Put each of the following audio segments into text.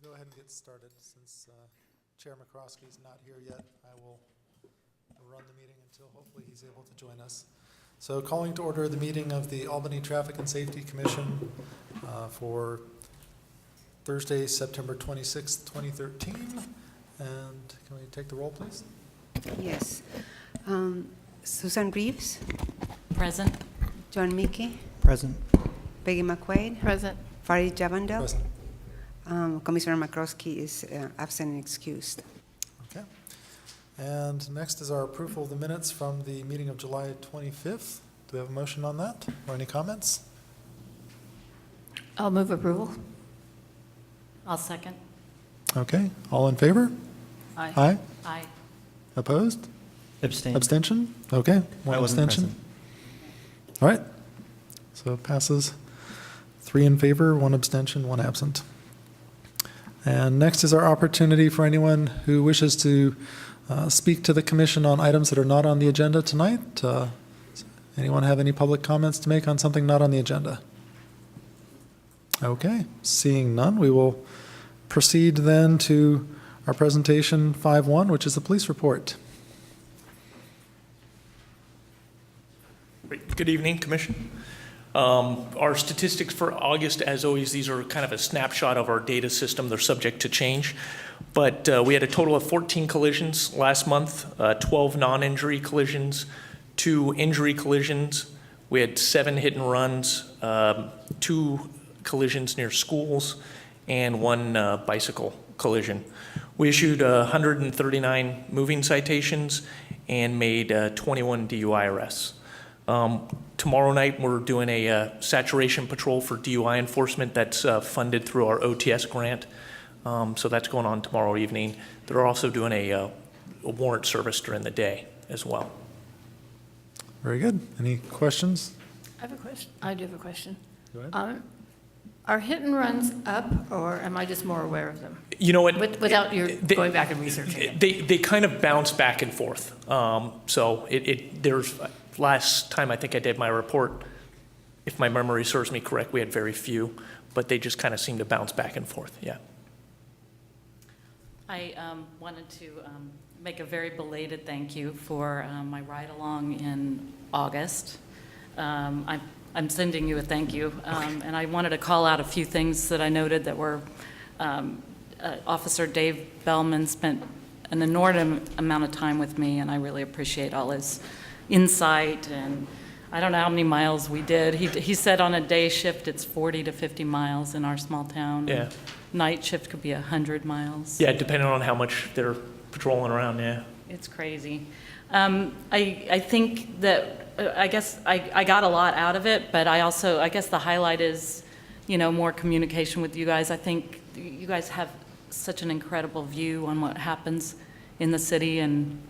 We'll go ahead and get started. Since Chair McCroskey is not here yet, I will run the meeting until hopefully he's able to join us. So calling to order the meeting of the Albany Traffic and Safety Commission for Thursday, September 26th, 2013. And can we take the roll, please? Yes. Susan Reeves. Present. John Mickey. Present. Peggy McQuaid. Present. Farid Javandel. Present. Commissioner McCroskey is absent and excused. Okay. And next is our approval of the minutes from the meeting of July 25th. Do we have a motion on that or any comments? I'll move approval. I'll second. Okay. All in favor? Aye. Aye. Aye. Opposed? Abstain. Abstention? Okay. One I wasn't abstention. All right. So it passes 3 in favor, 1 abstention, 1 absent. And next is our opportunity for anyone who wishes to speak to the commission on items that are not on the agenda tonight. Anyone have any public comments to make on something not on the agenda? Okay, seeing none, we will proceed then to our presentation 5.1, which is the police report. Good evening, Commission. Our statistics for August, as always, these are kind of a snapshot of our data system. They're subject to change. But we had a total of 14 collisions last month, 12 non-injury collisions, 2 injury collisions. We had 7 hit and runs, 2 collisions near schools, and 1 bicycle collision. We issued 139 moving citations and made 21 DUI arrests. Tomorrow night, we're doing a saturation patrol for DUI enforcement that's funded through our OTS grant. So that's going on tomorrow evening. They're also doing a warrant service during the day as well. Very good. Any questions? I have a question. I do have a question. Go ahead. Are hit and runs up, or am I just more aware of them? You know what? Without your going back and researching it. They kind of bounce back and forth. So there's last time I think I did my report, if my memory serves me correct, we had very few, but they just kind of seem to bounce back and forth. Yeah. I wanted to make a very belated thank you for my ride along in August. I'm sending you a thank you, and I wanted to call out a few things that I noted that were Officer Dave Bellman spent an inordinate amount of time with me, and I really appreciate all his insight. And I don't know how many miles we did. He said on a day shift it's 40 to 50 miles in our small town. Yeah. Night shift could be 100 miles. Yeah, depending on how much they're patrolling around, yeah. It's crazy. I think that, I guess I got a lot out of it, but I guess the highlight is, more communication with you guys. I think you guys have such an incredible view on what happens in the city, and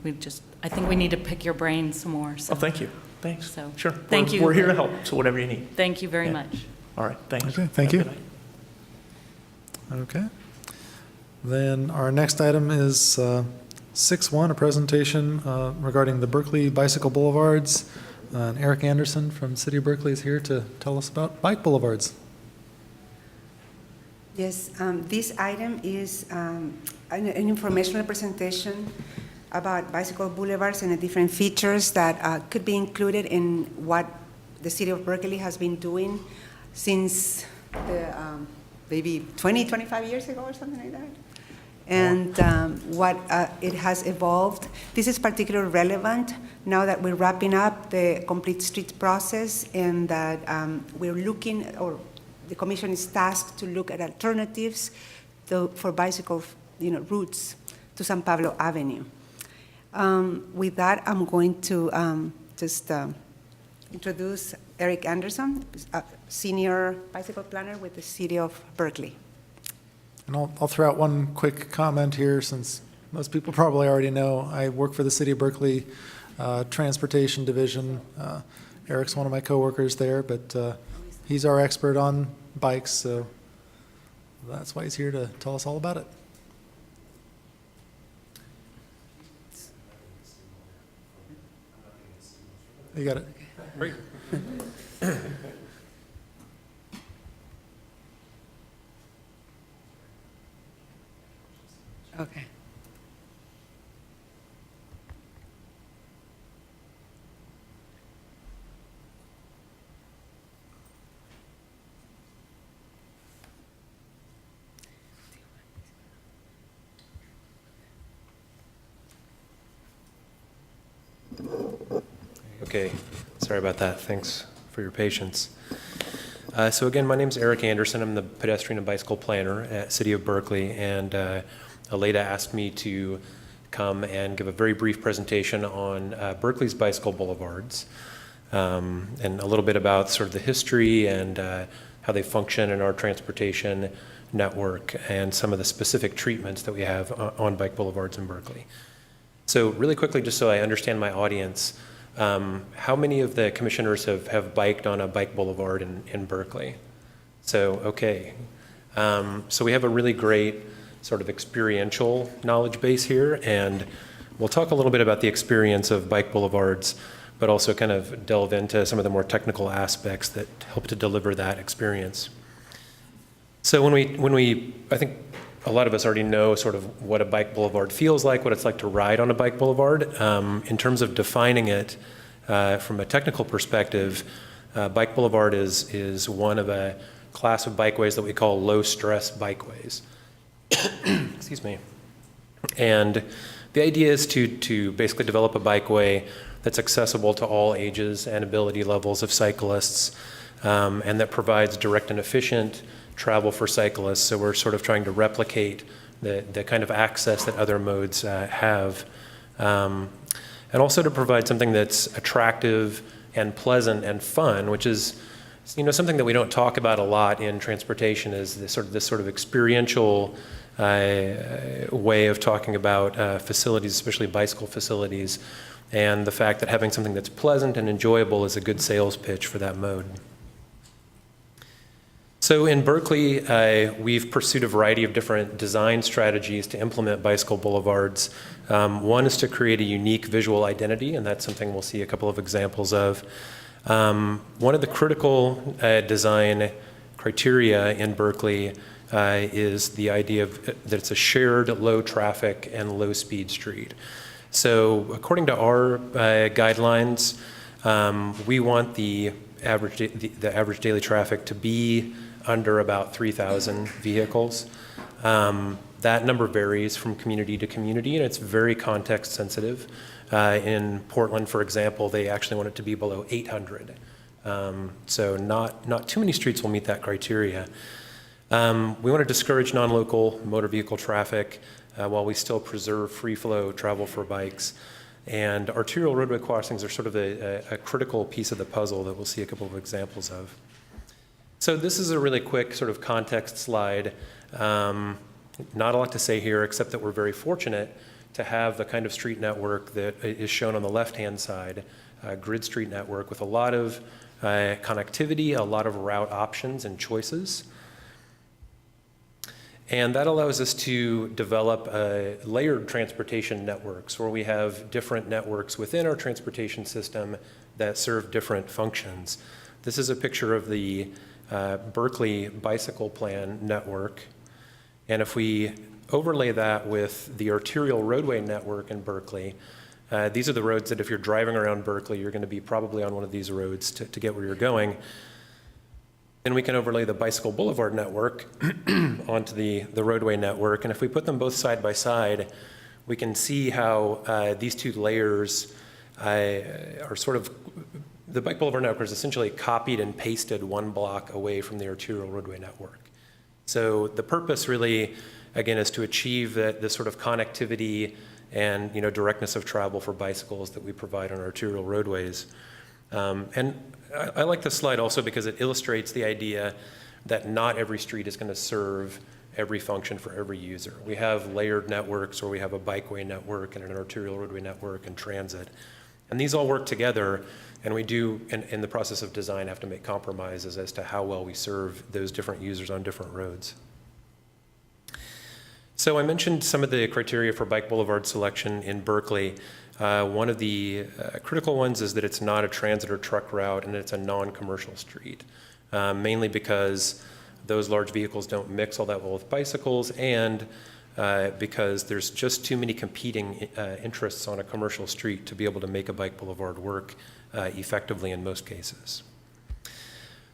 I think we need to pick your brain some more. So. Oh, thank you. Thanks. So, sure. Thank you. We're here to help, so whatever you need. Thank you very Yeah. much. All right, thanks. Okay, thank you. Have a good night. Okay. Then our next item is 6.1, a presentation regarding the Berkeley Bicycle Boulevards. And Eric Anderson from City of Berkeley is here to tell us about bike boulevards. Yes, this item is an informational presentation about bicycle boulevards and the different features that could be included in what the City of Berkeley has been doing since maybe 20, 25 years ago or something like that. And what it has evolved. This is particularly relevant now that we're wrapping up the complete street process, and that we're looking, or the commission is tasked to look at alternatives for bicycle routes to San Pablo Avenue. With that, I'm going to just introduce Eric Anderson, a senior bicycle planner with the City of Berkeley. And I'll throw out one quick comment here, since most people probably already know. I work for the City of Berkeley Transportation Division. Eric's one of my coworkers there, but he's our expert on bikes, so that's why he's here to tell us all about it. You got it. Great. Okay. Okay, sorry about that. Thanks for your patience. So again, my name is Eric Anderson. I'm the pedestrian and bicycle planner at City of Berkeley, and Aleda asked me to come and give a very brief presentation on Berkeley's bicycle boulevards, and a little bit about sort of the history and how they function in our transportation network and some of the specific treatments that we have on bike boulevards in Berkeley. So really quickly, just so I understand my audience, how many of the commissioners have biked on a bike boulevard in Berkeley? So, okay. So we have a really great sort of experiential knowledge base here, and we'll talk a little bit about the experience of bike boulevards, but also kind of delve into some of the more technical aspects that help to deliver that experience. So when we, I think a lot of us already know sort of what a bike boulevard feels like, what it's like to ride on a bike boulevard. In terms of defining it from a technical perspective, bike boulevard is one of a class of bikeways that we call low-stress bikeways. Excuse me. And the idea is to basically develop a bikeway that's accessible to all ages and ability levels of cyclists, and that provides direct and efficient travel for cyclists. So we're sort of trying to replicate the kind of access that other modes have. And also to provide something that's attractive and pleasant and fun, which is, you know, something that we don't talk about a lot in transportation, is this sort of experiential way of talking about facilities, especially bicycle facilities, and the fact that having something that's pleasant and enjoyable is a good sales pitch for that mode. So in Berkeley, we've pursued a variety of different design strategies to implement bicycle boulevards. One is to create a unique visual identity, and that's something we'll see a couple of examples of. One of the critical design criteria in Berkeley is the idea that it's a shared low traffic and low speed street. So according to our guidelines, we want the average daily traffic to be under about 3,000 vehicles. That number varies from community to community, and it's very context sensitive. In Portland, for example, they actually want it to be below 800. So not too many streets will meet that criteria. We want to discourage non-local motor vehicle traffic while we still preserve free flow travel for bikes. And arterial roadway crossings are sort of a critical piece of the puzzle that we'll see a couple of examples of. So this is a really quick sort of context slide. Not a lot to say here, except that we're very fortunate to have the kind of street network that is shown on the left-hand side, a grid street network with a lot of connectivity, a lot of route options and choices. And that allows us to develop layered transportation networks where we have different networks within our transportation system that serve different functions. This is a picture of the Berkeley bicycle plan network. And if we overlay that with the arterial roadway network in Berkeley, these are the roads that if you're driving around Berkeley, you're going to be probably on one of these roads to get where you're going. Then we can overlay the bicycle boulevard network onto the roadway network. And if we put them both side by side, we can see how these two layers are sort of, the bike boulevard network is essentially copied and pasted one block away from the arterial roadway network. So the purpose really, again, is to achieve the sort of connectivity and, you know, directness of travel for bicycles that we provide on arterial roadways. And I like this slide also because it illustrates the idea that not every street is going to serve every function for every user. We have layered networks, or we have a bikeway network and an arterial roadway network and transit. And these all work together, and we do, in the process of design, have to make compromises as to how well we serve those different users on different roads. So I mentioned some of the criteria for bike boulevard selection in Berkeley. One of the critical ones is that it's not a transit or truck route, and it's a non-commercial street, mainly because those large vehicles don't mix all that well with bicycles, and because there's just too many competing interests on a commercial street to be able to make a bike boulevard work effectively in most cases.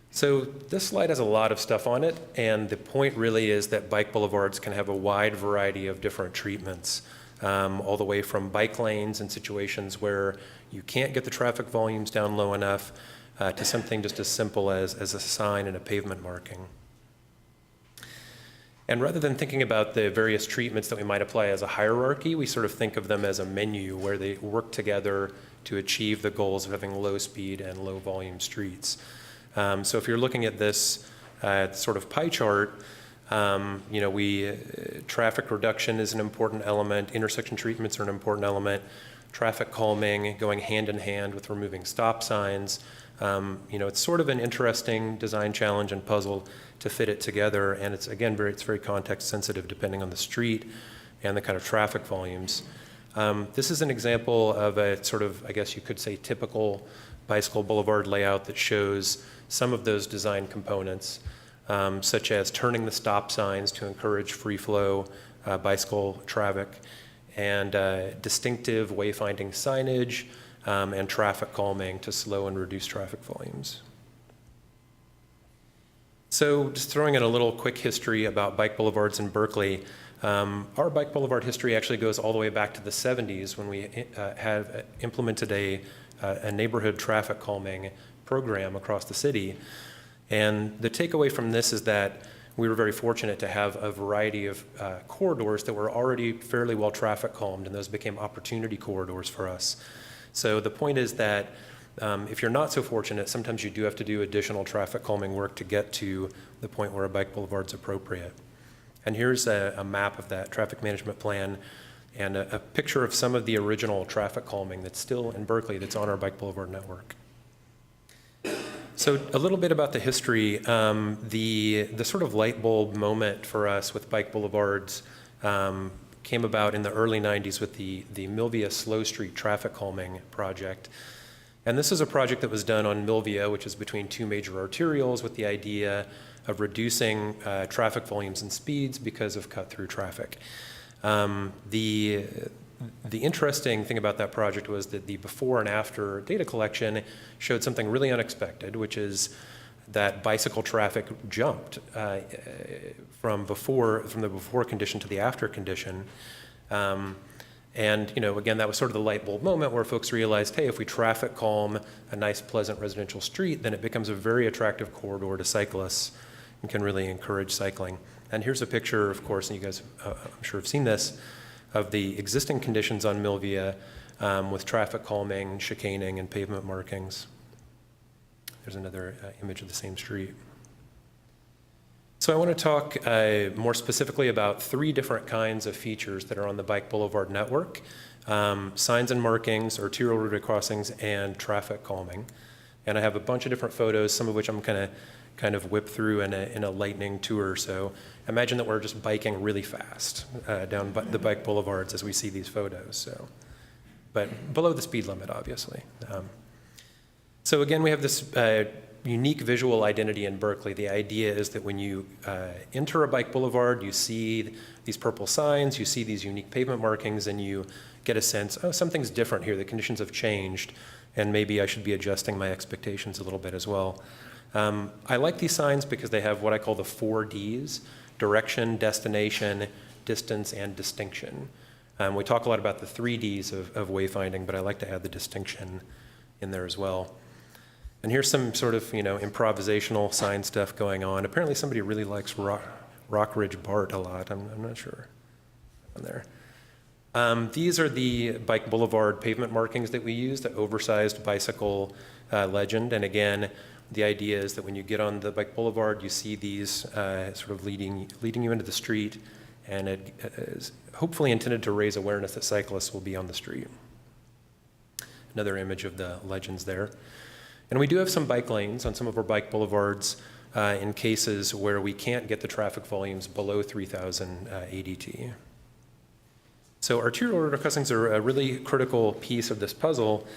So this slide has a lot of stuff on it, and the point really is that bike boulevards can have a wide variety of different treatments, all the way from bike lanes in situations where you can't get the traffic volumes down low enough to something just as simple as a sign and a pavement marking. And rather than thinking about the various treatments that we might apply as a hierarchy, we sort of think of them as a menu where they work together to achieve the goals of having low speed and low volume streets. So if you're looking at this sort of pie chart, traffic reduction is an important element, intersection treatments are an important element, traffic calming going hand in hand with removing stop signs. It's sort of an interesting design challenge and puzzle to fit it together, and it's very context sensitive depending on the street and the kind of traffic volumes. This is an example of a sort of, I guess you could say, typical bicycle boulevard layout that shows some of those design components, such as turning the stop signs to encourage free flow bicycle traffic, and distinctive wayfinding signage, and traffic calming to slow and reduce traffic volumes. So just throwing in a little quick history about bike boulevards in Berkeley. Our bike boulevard history actually goes all the way back to the 70s when we have implemented a neighborhood traffic calming program across the city. And the takeaway from this is that we were very fortunate to have a variety of corridors that were already fairly well traffic calmed, and those became opportunity corridors for us. So the point is that if you're not so fortunate, sometimes you do have to do additional traffic calming work to get to the point where a bike boulevard's appropriate. And here's a map of that traffic management plan and a picture of some of the original traffic calming that's still in Berkeley that's on our bike boulevard network. So a little bit about the history. The sort of light bulb moment for us with bike boulevards came about in the early 90s with the Milvia Slow Street traffic calming project. And this is a project that was done on Milvia, which is between two major arterials, with the idea of reducing traffic volumes and speeds because of cut-through traffic. The interesting thing about that project was that the before and after data collection showed something really unexpected, which is that bicycle traffic jumped from the before condition to the after condition. And again, that was sort of the light bulb moment where folks realized, hey, if we traffic calm a nice, pleasant residential street, then it becomes a very attractive corridor to cyclists and can really encourage cycling. And here's a picture, of course, and you guys, I'm sure have seen this, of the existing conditions on Milvia with traffic calming, chicaning, and pavement markings. There's another image of the same street. So I want to talk more specifically about three different kinds of features that are on the Bike Boulevard network: signs and markings, arterial roadway crossings, and traffic calming. And I have a bunch of different photos, some of which I'm kind of whip through in a lightning tour. So imagine that we're just biking really fast down the bike boulevards as we see these photos. So, but below the speed limit, obviously. So again, we have this unique visual identity in Berkeley. The idea is that when you enter a bike boulevard, you see these purple signs, you see these unique pavement markings, and you get a sense, oh, something's different here. The conditions have changed, and maybe I should be adjusting my expectations a little bit as well. I like these signs because they have what I call the 4 Ds: direction, destination, distance, and distinction. We talk a lot about the 3 Ds of wayfinding, but I like to add the distinction in there as well. And here's some sort of, improvisational sign stuff going on. Apparently somebody really likes Rock Ridge BART a lot. I'm not sure on there. These are the Bike Boulevard pavement markings that we use, the oversized bicycle legend. And again, the idea is that when you get on the Bike Boulevard, you see these sort of leading you into the street, and it is hopefully intended to raise awareness that cyclists will be on the street. Another image of the legends there. And we do have some bike lanes on some of our bike boulevards in cases where we can't get the traffic volumes below 3,000 ADT. So arterial roadway crossings are a really critical piece of this puzzle,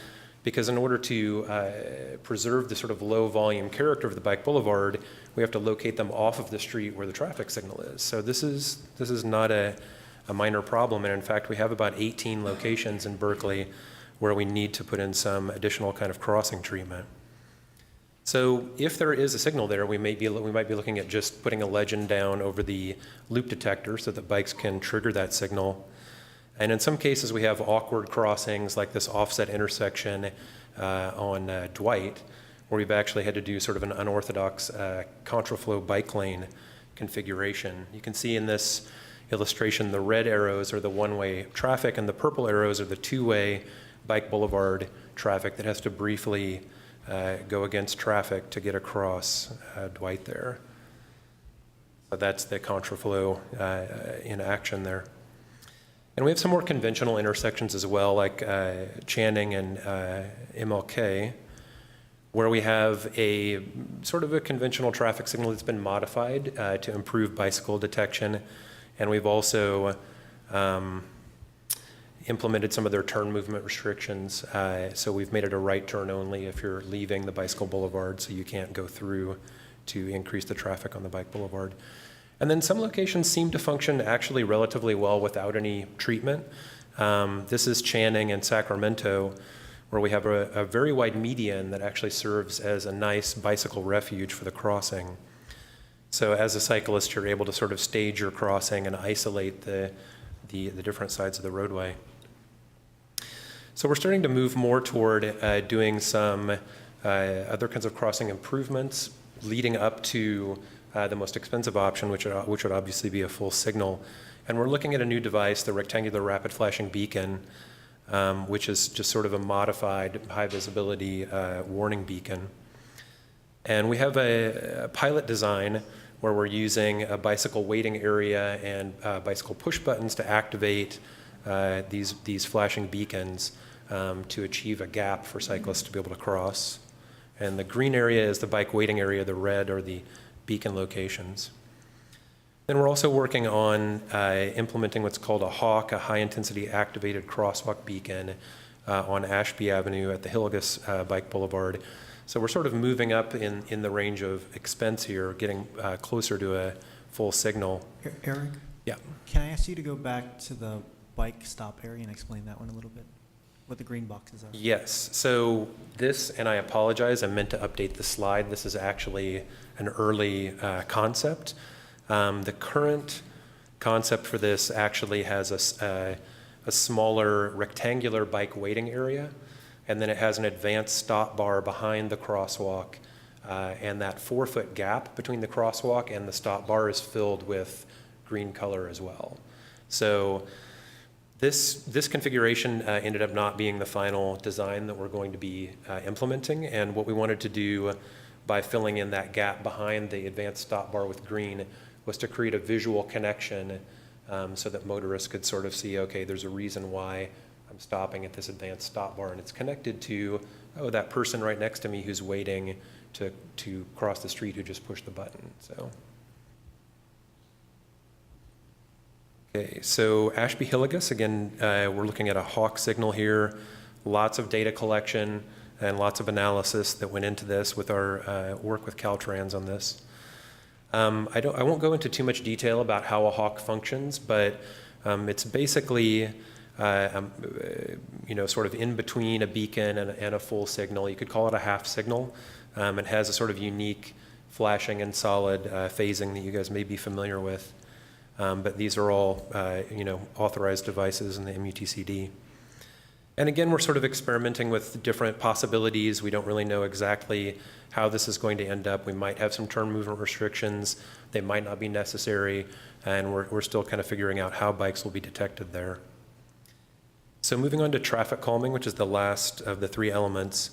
because in order to preserve the sort of low volume character of the bike boulevard, we have to locate them off of the street where the traffic signal is. So this is not a a minor problem. And in fact, we have about 18 locations in Berkeley where we need to put in some additional kind of crossing treatment. So if there is a signal there, we might be looking at just putting a legend down over the loop detector so that bikes can trigger that signal. And in some cases, we have awkward crossings like this offset intersection on Dwight, where we've actually had to do sort of an unorthodox contraflow bike lane configuration. You can see in this illustration, the red arrows are the one-way traffic, and the purple arrows are the two-way bike boulevard traffic that has to briefly go against traffic to get across Dwight there. So that's the contraflow in action there. And we have some more conventional intersections as well, like Channing and MLK, where we have a sort of a conventional traffic signal that's been modified to improve bicycle detection. And we've also implemented some of their turn movement restrictions. So we've made it a right turn only if you're leaving the bicycle boulevard, so you can't go through to increase the traffic on the bike boulevard. And then some locations seem to function actually relatively well without any treatment. This is Channing and Sacramento, where we have a very wide median that actually serves as a nice bicycle refuge for the crossing. So as a cyclist, you're able to sort of stage your crossing and isolate the different sides of the roadway. So we're starting to move more toward doing some other kinds of crossing improvements leading up to the most expensive option, which would obviously be a full signal. And we're looking at a new device, the rectangular rapid flashing beacon, which is just sort of a modified high visibility warning beacon. And we have a pilot design where we're using a bicycle waiting area and bicycle push buttons to activate these flashing beacons to achieve a gap for cyclists to be able to cross. And the green area is the bike waiting area, the red are the beacon locations. Then we're also working on implementing what's called a HAWK, a high-intensity activated crosswalk beacon on Ashby Avenue at the Hillegas Bike Boulevard. So we're sort of moving up in the range of expense here, getting closer to a full signal. Eric? Yeah. Can I ask you to go back to the bike stop area and explain that one a little bit? What the green boxes are? Yes. So this, and I apologize, I meant to update the slide. This is actually an early concept. The current concept for this actually has a smaller rectangular bike waiting area, and then it has an advanced stop bar behind the crosswalk, and that 4-foot gap between the crosswalk and the stop bar is filled with green color as well. So this configuration ended up not being the final design that we're going to be implementing, and what we wanted to do by filling in that gap behind the advanced stop bar with green was to create a visual connection so that motorists could sort of see, okay, there's a reason why I'm stopping at this advanced stop bar, and it's connected to, oh, that person right next to me who's waiting to cross the street who just pushed the button. So. Okay, so Ashby Hillegas, again, we're looking at a HAWK signal here, lots of data collection and lots of analysis that went into this with our work with Caltrans on this. I won't go into too much detail about how a HAWK functions, but it's basically sort of in between a beacon and a full signal. You could call it a half signal. It has a sort of unique flashing and solid phasing that you guys may be familiar with. But these are all, authorized devices in the MUTCD. And again, we're sort of experimenting with different possibilities. We don't really know exactly how this is going to end up. We might have some turn movement restrictions. They might not be necessary. And we're still kind of figuring out how bikes will be detected there. So moving on to traffic calming, which is the last of the 3 elements.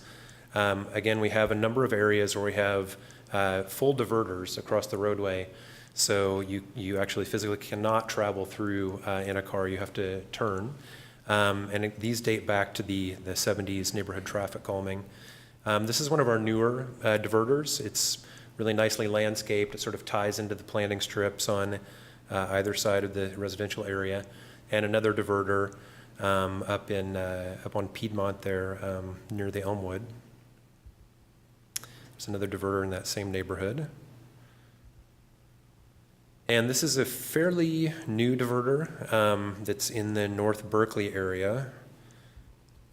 Again, we have a number of areas where we have full diverters across the roadway. So you actually physically cannot travel through in a car. You have to turn. And these date back to the 70s neighborhood traffic calming. This is one of our newer diverters. It's really nicely landscaped. It sort of ties into the planting strips on either side of the residential area. And another diverter up on Piedmont there near the Elmwood. There's another diverter in that same neighborhood. And this is a fairly new diverter that's in the North Berkeley area.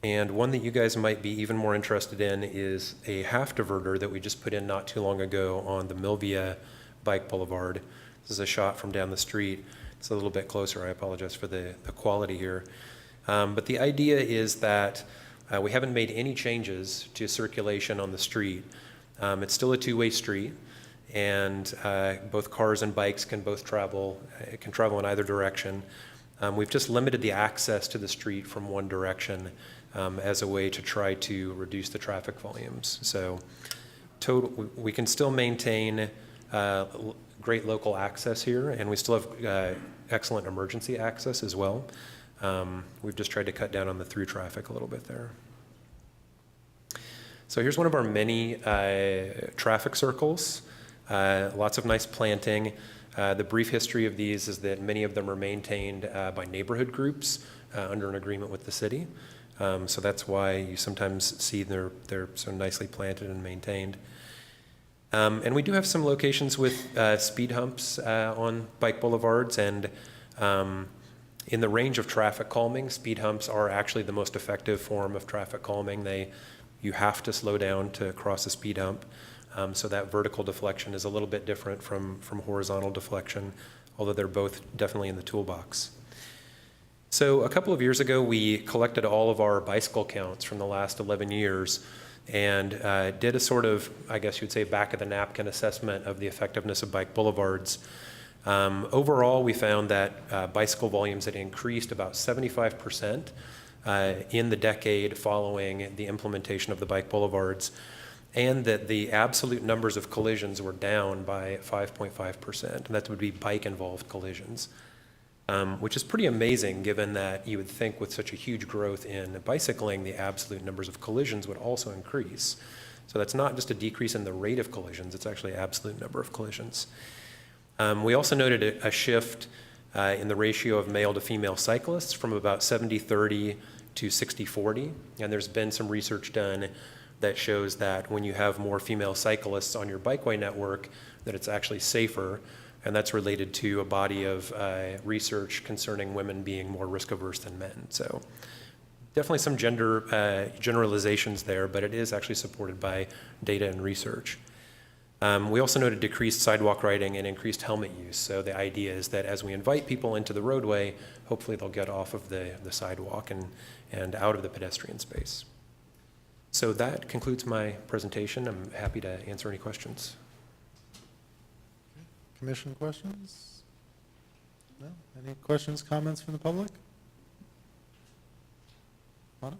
And one that you guys might be even more interested in is a half diverter that we just put in not too long ago on the Milvia Bike Boulevard. This is a shot from down the street. It's a little bit closer. I apologize for the quality here. But the idea is that we haven't made any changes to circulation on the street. It's still a two-way street, and both cars and bikes can both travel. It can travel in either direction. We've just limited the access to the street from one direction as a way to try to reduce the traffic volumes. So we can still maintain great local access here, and we still have excellent emergency access as well. We've just tried to cut down on the through traffic a little bit there. So here's one of our many traffic circles. Lots of nice planting. The brief history of these is that many of them are maintained by neighborhood groups under an agreement with the city. So that's why you sometimes see they're so nicely planted and maintained. And we do have some locations with speed humps on bike boulevards, and in the range of traffic calming, speed humps are actually the most effective form of traffic calming. You have to slow down to cross a speed hump. So that vertical deflection is a little bit different from horizontal deflection, although they're both definitely in the toolbox. So a couple of years ago, we collected all of our bicycle counts from the last 11 years and did a sort of, I guess you'd say, back of the napkin assessment of the effectiveness of bike boulevards. Overall, we found that bicycle volumes had increased about 75% in the decade following the implementation of the bike boulevards, and that the absolute numbers of collisions were down by 5.5%, and that would be bike-involved collisions, which is pretty amazing given that you would think with such a huge growth in bicycling, the absolute numbers of collisions would also increase. So that's not just a decrease in the rate of collisions, it's actually absolute number of collisions. We also noted a shift in the ratio of male to female cyclists from about 70-30 to 60-40, and there's been some research done that shows that when you have more female cyclists on your Bikeway network, that it's actually safer, and that's related to a body of research concerning women being more risk-averse than men. So definitely some gender generalizations there, but it is actually supported by data and research. We also noted decreased sidewalk riding and increased helmet use. So the idea is that as we invite people into the roadway, hopefully they'll get off of the sidewalk and out of the pedestrian space. So that concludes my presentation. I'm happy to answer any questions. Commission questions? No? Any questions, comments from the public? Anna?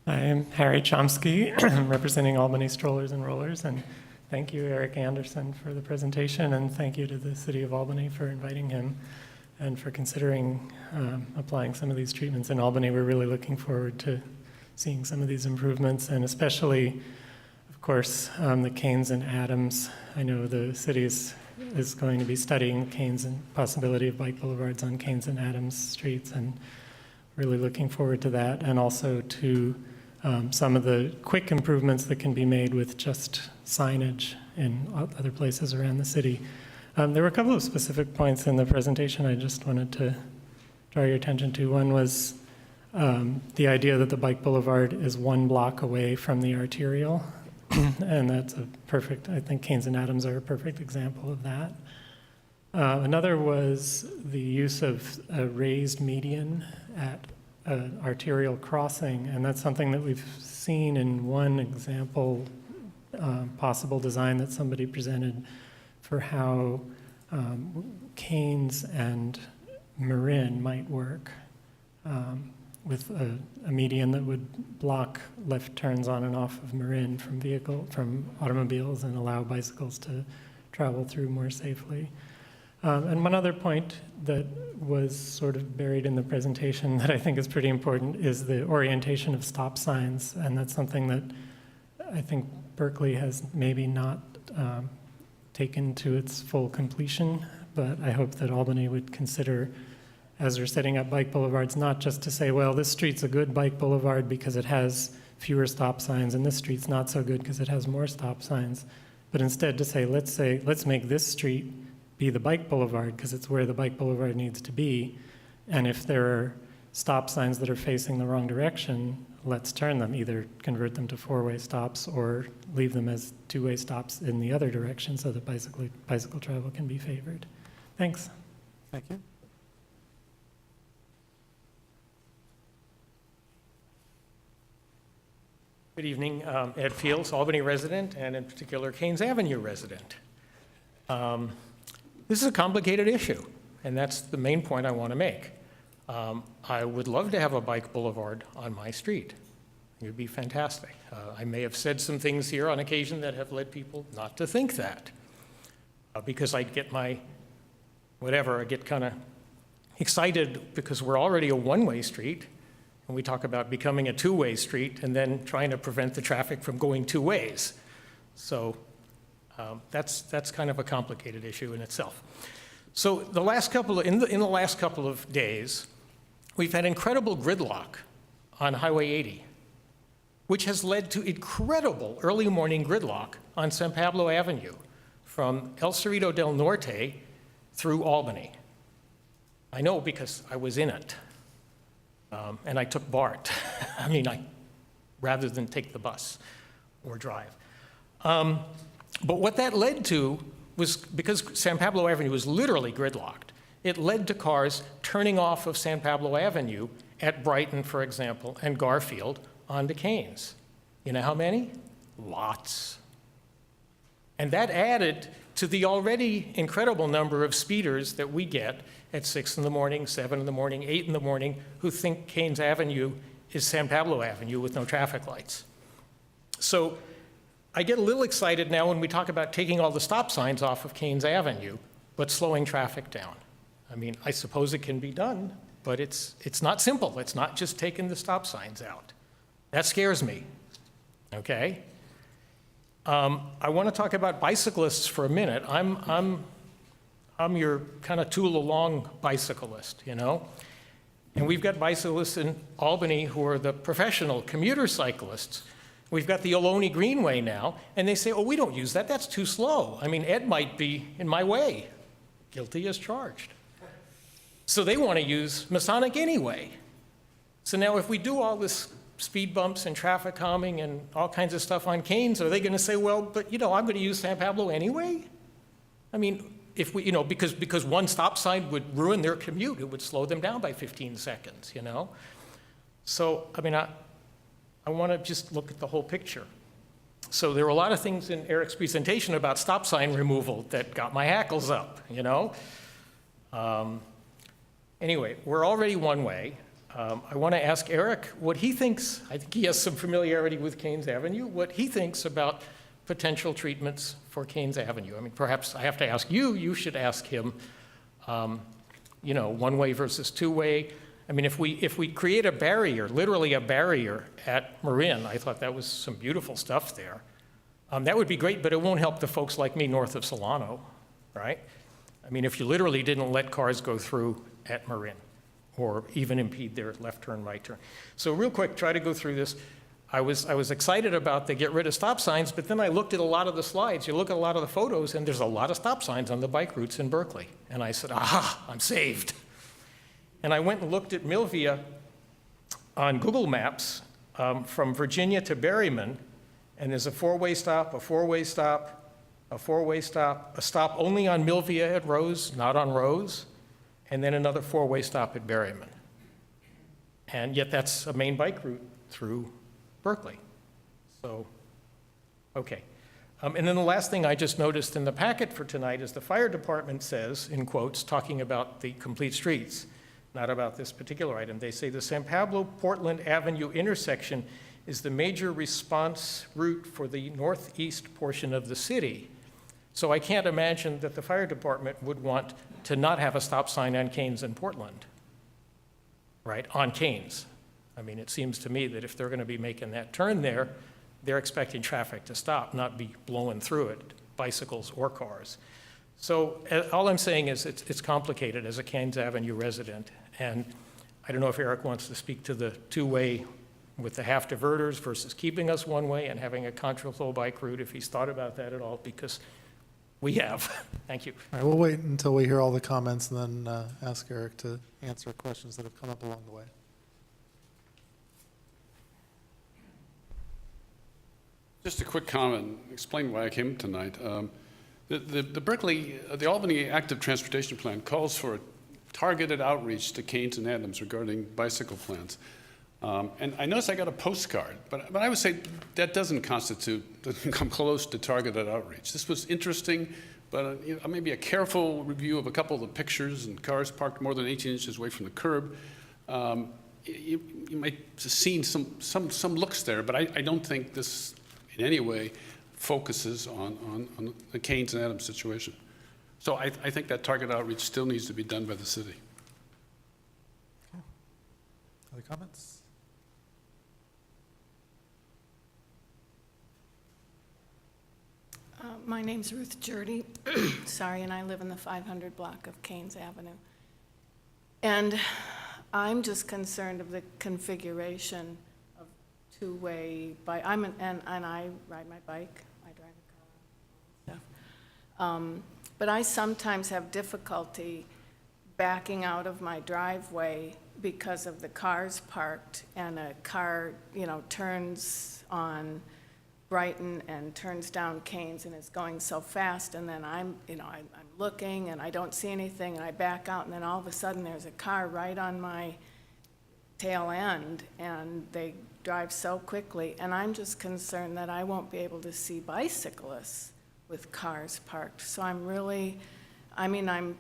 I'm Harry Chomsky, representing Albany Strollers and Rollers, and thank you, Eric Anderson, for the presentation, and thank you to the City of Albany for inviting him and for considering applying some of these treatments in Albany. We're really looking forward to seeing some of these improvements, and especially, of course, the Canes and Adams. I know the city is going to be studying Canes and possibility of bike boulevards on Canes and Adams streets, and really looking forward to that, and also to some of the quick improvements that can be made with just signage in other places around the city. There were a couple of specific points in the presentation I just wanted to draw your attention to. One was the idea that the bike boulevard is 1 block away from the arterial, and that's a perfect, I think Canes and Adams are a perfect example of that. Another was the use of a raised median at an arterial crossing, and that's something that we've seen in one example, possible design that somebody presented for how Canes and Marin might work with a median that would block left turns on and off of Marin from automobiles and allow bicycles to travel through more safely. And one other point that was sort of buried in the presentation that I think is pretty important is the orientation of stop signs, and that's something that I think Berkeley has maybe not taken to its full completion, but I hope that Albany would consider, as we're setting up bike boulevards, not just to say, well, this street's a good bike boulevard because it has fewer stop signs, and this street's not so good because it has more stop signs. But instead to say, let's make this street be the bike boulevard because it's where the bike boulevard needs to be. And if there are stop signs that are facing the wrong direction, let's turn them, either convert them to four-way stops or leave them as two-way stops in the other direction so that bicycle travel can be favored. Thanks. Thank you. Good evening, Ed Fields, Albany resident, and in particular, Keynes Avenue resident. This is a complicated issue, and that's the main point I want to make. I would love to have a bike boulevard on my street. It would be fantastic. I may have said some things here on occasion that have led people not to think that, because I get I get kind of excited because we're already a one-way street, and we talk about becoming a two-way street and then trying to prevent the traffic from going two ways. So that's kind of a complicated issue in itself. So in the last couple of days, we've had incredible gridlock on Highway 80, which has led to incredible early morning gridlock on San Pablo Avenue from El Cerrito del Norte through Albany. I know because I was in it, and I took BART. Rather than take the bus or drive. But what that led to was, because San Pablo Avenue was literally gridlocked, it led to cars turning off of San Pablo Avenue at Brighton, for example, and Garfield onto Keynes. You know how many? Lots. And that added to the already incredible number of speeders that we get at 6 in the morning, 7 in the morning, 8 in the morning, who think Keynes Avenue is San Pablo Avenue with no traffic lights. So I get a little excited now when we talk about taking all the stop signs off of Keynes Avenue, but slowing traffic down. I suppose it can be done, but it's not simple. It's not just taking the stop signs out. That scares me, okay? I want to talk about bicyclists for a minute. I'm your kind of tool-along bicyclist, you know? And we've got bicyclists in Albany who are the professional commuter cyclists. We've got the Ohlone Greenway now, and they say, oh, we don't use that, that's too slow. Ed might be in my way. Guilty as charged. So they want to use Masonic anyway. So now if we do all this speed bumps and traffic calming and all kinds of stuff on Keynes, are they going to say, well, but I'm going to use San Pablo anyway? If we, because one stop sign would ruin their commute, it would slow them down by 15 seconds, you know? So, I want to just look at the whole picture. So there were a lot of things in Eric's presentation about stop sign removal that got my hackles up, you know? Anyway, we're already one way. I want to ask Eric what he thinks. I think he has some familiarity with Keynes Avenue, what he thinks about potential treatments for Keynes Avenue. Perhaps I have to ask you, you should ask him, one-way versus two-way. If we create a barrier, literally a barrier at Marin, I thought that was some beautiful stuff there. That would be great, but it won't help the folks like me north of Solano, right? If you literally didn't let cars go through at Marin or even impede their left turn, right turn. So real quick, try to go through this. I was excited about the get rid of stop signs, but then I looked at a lot of the slides. You look at a lot of the photos, and there's a lot of stop signs on the bike routes in Berkeley. And I said, aha, I'm saved. And I went and looked at Milvia on Google Maps from Virginia to Berryman, and there's a four-way stop, a four-way stop, a four-way stop, a stop only on Milvia at Rose, not on Rose, and then another four-way stop at Berryman. And yet that's a main bike route through Berkeley. So, okay. And then the last thing I just noticed in the packet for tonight is the fire department says, in quotes, talking about the complete streets, not about this particular item. They say the San Pablo-Portland Avenue intersection is the major response route for the northeast portion of the city. So I can't imagine that the fire department would want to not have a stop sign on Keynes and Portland, right, on Keynes. It seems to me that if they're going to be making that turn there, they're expecting traffic to stop, not be blowing through it, bicycles or cars. So all I'm saying is it's complicated as a Keynes Avenue resident, and I don't know if Eric wants to speak to the two-way with the half diverters versus keeping us one way and having a contraflow bike route, if he's thought about that at all, because we have. Thank you. All right, we'll wait until we hear all the comments and then ask Eric to answer questions that have come up along the way. Just a quick comment, explain why I came tonight. The Berkeley, the Albany Active Transportation Plan calls for a targeted outreach to Keynes and Adams regarding bicycle plans. And I noticed I got a postcard, but I would say that doesn't come close to targeted outreach. This was interesting, but maybe a careful review of a couple of the pictures and cars parked more than 18 inches away from the curb. You might have seen some looks there, but I don't think this in any way focuses on the Keynes and Adams situation. So I think that target outreach still needs to be done by the city. Other comments? My name's Ruth Jurdy, sorry, and I live in the 500 block of Keynes Avenue. And I'm just concerned of the configuration of two-way bike. And I ride my bike, I drive a car, stuff. But I sometimes have difficulty backing out of my driveway because of the cars parked, and a car, turns on Brighton and turns down Keynes and is going so fast, and then I'm looking and I don't see anything, and I back out, and then all of a sudden there's a car right on my tail end, and they drive so quickly, and I'm just concerned that I won't be able to see bicyclists with cars parked. So I'm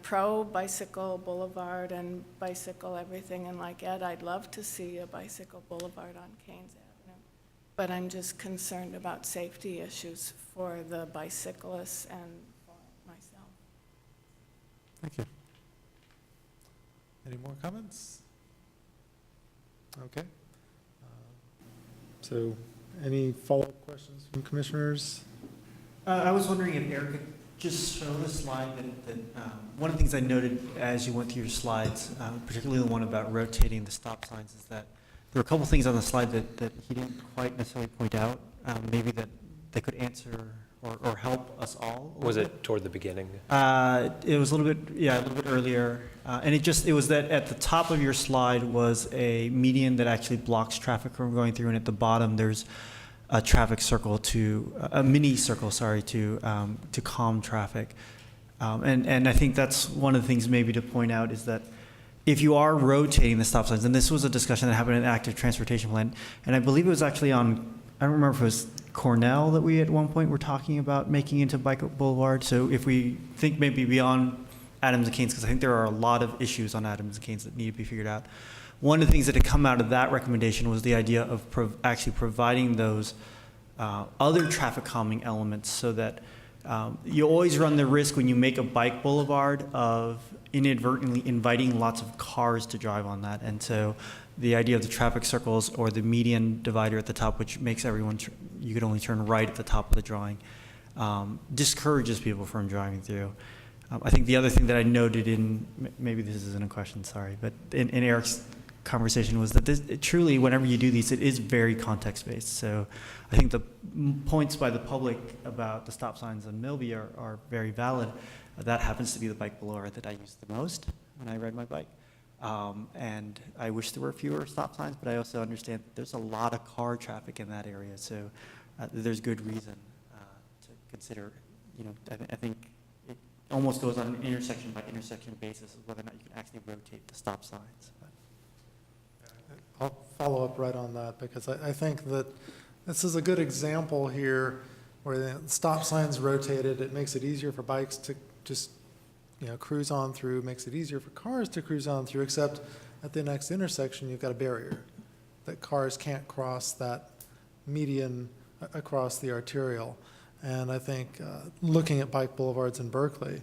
pro bicycle boulevard and bicycle everything, and like Ed, I'd love to see a bicycle boulevard on Keynes Avenue. But I'm just concerned about safety issues for the bicyclists and for myself. Thank you. Any more comments? Okay. So any follow-up questions from commissioners? I was wondering if Eric could just show the slide that one of the things I noted as you went through your slides, particularly the one about rotating the stop signs, is that there were a couple things on the slide that he didn't quite necessarily point out, maybe that they could answer or help us all. Was it toward the beginning? It was a little bit earlier. And it was that at the top of your slide was a median that actually blocks traffic from going through, and at the bottom there's a traffic circle a mini circle, to calm traffic. And I think that's one of the things maybe to point out is that if you are rotating the stop signs, and this was a discussion that happened in the active transportation plan, and I believe it was actually on, I don't remember if it was Cornell that we at one point were talking about making into Bike Boulevard. So if we think maybe beyond Adams and Keynes, because I think there are a lot of issues on Adams and Keynes that need to be figured out. One of the things that had come out of that recommendation was the idea of actually providing those other traffic calming elements, so that you always run the risk when you make a bike boulevard of inadvertently inviting lots of cars to drive on that. And so the idea of the traffic circles or the median divider at the top, which makes everyone, you could only turn right at the top of the drawing, discourages people from driving through. I think the other thing that I noted maybe this isn't a question, sorry, but in Eric's conversation was that truly, whenever you do these, it is very context-based. So I think the points by the public about the stop signs on Milby are very valid. That happens to be the bike boulevard that I use the most when I ride my bike. And I wish there were fewer stop signs, but I also understand that there's a lot of car traffic in that area. So there's good reason to consider, I think it almost goes on an intersection by intersection basis of whether or not you can actually rotate the stop signs. I'll follow up right on that, because I think that this is a good example here where the stop signs rotated. It makes it easier for bikes to just cruise on through, makes it easier for cars to cruise on through, except at the next intersection you've got a barrier that cars can't cross that median across the arterial. And I think looking at bike boulevards in Berkeley,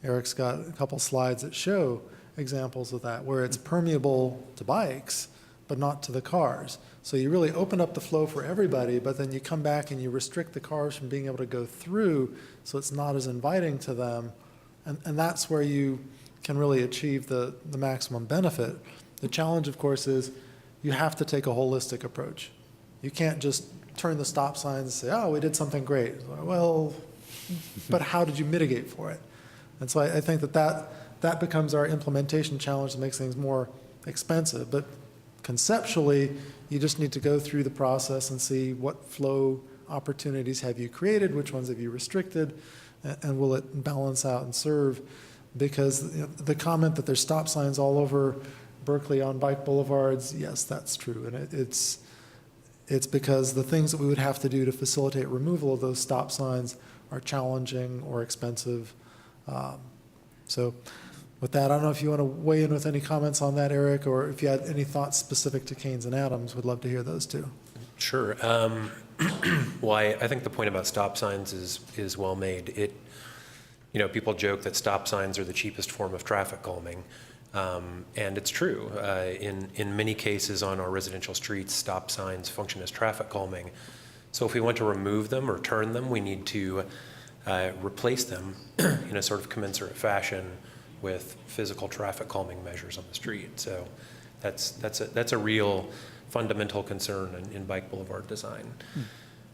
Eric's got a couple slides that show examples of that, where it's permeable to bikes but not to the cars. So you really open up the flow for everybody, but then you come back and you restrict the cars from being able to go through, so it's not as inviting to them. And that's where you can really achieve the maximum benefit. The challenge, of course, is you have to take a holistic approach. You can't just turn the stop signs and say, oh, we did something great. Well, but how did you mitigate for it? And so I think that becomes our implementation challenge that makes things more expensive. But conceptually, you just need to go through the process and see what flow opportunities have you created, which ones have you restricted, and will it balance out and serve? Because the comment that there's stop signs all over Berkeley on bike boulevards, yes, that's true. And it's because the things that we would have to do to facilitate removal of those stop signs are challenging or expensive. So with that, I don't know if you want to weigh in with any comments on that, Eric, or if you had any thoughts specific to Keynes and Adams, we'd love to hear those too. Sure. Well, I think the point about stop signs is well made. People joke that stop signs are the cheapest form of traffic calming, and it's true. In many cases on our residential streets, stop signs function as traffic calming. So if we want to remove them or turn them, we need to replace them in a sort of commensurate fashion with physical traffic calming measures on the street. So that's a real fundamental concern in bike boulevard design.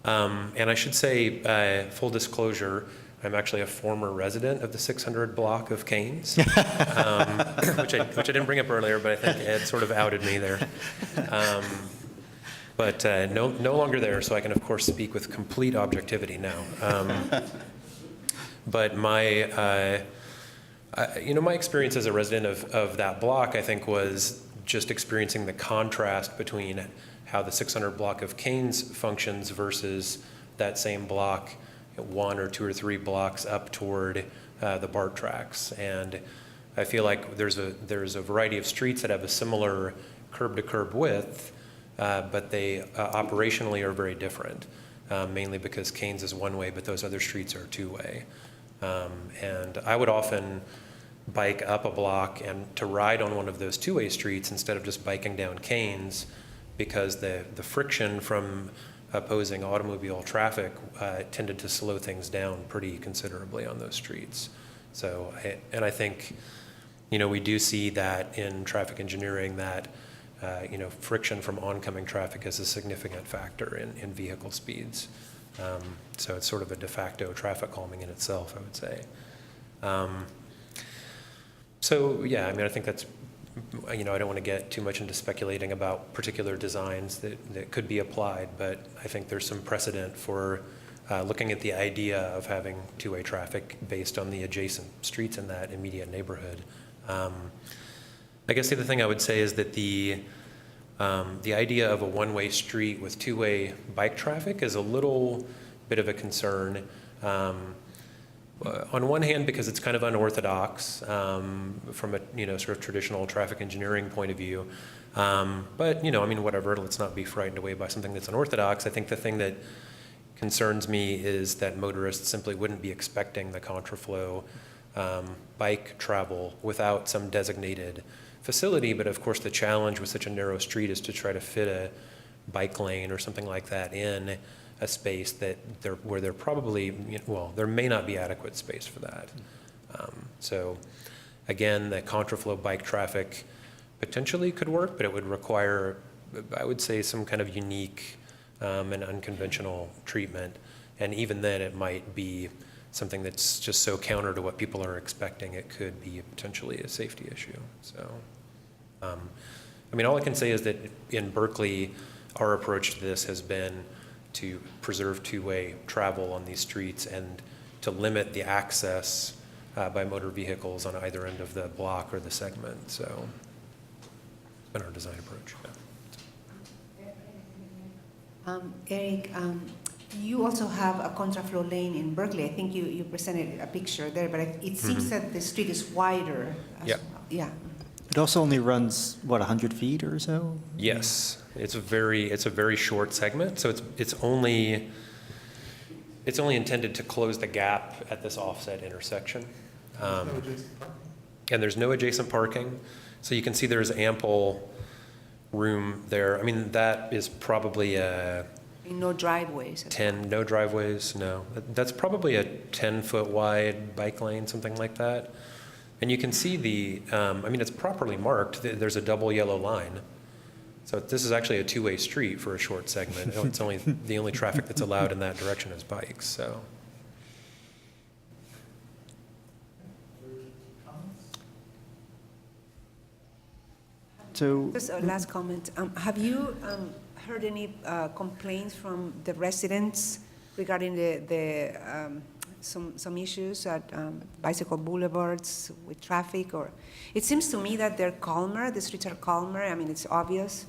And I should say, full disclosure, I'm actually a former resident of the 600 block of Keynes, which I didn't bring up earlier, but I think Ed sort of outed me there. But no longer there, so I can, of course, speak with complete objectivity now. But my experience as a resident of that block, I think, was just experiencing the contrast between how the 600 block of Keynes functions versus that same block 1 or 2 or 3 blocks up toward the BART tracks. And I feel like there's a variety of streets that have a similar curb-to-curb width, but they operationally are very different, mainly because Keynes is one-way, but those other streets are two-way. And I would often bike up a block and to ride on one of those two-way streets instead of just biking down Keynes, because the friction from opposing automobile traffic tended to slow things down pretty considerably on those streets. So, I think, we do see that in traffic engineering that, friction from oncoming traffic is a significant factor in vehicle speeds. So it's sort of a de facto traffic calming in itself, I would say. So yeah, I think that's, I don't want to get too much into speculating about particular designs that could be applied, but I think there's some precedent for looking at the idea of having two-way traffic based on the adjacent streets in that immediate neighborhood. I guess the other thing I would say is that the idea of a one-way street with two-way bike traffic is a little bit of a concern. On one hand, because it's kind of unorthodox from a sort of traditional traffic engineering point of view. But whatever, let's not be frightened away by something that's unorthodox. I think the thing that concerns me is that motorists simply wouldn't be expecting the contraflow bike travel without some designated facility. But of course, the challenge with such a narrow street is to try to fit a bike lane or something like that in a space where there probably, there may not be adequate space for that. So again, the contraflow bike traffic potentially could work, but it would require, I would say, some kind of unique and unconventional treatment. And even then, it might be something that's just so counter to what people are expecting, it could be potentially a safety issue. So, all I can say is that in Berkeley, our approach to this has been to preserve two-way travel on these streets and to limit the access by motor vehicles on either end of the block or the segment. So it's been our design approach. Yeah. Eric, you also have a contraflow lane in Berkeley. I think you presented a picture there, but it seems that the street is wider as Yeah. well. Yeah. It also only runs, 100 feet or so? Yes, it's a very short segment, so it's only intended to close the gap at this offset intersection. And there's no adjacent parking, so you can see there's ample room there. That is probably No driveways. no driveways, no. That's probably a 10-foot wide bike lane, something like that. And you can see it's properly marked. There's a double yellow line So this is actually a two-way street for a short segment. It's only, the only traffic that's allowed in that direction is bikes, so. So, Just a last comment. Have you heard any complaints from the residents regarding some issues at bicycle boulevards with traffic? Or it seems to me that they're calmer, the streets are calmer. I mean, it's obvious.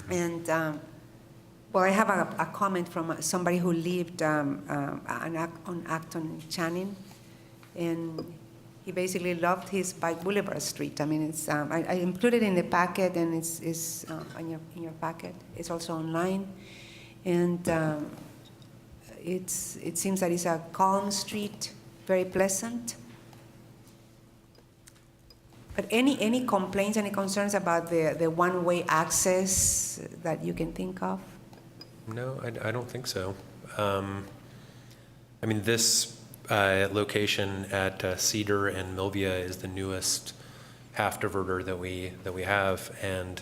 And, well, I have a comment from somebody who lived on Acton Channing, and he basically loved his Bike Boulevard Street. I mean, it's, I included it in the packet, and it's in your packet. It's also online. And it seems that it's a calm street, very pleasant. But any complaints, any concerns about the one-way access that you can think of? No, I don't think so. I mean, this location at Cedar and Milvia is the newest half diverter that we have, and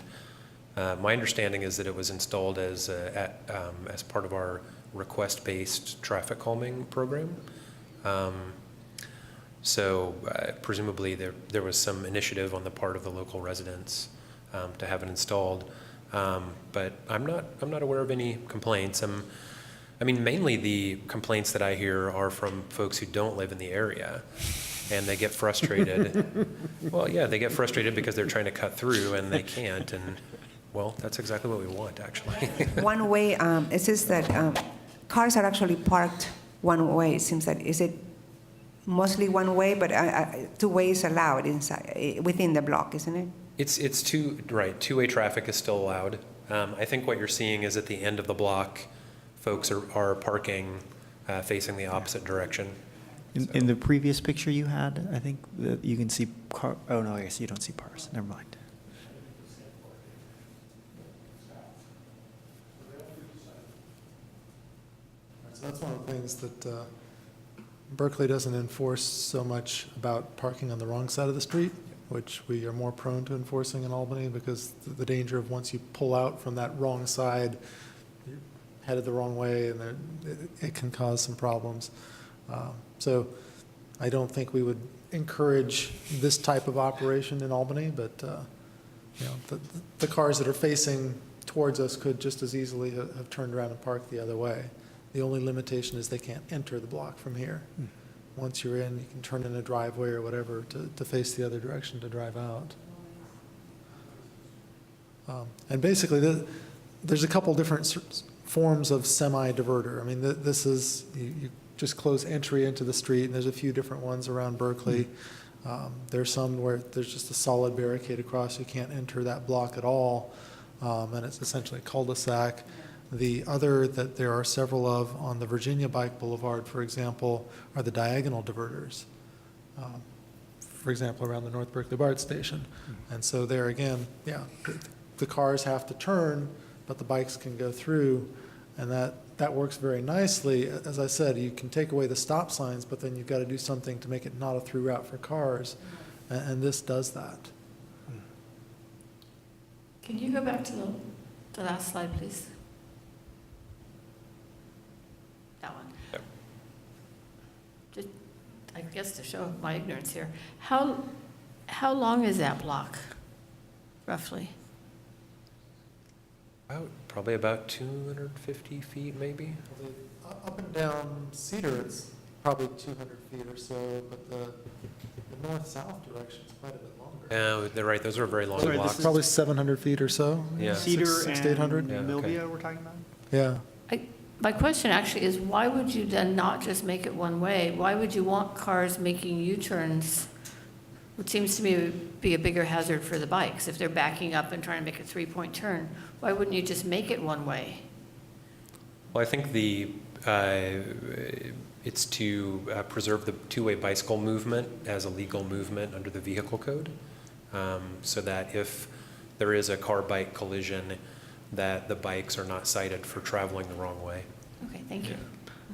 my understanding is that it was installed as part of our request-based traffic calming program. So presumably there was some initiative on the part of the local residents to have it installed, but I'm not aware of any complaints. I mean, mainly the complaints that I hear are from folks who don't live in the area, and they get frustrated. Well, yeah, they get frustrated because they're trying to cut through and they can't, and well, that's exactly what we want, actually. One way, it says that cars are actually parked one way. It seems that, is it mostly one way, but two ways allowed inside, within the block, isn't it? It's two-way traffic is still allowed. I think what you're seeing is at the end of the block, folks are parking facing the opposite direction. in the previous picture you had, I think that you can see car, oh no, I guess you don't see cars, never mind. So that's one of the things that Berkeley doesn't enforce so much about parking on the wrong side of the street, which we are more prone to enforcing in Albany, because the danger of once you pull out from that wrong side, you're headed the wrong way, and it can cause some problems. So I don't think we would encourage this type of operation in Albany, but you know, the cars that are facing towards us could just as easily have turned around and parked the other way. The only limitation is they can't enter the block from here. Once you're in, you can turn in a driveway or whatever to face the other direction to drive out. And basically, there's a couple different forms of semi-diverter. I mean, this is, you just close entry into the street, and there's a few different ones around Berkeley. There's some where there's just a solid barricade across, you can't enter that block at all, and it's essentially a cul-de-sac. The other that there are several of on the Virginia Bike Boulevard, for example, are the diagonal diverters. For example, around the North Berkeley BART station. And so there again, yeah, the cars have to turn, but the bikes can go through, and that works very nicely. As I said, you can take away the stop signs, but then you've got to do something to make it not a through route for cars, and this does that. Can you go back to the last slide, please? That one. Yep. Just, I guess to show my ignorance here, how long is that block, roughly? Probably about 250 feet, maybe. Up and down Cedar, it's probably 200 feet or so, but the north-south direction is quite a bit longer. They're right, those are very long Sorry, blocks. Probably 700 feet or so. Yeah. Cedar Six to 800. and Yeah, okay. Milvia we're talking about? Yeah. My question actually is, why would you then not just make it one way? Why would you want cars making U-turns? It seems to me it would be a bigger hazard for the bikes if they're backing up and trying to make a three-point turn. Why wouldn't you just make it one way? Well, I think it's to preserve the two-way bicycle movement as a legal movement under the vehicle code, so that if there is a car-bike collision, that the bikes are not cited for traveling the wrong way. Okay, thank you.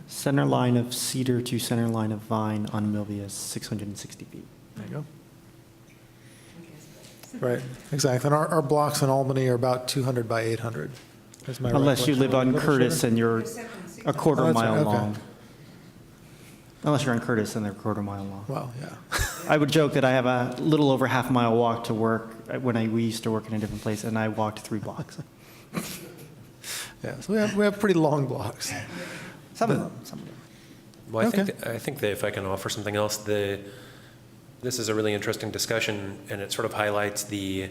Center line of Cedar to center line of Vine on Milvia is 660 feet. There you go. Right, exactly. And our blocks in Albany are about 200 by 800. is my Unless you recollection. live A on little Curtis shorter? and you're a quarter Oh, that's right, mile okay. long. Unless you're on Curtis and they're a quarter mile long. Well, yeah. I would joke that I have a little over half mile walk to work when we used to work in a different place, and I walked 3 blocks. Yeah, so we have pretty long blocks. Some of them. Well, Okay. I think that if I can offer something else, this is a really interesting discussion, and it sort of highlights the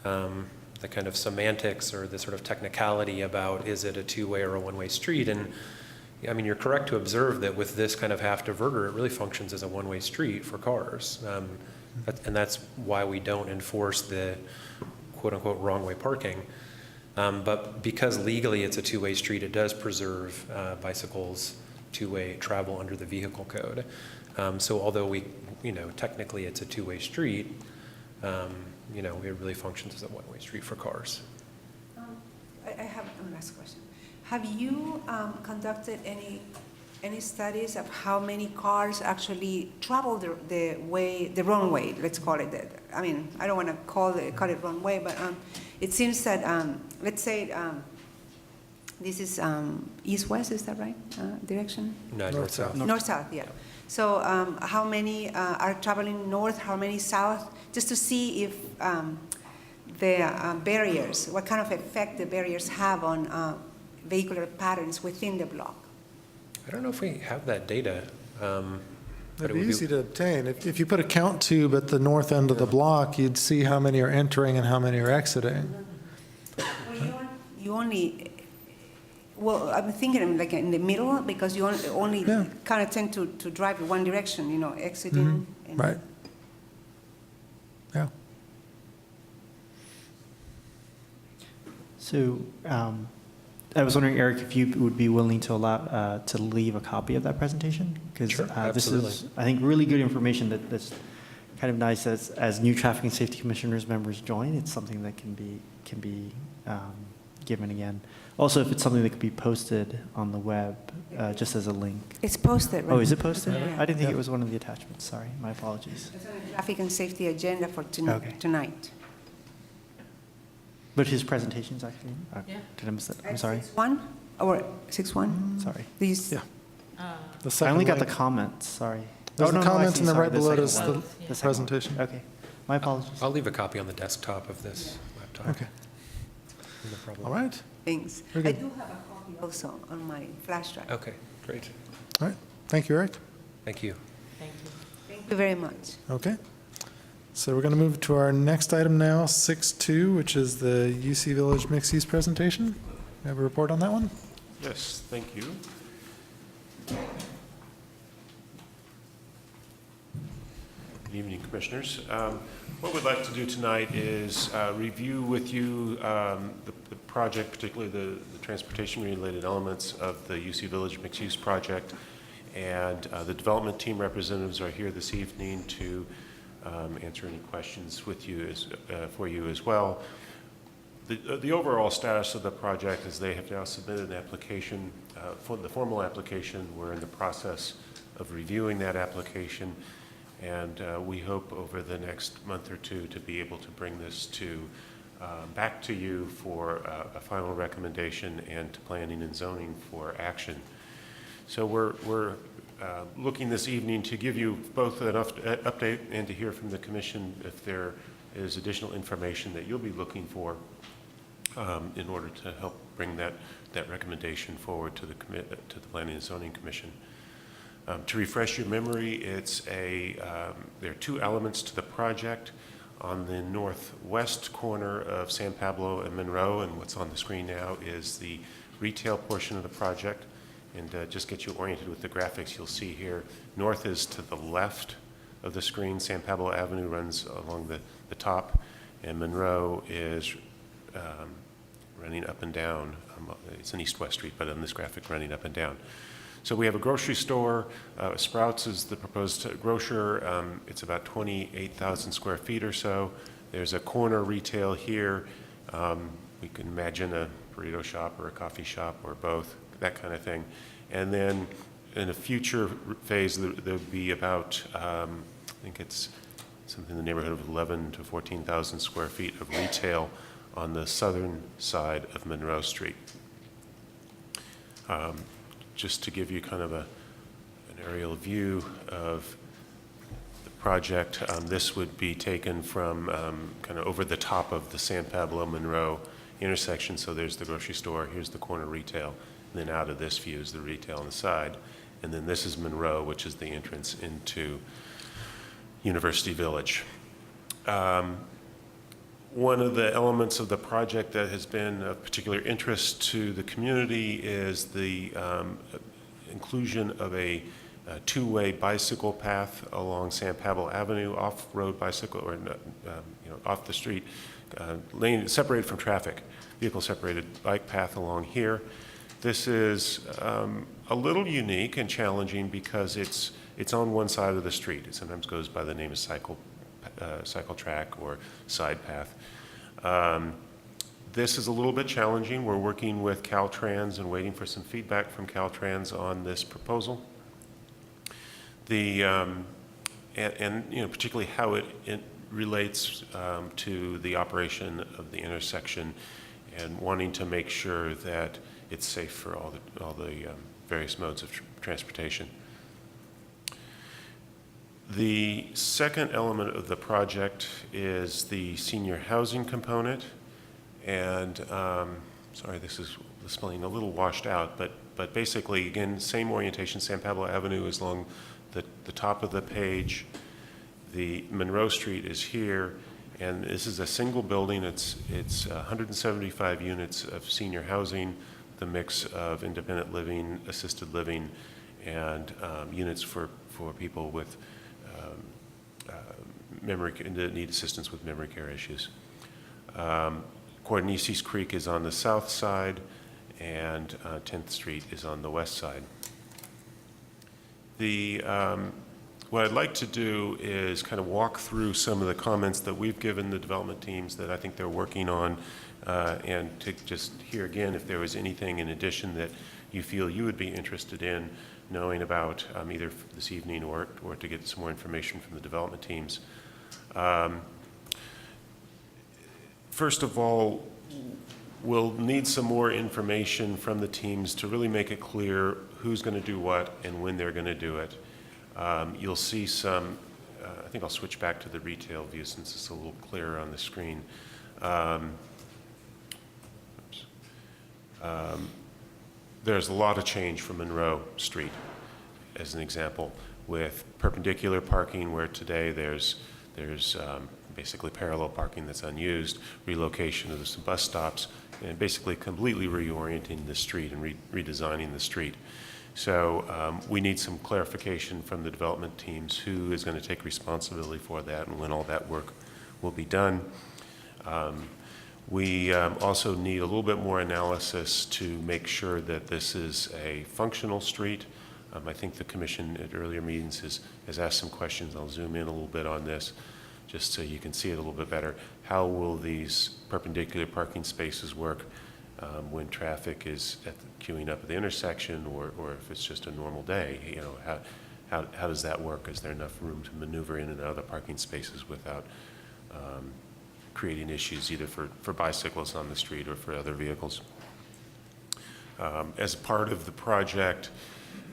kind of semantics or the sort of technicality about is it a two-way or a one-way street. And I mean, you're correct to observe that with this kind of half diverter, it really functions as a one-way street for cars. And that's why we don't enforce the quote-unquote wrong-way parking. But because legally it's a two-way street, it does preserve bicycles two-way travel under the vehicle code. So although technically it's a two-way street, it really functions as a one-way street for cars. I have one last question. Have you conducted any studies of how many cars actually travel the wrong way, let's call it? I mean, I don't want to call it wrong way, but it seems that, let's say, this is east-west, is that right, direction? No, north-south. North-south, yeah. So how many are traveling north, how many south, just to see if the barriers, what kind of effect the barriers have on vehicular patterns within the block? I don't know if we have that data. But It'd it be would easy to obtain. If you put a count tube at the north end of the block, you'd see how many are entering and how many are exiting. Well, you only, well, I'm thinking like in the middle, because you only Yeah. kind of tend to drive in one direction, exiting. and- Right. Yeah. So I was wondering, Eric, if you would be willing to allow to leave a copy of that presentation? Because Sure, this absolutely. is, I think, really good information that's kind of nice as new traffic and safety commissioners members join. It's something that can be given again. Also, if it's something that could be posted on the web, just as a link. It's posted, right? Oh, is it posted? Yeah. I didn't think it was one of the attachments. Sorry, my apologies. It's on the traffic and safety agenda for Okay. tonight. But his presentation's actually, Yeah. did I miss that? I'm sorry. 6-1 or 6-1? Sorry. These, Yeah. The I second only got the link. comments, sorry. There's Oh, the no, no, I comments see, and then sorry, right below it second is one. the The second one. presentation. Okay, my apologies. I'll leave a copy on the desktop of this laptop. Okay. No problem. All right. things. Very I good. do have a copy also on my flash drive. Okay, great. All right. Thank you, Eric. Thank you. Thank you. Thank you very much. Okay. So we're going to move to our next item now, 6.2, which is the UC Village mixed-use presentation. You have a report on that one? Yes, thank you. Good evening, Commissioners. What we'd like to do tonight is review with you the project, particularly the transportation-related elements of the UC Village mixed-use project. And the development team representatives are here this evening to answer any questions with you for you as well. The overall status of the project is they have now submitted an application, for the formal application. We're in the process of reviewing that application, and we hope over the next month or two to be able to bring this back to you for a final recommendation and to planning and zoning for action. So we're looking this evening to give you both an update and to hear from the Commission if there is additional information that you'll be looking for in order to help bring that recommendation forward to the Planning and Zoning Commission. To refresh your memory, there are two elements to the project. On the northwest corner of San Pablo and Monroe, and what's on the screen now is the retail portion of the project. And just get you oriented with the graphics you'll see here. North is to the left of the screen. San Pablo Avenue runs along the top, and Monroe is running up and down. It's an east-west street, but on this graphic, running up and down. So we have a grocery store. Sprouts is the proposed grocer. It's about 28,000 square feet or so. There's a corner retail here. We can imagine a burrito shop or a coffee shop or both, that kind of thing. And then in a future phase, there'll be about, I think it's something in the neighborhood of 11 to 14,000 square feet of retail on the southern side of Monroe Street. Just to give you kind of an aerial view of the project, this would be taken from kind of over the top of the San Pablo-Monroe intersection. So there's the grocery store, here's the corner retail, and then out of this view is the retail on the side. And then this is Monroe, which is the entrance into University Village. One of the elements of the project that has been of particular interest to the community is the inclusion of a two-way bicycle path along San Pablo Avenue, off-road bicycle, or off the street, lane separated from traffic, vehicle-separated bike path along here. This is a little unique and challenging because it's on one side of the street. It sometimes goes by the name of cycle track or side path. This is a little bit challenging. We're working with Caltrans and waiting for some feedback from Caltrans on this proposal. And particularly how it relates to the operation of the intersection, and wanting to make sure that it's safe for all the various modes of transportation. The second element of the project is the senior housing component. And sorry, this is the spelling a little washed out, but basically, again, same orientation. San Pablo Avenue is along the top of the page. The Monroe Street is here, and this is a single building. It's 175 units of senior housing, the mix of independent living, assisted living, and units for people with that need assistance with memory care issues. Cornices Creek is on the south side, and 10th Street is on the west side. What I'd like to do is kind of walk through some of the comments that we've given the development teams that I think they're working on, and to just hear again if there was anything in addition that you feel you would be interested in knowing about either this evening or to get some more information from the development teams. First of all, we'll need some more information from the teams to really make it clear who's going to do what and when they're going to do it. You'll see some, I think I'll switch back to the retail view since it's a little clearer on the screen. There's a lot of change from Monroe Street, as an example, with perpendicular parking where today there's basically parallel parking that's unused, relocation of some bus stops, and basically completely reorienting the street and redesigning the street. So we need some clarification from the development teams who is going to take responsibility for that and when all that work will be done. We also need a little bit more analysis to make sure that this is a functional street. I think the commission at earlier meetings has asked some questions. I'll zoom in a little bit on this just so you can see it a little bit better. How will these perpendicular parking spaces work when traffic is queuing up at the intersection, or if it's just a normal day? You know, how does that work? Is there enough room to maneuver in and out of the parking spaces without creating issues either for bicyclists on the street or for other vehicles? As part of the project,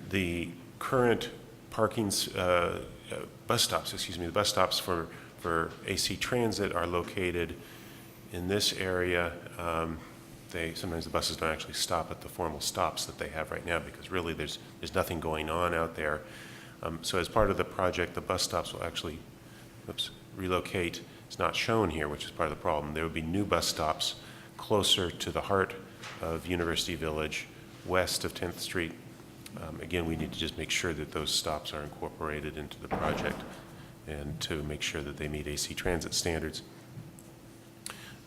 the current the bus stops for AC Transit are located in this area. Sometimes the buses don't actually stop at the formal stops that they have right now because really there's nothing going on out there. So as part of the project, the bus stops will actually relocate. It's not shown here, which is part of the problem. There would be new bus stops closer to the heart of University Village, west of 10th Street. Again, we need to just make sure that those stops are incorporated into the project and to make sure that they meet AC Transit standards.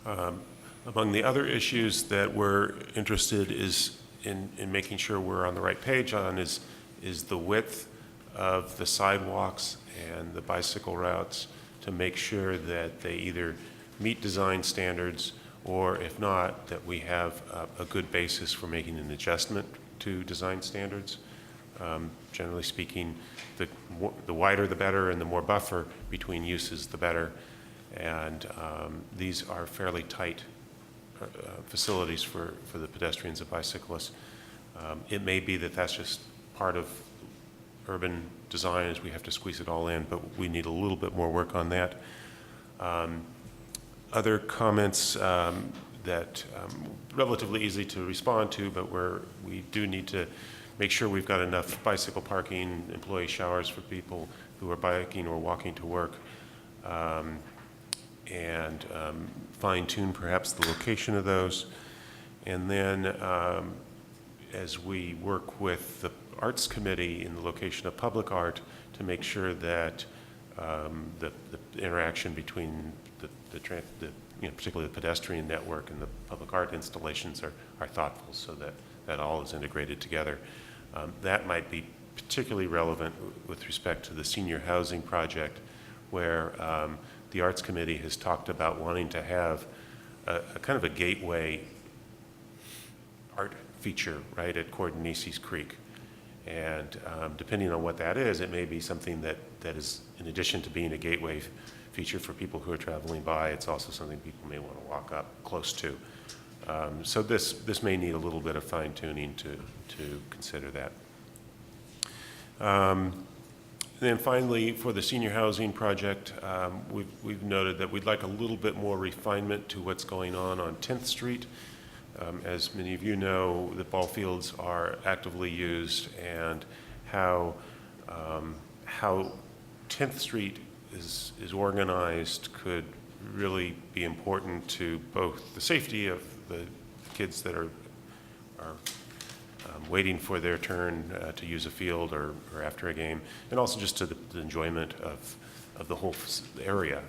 Among the other issues that we're interested in making sure we're on the right page on is the width of the sidewalks and the bicycle routes to make sure that they either meet design standards or, if not, that we have a good basis for making an adjustment to design standards. Generally speaking, the wider the better, and the more buffer between uses, the better. And these are fairly tight facilities for the pedestrians and bicyclists. It may be that that's just part of urban design, as we have to squeeze it all in, but we need a little bit more work on that. Other comments that relatively easy to respond to, but we do need to make sure we've got enough bicycle parking, employee showers for people who are biking or walking to work, and fine-tune perhaps the location of those. And then as we work with the Arts Committee in the location of public art to make sure that the interaction between particularly the pedestrian network and the public art installations are thoughtful, so that all is integrated together. That might be particularly relevant with respect to the senior housing project, where the Arts Committee has talked about wanting to have a kind of a gateway art feature right at Cordonices Creek. And depending on what that is, it may be something that is, in addition to being a gateway feature for people who are traveling by, it's also something people may want to walk up close to. So this may need a little bit of fine tuning to consider that. Then finally, for the senior housing project, we've noted that we'd like a little bit more refinement to what's going on 10th Street. As many of you know, the ball fields are actively used, and how 10th Street is organized could really be important to both the safety of the kids that are waiting for their turn to use a field or after a game, and also just to the enjoyment of the whole area.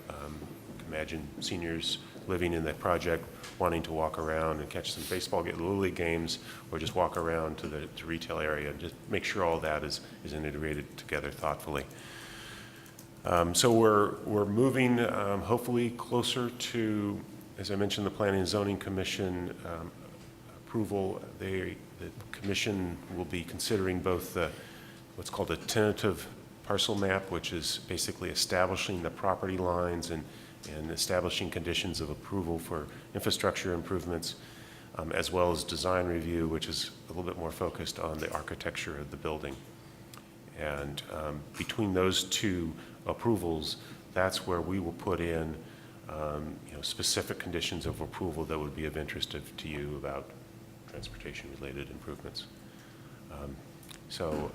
Imagine seniors living in that project wanting to walk around and catch some baseball, get Little League games, or just walk around to the retail area, and just make sure all that is integrated together thoughtfully. So we're moving hopefully closer to, as I mentioned, the Planning and Zoning Commission approval. The commission will be considering both what's called a tentative parcel map, which is basically establishing the property lines and establishing conditions of approval for infrastructure improvements, as well as design review, which is a little bit more focused on the architecture of the building. And between those two approvals, that's where we will put in specific conditions of approval that would be of interest to you about transportation-related improvements. So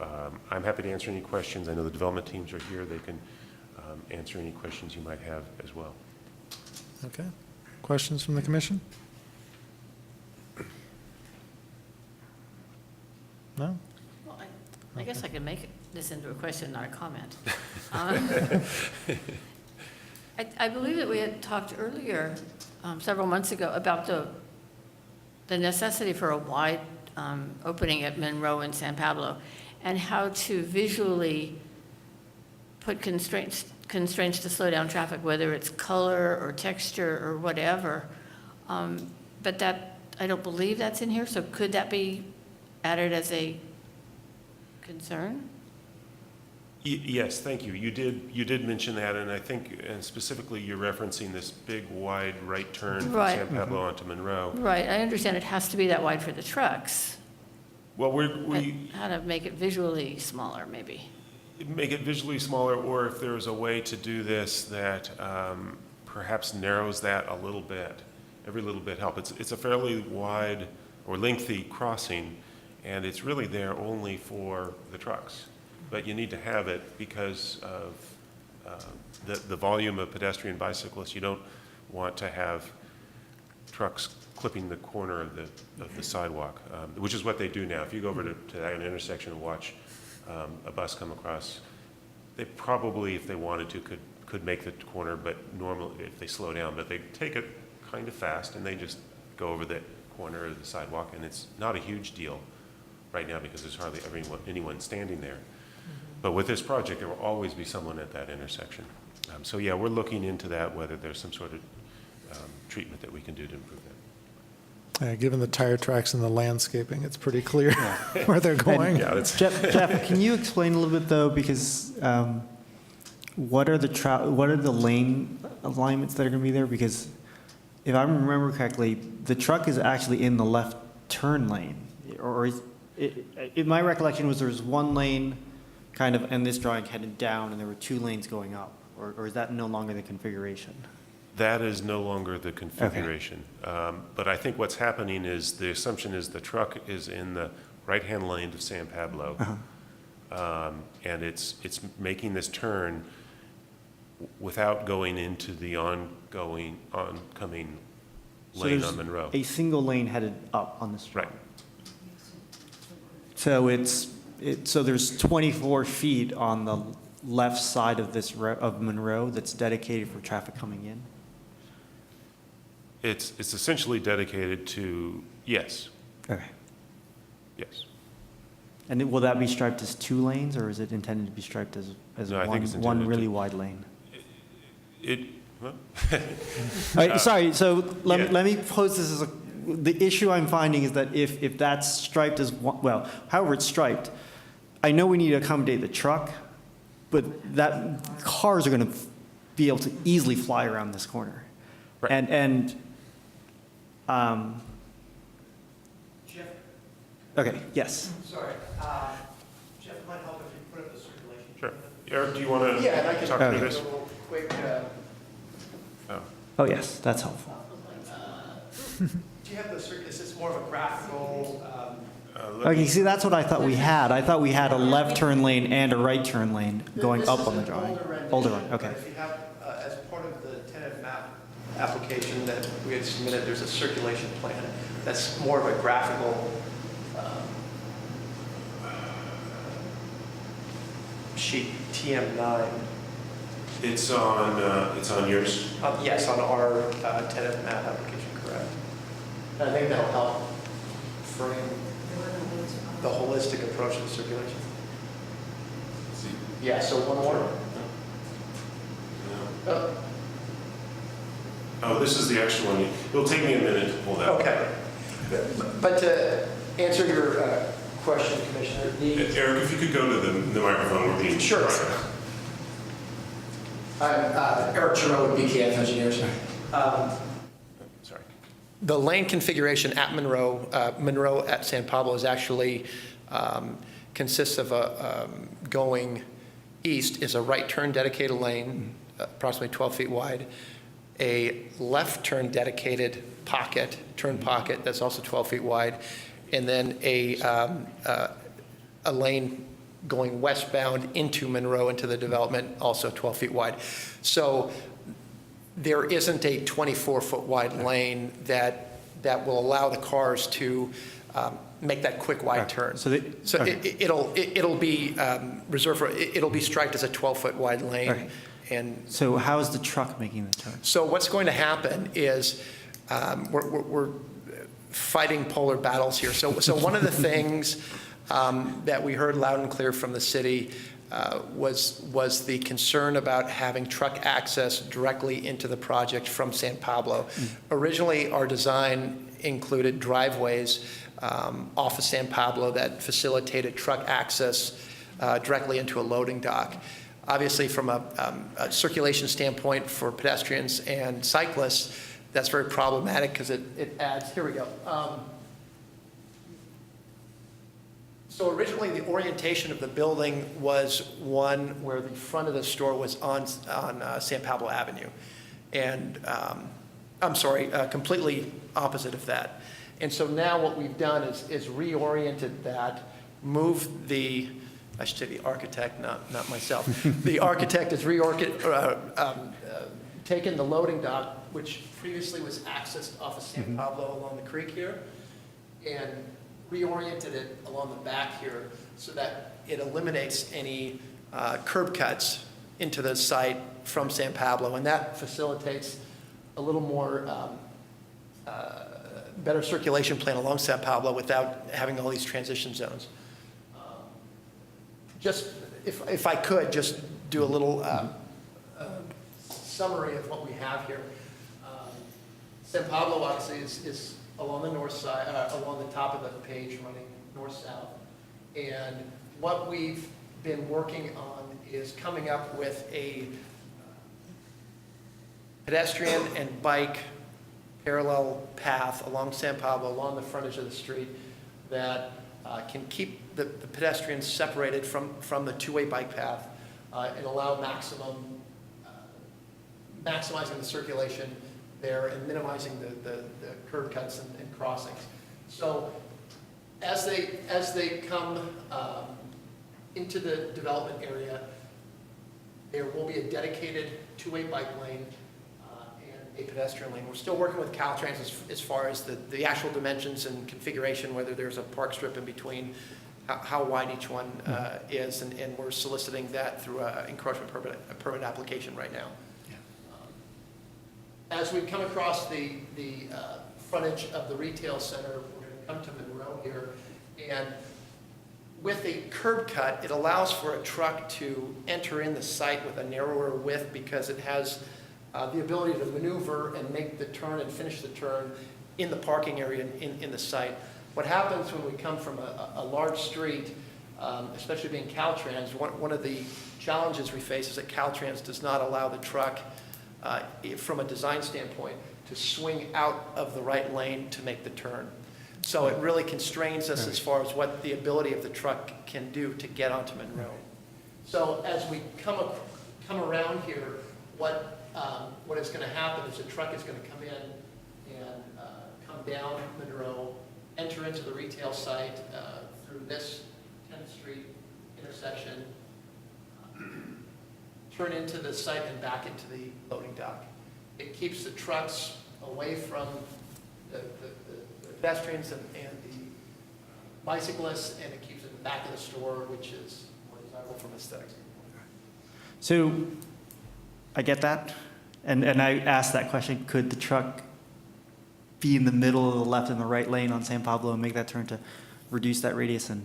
I'm happy to answer any questions. I know the development teams are here. They can answer any questions you might have as well. Okay. Questions from the commission? No? Well, I guess I could make this into a question, not a comment. I believe that we had talked earlier, several months ago, about the necessity for a wide opening at Monroe and San Pablo, and how to visually put constraints to slow down traffic, whether it's color or texture or whatever. But that, I don't believe that's in here, so could that be added as a concern? Yes, thank you. You did mention that, and I think, and specifically, you're referencing this big, wide right turn from Right. San Pablo onto Monroe. Right, I understand it has to be that wide for the trucks. Well, But how to make it visually smaller, maybe? make it visually smaller, or if there's a way to do this that perhaps narrows that a little bit. Every little bit helps. It's a fairly wide or lengthy crossing, and it's really there only for the trucks. But you need to have it because of the volume of pedestrian bicyclists. You don't want to have trucks clipping the corner of the sidewalk, which is what they do now. If you go over to that intersection and watch a bus come across, they probably, if they wanted to, could make the corner, but normally if they slow down, but they take it kind of fast and they just go over the corner of the sidewalk, and it's not a huge deal right now because there's hardly anyone standing there. But with this project, there will always be someone at that intersection. So yeah, we're looking into that, whether there's some sort of treatment that we can do to improve Given the tire tracks and the landscaping, it's pretty clear where they're going. Yeah, it's, Jeff, can you explain a little bit though, because what are the lane alignments that are going to be there? Because if I remember correctly, the truck is actually in the left turn lane, or my recollection was there was one lane kind of in this drawing headed down, and there were two lanes going up, or is that no longer the configuration? that is no longer the configuration. But I think what's happening is the assumption is the truck is in the right-hand lane of San Pablo. And it's making this turn without going into the oncoming lane on Monroe. A single lane headed up on this Right. drawing. So so there's 24 feet on the left side of this of Monroe that's dedicated for traffic coming in? It's essentially dedicated to, yes, Okay. yes. And will that be striped as 2 lanes, or is it intended to be striped as No, I think it's one intended really to- wide lane? Well, All right, sorry, so Yeah. let me pose this as the issue I'm finding is that if that's striped as, well, however it's striped, I know we need to accommodate the truck, but cars are going to be able to easily fly around this corner. Right. And okay, yes. Sorry. Jeff, it might help if you put up the circulation. sure. Eric, do you want to Yeah, and I can talk Okay. through this? a little quick, Oh, yes, that's helpful. do you have the is this more of a graphical, Okay, see, that's what I thought we had. I thought we had a left turn lane and a right turn lane going up on the drawing. Older one, okay. But if you have, as part of the tentative map application that we had submitted, there's a circulation plan that's more of a graphical sheet TM9. It's on yours. Yes, on our tentative map application, correct. And I think that'll help frame the holistic approach to circulation. Yeah, so one more. Oh, this is the actual one. It'll take me a minute to pull that. Okay. But to answer your question, Commissioner, Eric, if you could go to the microphone, we're being. Sure. I'm Eric Giroux with BKF Engineers. Sorry. The lane configuration at Monroe at San Pablo is actually consists of going east is a right turn dedicated lane, approximately 12 feet wide, a left turn dedicated turn pocket that's also 12 feet wide, and then a lane going westbound into Monroe, into the development, also 12 feet wide. So there isn't a 24-foot wide lane that will allow the cars to make that quick wide turn. So it'll be reserved for, it'll be striped as a 12-foot wide lane. Okay. And So how is the truck making the turn? so what's going to happen is we're fighting polar battles here. So one of the things that we heard loud and clear from the city was the concern about having truck access directly into the project from San Pablo. Originally, our design included driveways off of San Pablo that facilitated truck access directly into a loading dock. Obviously, from a circulation standpoint for pedestrians and cyclists, that's very problematic because it adds, here we go. So originally, the orientation of the building was one where the front of the store was on San Pablo Avenue. And, I'm sorry, completely opposite of that. And so now what we've done is reoriented that, moved I should say the architect, not myself. The architect has taken the loading dock, which previously was accessed off of San Pablo along the creek here, and reoriented it along the back here so that it eliminates any curb cuts into the site from San Pablo, and that facilitates a little more better circulation plan along San Pablo without having all these transition zones. Just, if I could, just do a little summary of what we have here. San Pablo obviously is along the north side, along the top of the page, running north-south. And what we've been working on is coming up with a pedestrian and bike parallel path along San Pablo, along the frontage of the street, that can keep the pedestrians separated from the two-way bike path and allow maximizing the circulation there and minimizing the curb cuts and crossings. So as they come into the development area, there will be a dedicated two-way bike lane and a pedestrian lane. We're still working with Caltrans as far as the actual dimensions and configuration, whether there's a park strip in between, how wide each one is, and we're soliciting that through an encroachment permit application right now. As we come across the frontage of the retail center, we're going to come to Monroe here, and with a curb cut, it allows for a truck to enter in the site with a narrower width because it has the ability to maneuver and make the turn and finish the turn in the parking area in the site. What happens when we come from a large street, especially being Caltrans, one of the challenges we face is that Caltrans does not allow the truck, from a design standpoint, to swing out of the right lane to make the turn. So it really constrains us as far as what the ability of the truck can do to get onto Monroe. So as we come around here, what is going to happen is the truck is going to come in and come down Monroe, enter into the retail site through this 10th Street intersection, turn into the site and back into the loading dock. It keeps the trucks away from the pedestrians and the bicyclists, and it keeps it in the back of the store, which is more desirable from aesthetics. So I get that. And I asked that question, could the truck be in the middle of the left and the right lane on San Pablo and make that turn to reduce that radius? And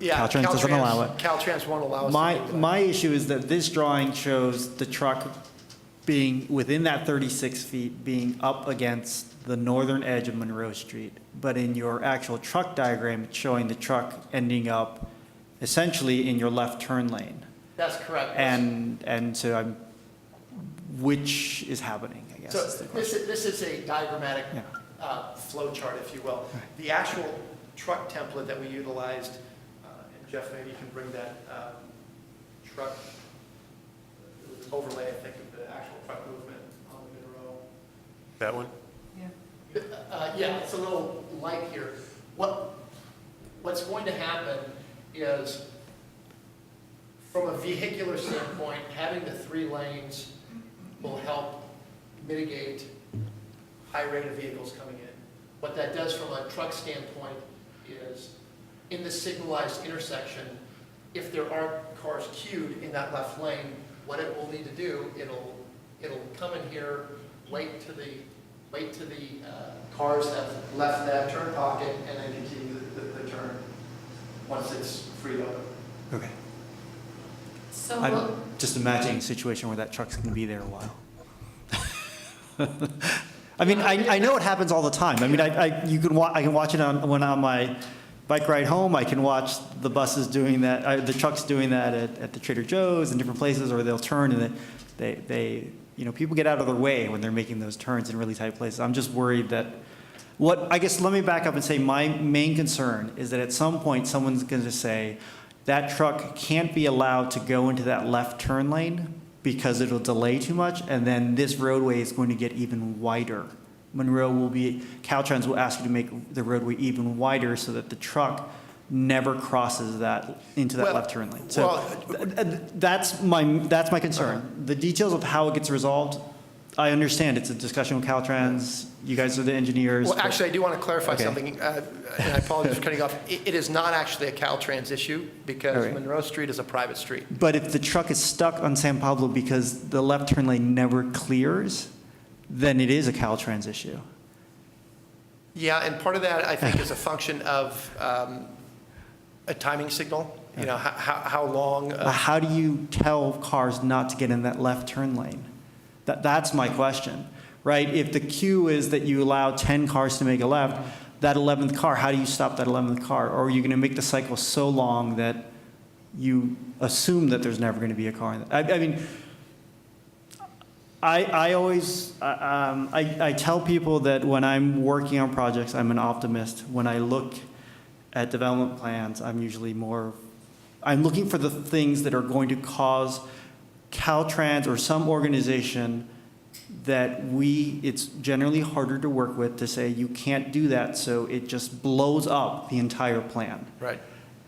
Caltrans doesn't allow it. Caltrans won't allow us to do that. My issue is that this drawing shows the truck being within that 36 feet, being up against the northern edge of Monroe Street. But in your actual truck diagram, it's showing the truck ending up essentially in your left turn lane. That's correct. And so which is happening, I guess. So this is a diagrammatic flow chart, if you will. The actual truck template that we utilized, and Jeff, maybe you can bring that truck overlay, I think, of the actual truck movement on the Monroe. That one? Yeah, it's a little light here. What's going to happen is, from a vehicular standpoint, having the 3 lanes will help mitigate high rate of vehicles coming in. What that does from a truck standpoint is, in the signalized intersection, if there are cars queued in that left lane, what it will need to do, it'll come in here, wait to the cars have left that turn pocket, and then continue the turn once it's freed up. Okay. So I'm just imagining a situation where that truck's going to be there a while. I mean, I know it happens all the time. I mean, I can watch it when on my bike ride home. I can watch the buses doing that, the trucks doing that at the Trader Joe's and different places, or they'll turn and they people get out of their way when they're making those turns in really tight places. I'm just worried that I guess let me back up and say my main concern is that at some point someone's going to say that truck can't be allowed to go into that left turn lane because it'll delay too much, and then this roadway is going to get even wider. Caltrans will ask you to make the roadway even wider so that the truck never crosses that into that left turn lane. So that's my concern. The details of how it gets resolved, I understand. It's a discussion with Caltrans. You guys are the engineers. Well, actually, I do want to clarify something, and I apologize for cutting off. It is not actually a Caltrans issue because Monroe Street is a private street. But if the truck is stuck on San Pablo because the left turn lane never clears, then it is a Caltrans issue. Yeah, and part of that, I think, is a function of a timing signal. You know, how long. How do you tell cars not to get in that left turn lane? That's my question. right? If the cue is that you allow 10 cars to make a left, that 11th car, how do you stop that 11th car? Or are you going to make the cycle so long that you assume that there's never going to be a car in that? I mean, I always, I tell people that when I'm working on projects, I'm an optimist. When I look at development plans, I'm usually I'm looking for the things that are going to cause Caltrans or some organization that it's generally harder to work with to say you can't do that, so it just blows up the entire plan. Right.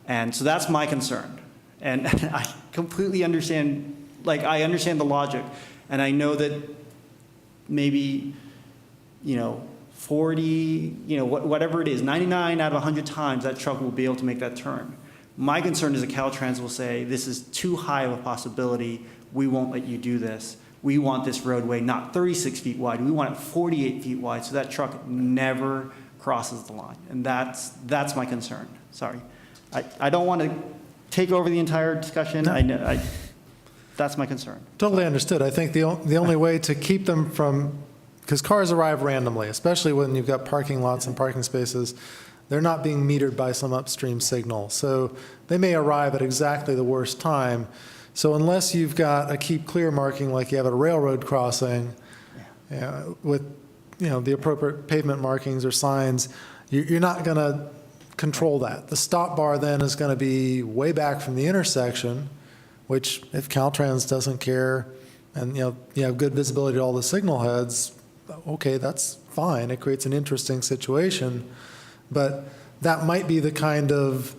And so that's my concern. And I completely understand, I understand the logic. And I know that maybe, 40, whatever it is, 99 out of 100 times that truck will be able to make that turn. My concern is that Caltrans will say, this is too high of a possibility. We won't let you do this. We want this roadway not 36 feet wide. We want it 48 feet wide so that truck never crosses the line. And that's my concern. Sorry. I don't want to take over the entire discussion. No. That's my concern. Totally understood. I think the only way to keep them from, because cars arrive randomly, especially when you've got parking lots and parking spaces, they're not being metered by some upstream signal. So they may arrive at exactly the worst time. So unless you've got a keep clear marking like you have at a railroad crossing, with the appropriate pavement markings or signs, you're not going to control that. The stop bar then is going to be way back from the intersection, which if Caltrans doesn't care and you have good visibility to all the signal heads, okay, that's fine. It creates an interesting situation. But that might be the kind of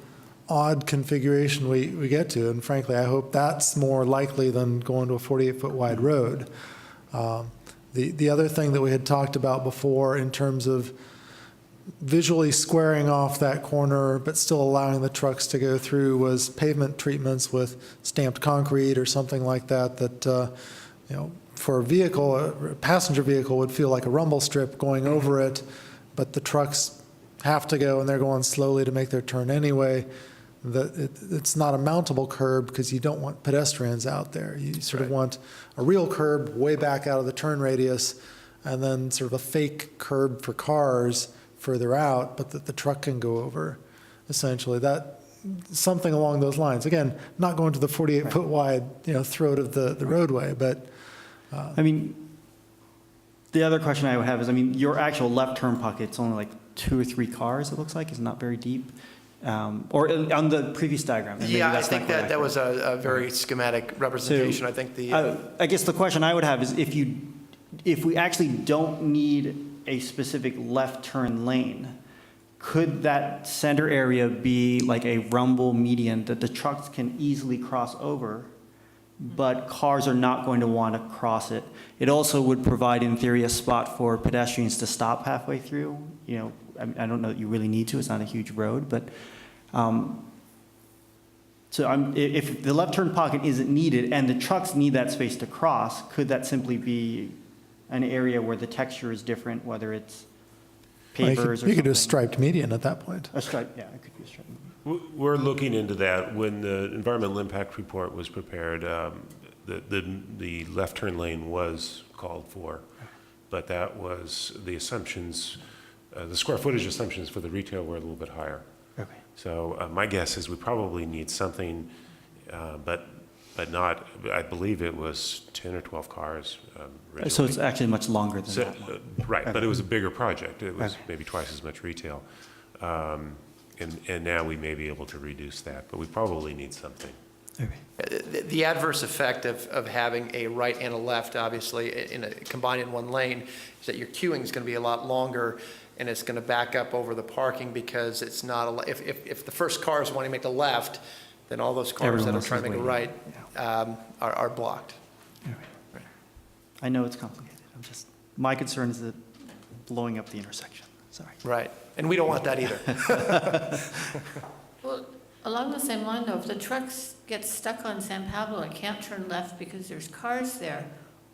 odd configuration we get to. And frankly, I hope that's more likely than going to a 48-foot wide road. The other thing that we had talked about before in terms of visually squaring off that corner but still allowing the trucks to go through was pavement treatments with stamped concrete or something like that for a vehicle, a passenger vehicle would feel like a rumble strip going over it, but the trucks have to go and they're going slowly to make their turn anyway. It's not a mountable curb because you don't want pedestrians out there. You sort of want a real curb way back out of the turn radius and then sort of a fake curb for cars further out, but that the truck can go over, essentially. Something along those lines. Again, not going to the 48-foot wide throat of the roadway, but... the other question I would have is, your actual left turn pocket's only like 2 or 3 cars, it looks like. It's not very deep. Or on the previous diagram. Yeah, I think that was a very schematic representation. So, I guess the question I would have is if we actually don't need a specific left turn lane, could that center area be like a rumble median that the trucks can easily cross over, but cars are not going to want to cross it? It also would provide, in theory, a spot for pedestrians to stop halfway through. I don't know that you really need to. It's not a huge road, but if the left turn pocket isn't needed and the trucks need that space to cross, could that simply be an area where the texture is different, whether it's pavers or something? You could do a striped median at that point. A stripe, yeah, it could be a striped median. We're looking into that. When the environmental impact report was prepared, the left turn lane was called for, but that was the assumptions, the square footage assumptions for the retail were a little bit higher. Okay. So my guess is we probably need something, but not, I believe it was 10 or 12 cars originally. So it's actually much longer than that one. Right, but it was a bigger project. It was maybe twice as much retail. And now we may be able to reduce that, but we probably need something. Okay. The adverse effect of having a right and a left, obviously, combined in one lane, is that your queuing is going to be a lot longer, and it's going to back up over the parking because it's not, if the first car is wanting to make the left, then all those cars that are trying to make a right are blocked. Right. I know it's complicated. My concern is that blowing up the intersection. Sorry. Right, and we don't want that either. Well, along the same line though, if the trucks get stuck on San Pablo and can't turn left because there's cars there,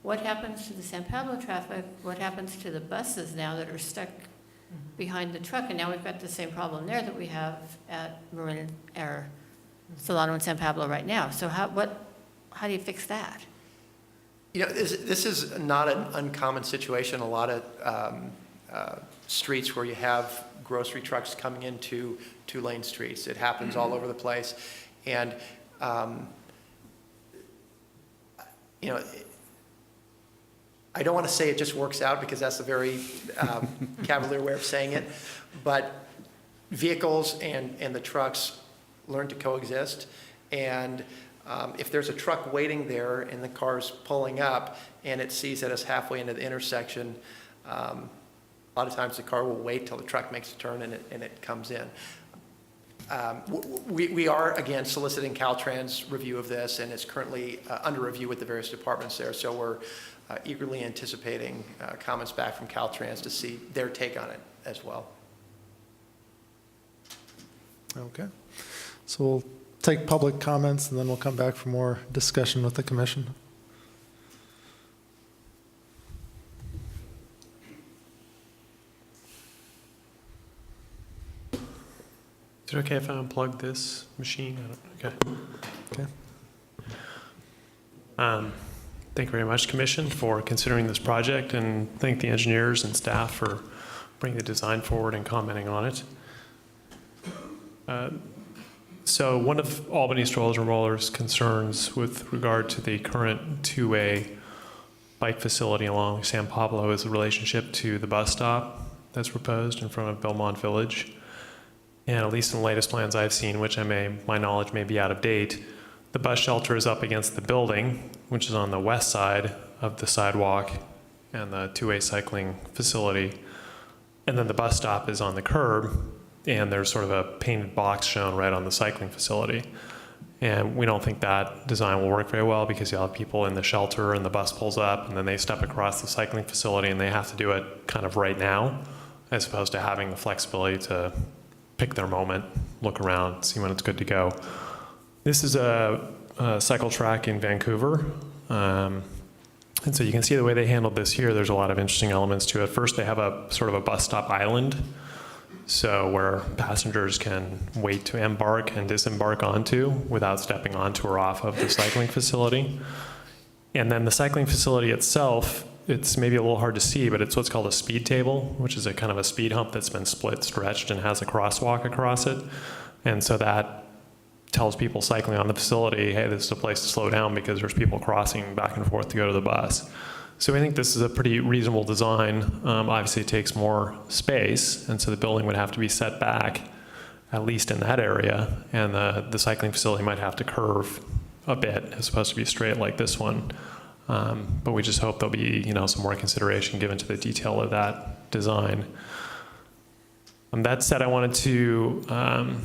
what happens to the San Pablo traffic? What happens to the buses now that are stuck behind the truck? And now we've got the same problem there that we have at Marin or Solano and San Pablo right now. So how do you fix that? You know, this is not an uncommon situation. A lot of streets where you have grocery trucks coming into two-lane streets. It happens all over the place. And, you know, I don't want to say it just works out because that's a very cavalier way of saying it, but vehicles and the trucks learn to coexist. And if there's a truck waiting there and the car's pulling up and it sees that it's halfway into the intersection, a lot of times the car will wait till the truck makes a turn and it comes in. We are, again, soliciting Caltrans' review of this, and it's currently under review with the various departments there. So we're eagerly anticipating comments back from Caltrans to see their take on it as well. Okay. So we'll take public comments, and then we'll come back for more discussion with the commission. Is it okay if I unplug this machine? Okay. Okay. Thank you very much, Commission, for considering this project, and thank the engineers and staff for bringing the design forward and commenting on it. So one of Albany Strollers and Rollers' concerns with regard to the current two-way bike facility along San Pablo is the relationship to the bus stop that's proposed in front of Belmont Village. And at least in the latest plans I've seen, which my knowledge may be out of date, the bus shelter is up against the building, which is on the west side of the sidewalk and the two-way cycling facility. And then the bus stop is on the curb, and there's sort of a painted box shown right on the cycling facility. And we don't think that design will work very well because you'll have people in the shelter and the bus pulls up and then they step across the cycling facility and they have to do it kind of right now, as opposed to having the flexibility to pick their moment, look around, see when it's good to go. This is a cycle track in Vancouver. And so you can see the way they handled this here, there's a lot of interesting elements to it. First, they have a sort of a bus stop island, so where passengers can wait to embark and disembark onto without stepping onto or off of the cycling facility. And then the cycling facility itself, it's maybe a little hard to see, but it's what's called a speed table, which is a kind of a speed hump that's been split, stretched, and has a crosswalk across it. And so that tells people cycling on the facility, hey, this is a place to slow down because there's people crossing back and forth to go to the bus. So we think this is a pretty reasonable design. Obviously, it takes more space, and so the building would have to be set back, at least in that area, and the cycling facility might have to curve a bit as opposed to be straight like this one. But we just hope there'll be, some more consideration given to the detail of that design. That said, I wanted to. I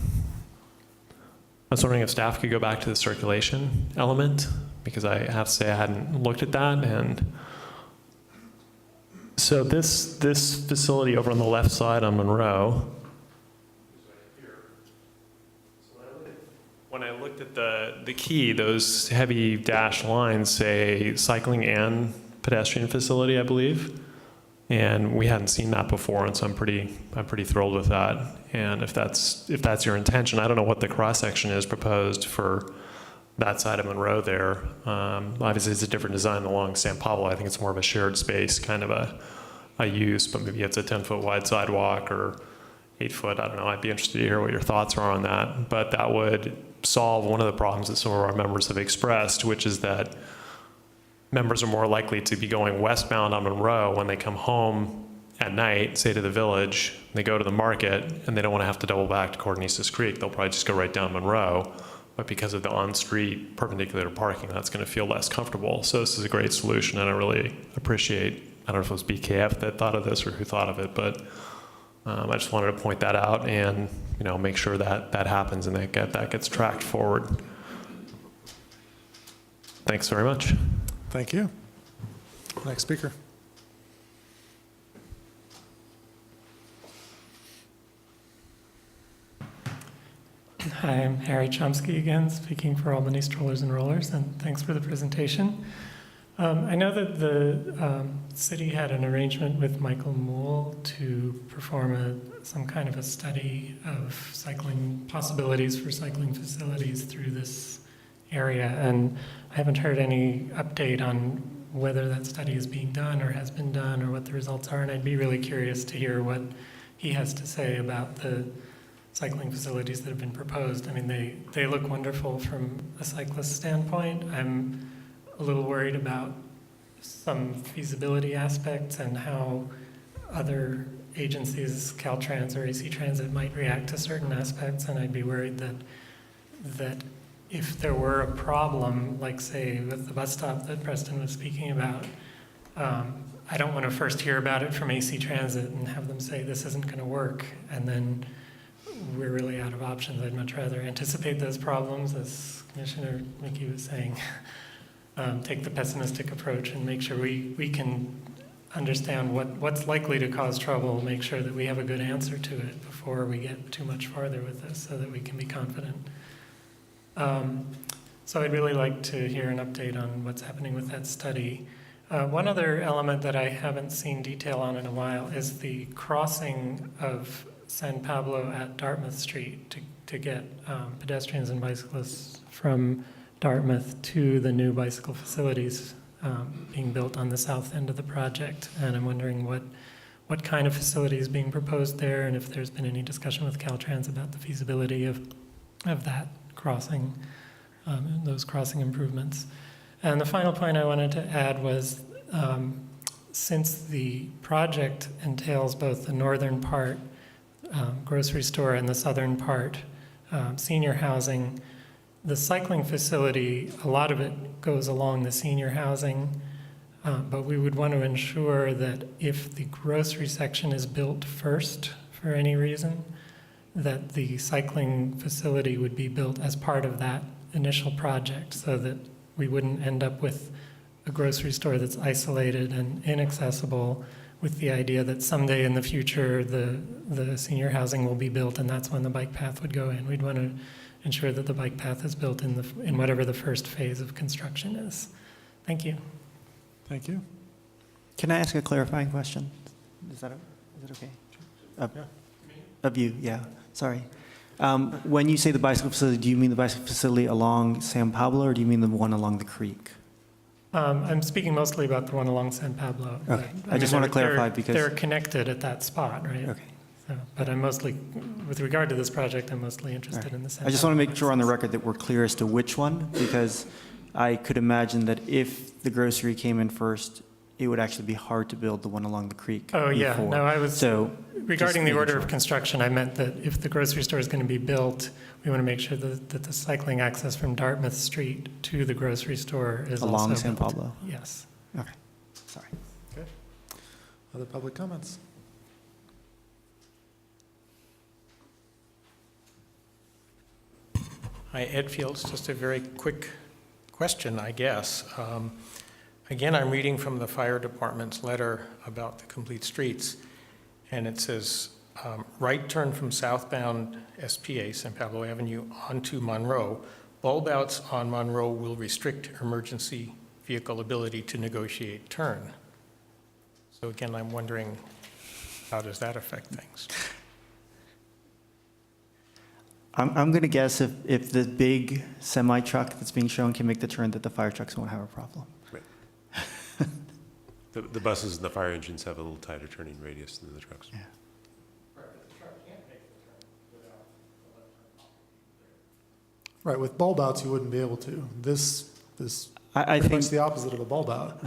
was wondering if staff could go back to the circulation element, because I have to say I hadn't looked at that. And so this facility over on the left side on Monroe, when I looked at the key, those heavy dashed lines say cycling and pedestrian facility, I believe. And we hadn't seen that before, and so I'm pretty thrilled with that. And if that's your intention, I don't know what the cross section is proposed for that side of Monroe there. Obviously, it's a different design along San Pablo. I think it's more of a shared space kind of a use, but maybe it's a 10-foot wide sidewalk or 8-foot. I don't know. I'd be interested to hear what your thoughts are on that. But that would solve one of the problems that some of our members have expressed, which is that members are more likely to be going westbound on Monroe when they come home at night, say to the village, they go to the market, and they don't want to have to double back to Cordonistas Creek. They'll probably just go right down Monroe. But because of the on-street perpendicular parking, that's going to feel less comfortable. So this is a great solution, and I really appreciate, I don't know if it was BKF that thought of this or who thought of it, but I just wanted to point that out and make sure that happens and that gets tracked forward. Thanks very much. Thank you. Next speaker. Hi, I'm Harry Chomsky again, speaking for Albany Strollers and Rollers, and thanks for the presentation. I know that the city had an arrangement with Michael Moole to perform some kind of a study of cycling possibilities for cycling facilities through this area, and I haven't heard any update on whether that study is being done or has been done or what the results are. And I'd be really curious to hear what he has to say about the cycling facilities that have been proposed. I mean, they look wonderful from a cyclist standpoint. I'm a little worried about some feasibility aspects and how other agencies, Caltrans or AC Transit, might react to certain aspects, and I'd be worried that if there were a problem, like say with the bus stop that Preston was speaking about, I don't want to first hear about it from AC Transit and have them say this isn't going to work, and then we're really out of options. I'd much rather anticipate those problems, as Commissioner Mickey was saying, take the pessimistic approach and make sure we can understand what's likely to cause trouble, make sure that we have a good answer to it before we get too much farther with this so that we can be confident. So I'd really like to hear an update on what's happening with that study. One other element that I haven't seen detail on in a while is the crossing of San Pablo at Dartmouth Street to get pedestrians and bicyclists from Dartmouth to the new bicycle facilities being built on the south end of the project. And I'm wondering what kind of facility is being proposed there, and if there's been any discussion with Caltrans about the feasibility of that crossing, those crossing improvements. And the final point I wanted to add was, since the project entails both the northern part, grocery store, and the southern part, senior housing, the cycling facility, a lot of it goes along the senior housing, but we would want to ensure that if the grocery section is built first for any reason, that the cycling facility would be built as part of that initial project so that we wouldn't end up with a grocery store that's isolated and inaccessible with the idea that someday in the future the senior housing will be built and that's when the bike path would go in. We'd want to ensure that the bike path is built in whatever the first phase of construction is. Thank you. Thank you. Can I ask a clarifying question? Is it okay? Of you, yeah. Sorry. When you say the bicycle facility, do you mean the bicycle facility along San Pablo, or do you mean the one along the creek? I'm speaking mostly about the one along San Pablo. Okay. I just want to clarify because they're connected at that spot, right? Okay. So, but I'm mostly, with regard to this project, I'm mostly interested in the San I just want to Pablo make sure on the record that we're clear as to which one, because I could imagine that if the grocery came in first, it would actually be hard to build the one along the creek. Oh, yeah. before. No, I was, So, regarding just the order making of construction, I meant that if the grocery store is going to be built, we want to make sure that the cycling access from Dartmouth Street to the grocery store is Along also San built. Pablo. Yes. Okay, sorry. Okay. Other public comments? Hi, Ed Fields. Just a very quick question, I guess. Again, I'm reading from the fire department's letter about the complete streets, and it says, right turn from southbound SPA, San Pablo Avenue, onto Monroe. Bulb outs on Monroe will restrict emergency vehicle ability to negotiate turn. So again, I'm wondering, how does that affect things? I'm going to guess if the big semi-truck that's being shown can make the turn, that the fire trucks won't have a problem. Right. The buses and the fire engines have a little tighter turning radius than the trucks. Yeah. Right, with bulb outs, you wouldn't be able to. This I pretty think much the opposite of a bulb out.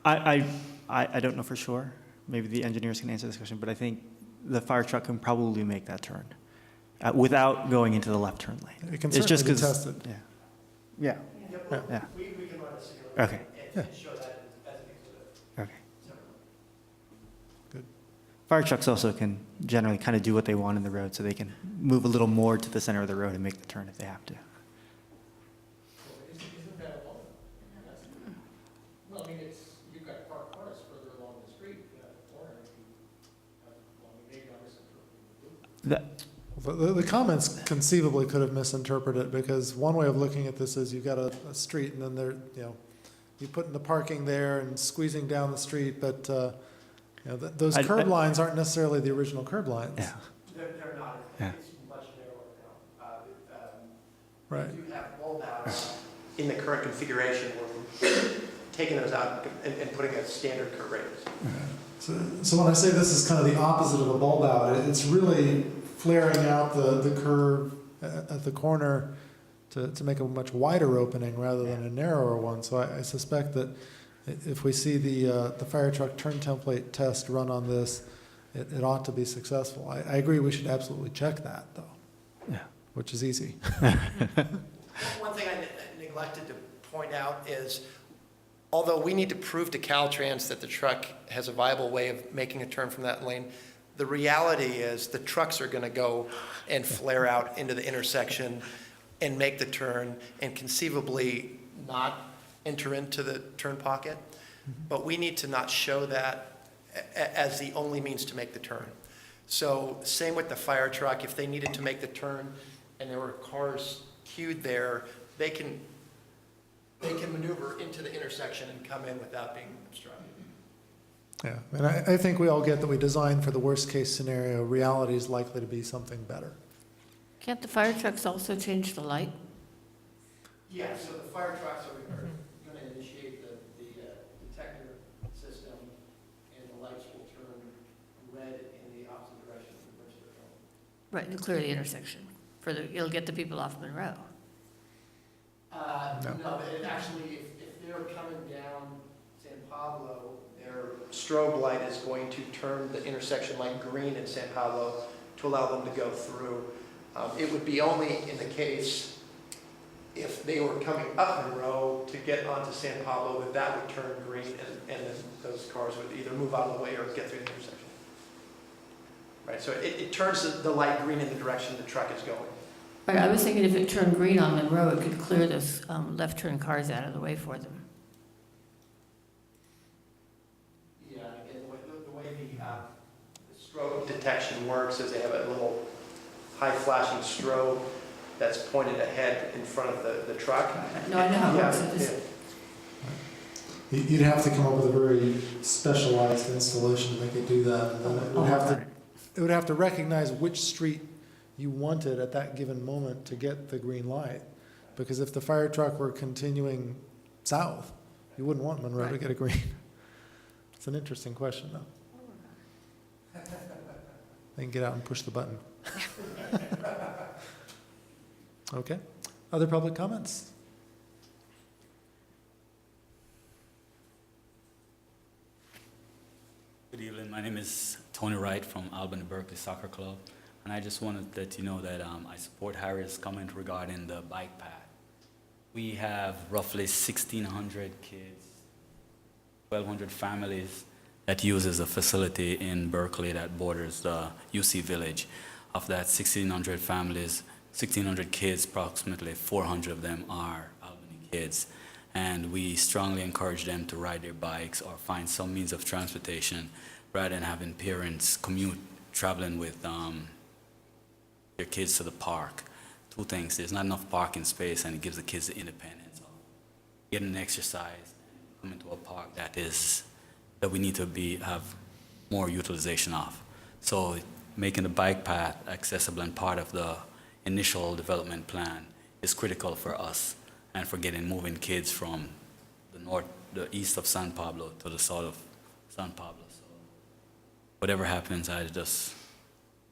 I don't know for sure. Maybe the engineers can answer this question, but I think the fire truck can probably make that turn without going into the left turn lane. It can It's just certainly be 'cause- tested. Yeah. Yeah. We can run a simulation Okay. and show that as an exhibit. Okay. Good. Fire trucks also can generally kind of do what they want in the road, so they can move a little more to the center of the road and make the turn if they have to. Isn't that alone? Well, I mean, you've got parked cars further along the street, you have a corner, if you have, well, maybe I'm misinterpreting the route. The comments conceivably could have misinterpreted it, because one way of looking at this is you've got a street and then there, you put in the parking there and squeezing down the street, but those curb lines aren't necessarily the original curb lines. Yeah. They're not. Yeah. It's much narrower now. Right. We do have bulb outs in the current configuration where taking those out and putting a standard curve radius. So when I say this is kind of the opposite of a bulb out, it's really flaring out the curve at the corner to make a much wider opening rather than a narrower one. So I suspect that if we see the fire truck turn template test run on this, it ought to be successful. I agree we should absolutely check that, though. Yeah. Which is easy. One thing I neglected to point out is, although we need to prove to Caltrans that the truck has a viable way of making a turn from that lane, the reality is the trucks are going to go and flare out into the intersection and make the turn and conceivably not enter into the turn pocket. But we need to not show that as the only means to make the turn. So same with the fire truck. If they needed to make the turn and there were cars queued there, they can maneuver into the intersection and come in without being obstructed. Yeah, and I think we all get that we designed for the worst-case scenario. Reality is likely to be something better. Can't the fire trucks also change the light? Yeah, so the fire trucks are going to initiate the detector system, and the lights will turn red in the opposite direction from which they're going. Right, to clear the intersection. It'll get the people off Monroe. No, it actually, if they're coming down San Pablo, their strobe light is going to turn the intersection light green in San Pablo to allow them to go through. It would be only in the case if they were coming up Monroe to get onto San Pablo that would turn green, and then those cars would either move out of the way or get through the intersection. Right, so it turns the light green in the direction the truck is going. Right, I was thinking if it turned green on Monroe, it could clear those left turn cars out of the way for them. Yeah, again, the way the strobe detection works is they have a little high flashing strobe that's pointed ahead in front of the truck. No, I know how it works. Yeah, It just- You'd have to come up with a very specialized installation to make it do that. And then it would have to recognize which street you wanted at that given moment to get the green light. Because if the fire truck were continuing south, you wouldn't want Monroe to get a green. It's an interesting question, though. They can get out and push the button. Okay. Other public comments? Good evening. My name is Tony Wright from Albany Berkeley Soccer Club, and I just wanted to let you know that I support Harry's comment regarding the bike path. We have roughly 1,600 kids, 1,200 families that uses a facility in Berkeley that borders the UC Village. Of that 1,600 families, 1,600 kids, approximately 400 of them are Albany kids. And we strongly encourage them to ride their bikes or find some means of transportation rather than having parents commute, traveling with their kids to the park. Two things, there's not enough parking space, and it gives the kids the independence of getting an exercise, coming to a park that we need to have more utilization of. So making the bike path accessible and part of the initial development plan is critical for us and for moving kids from the east of San Pablo to the south of San Pablo. So whatever happens,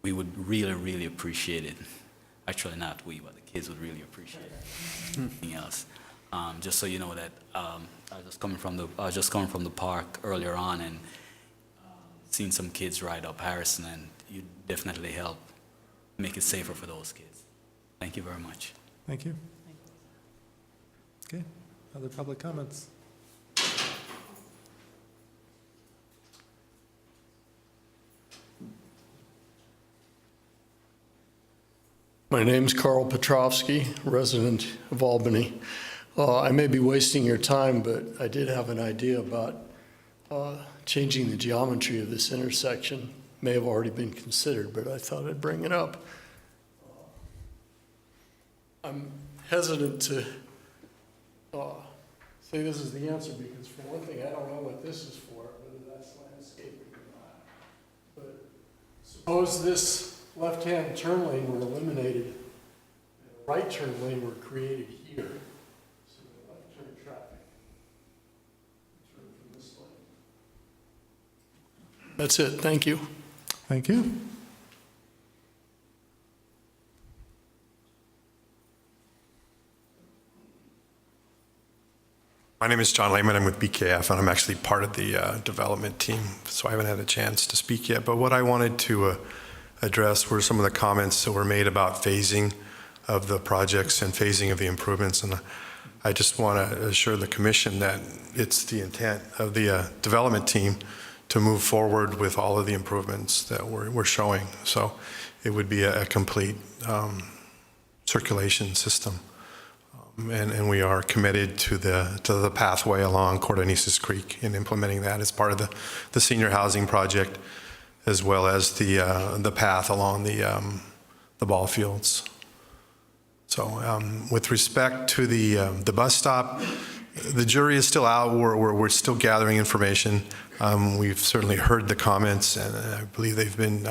we would really, really appreciate it. Actually, not we, but the kids would really appreciate it. Anything else? Just so you know that I was just coming from the park earlier on and seen some kids ride up Harrison, and you definitely help make it safer for those kids. Thank you very much. Thank you. Okay. Other public comments? My name's Carl Petrovsky, resident of Albany. I may be wasting your time, but I did have an idea about changing the geometry of this intersection. May have already been considered, but I thought I'd bring it up. I'm hesitant to say this is the answer because, for one thing, I don't know what this is for, whether that's landscaping or not. But suppose this left-hand turn lane were eliminated and a right turn lane were created here. So the left turn traffic That's it. Thank you. Thank you. My name is John Lehman. I'm with BKF, and I'm actually part of the development team, so I haven't had a chance to speak yet. But what I wanted to address were some of the comments that were made about phasing of the projects and phasing of the improvements. And I just want to assure the commission that it's the intent of the development team to move forward with all of the improvements that we're showing. So it would be a complete circulation system. And we are committed to the pathway along Cordonesis Creek in implementing that as part of the senior housing project, as well as the path along the ball fields. So with respect to the bus stop, the jury is still out. We're still gathering information. We've certainly heard the comments, and I believe they've been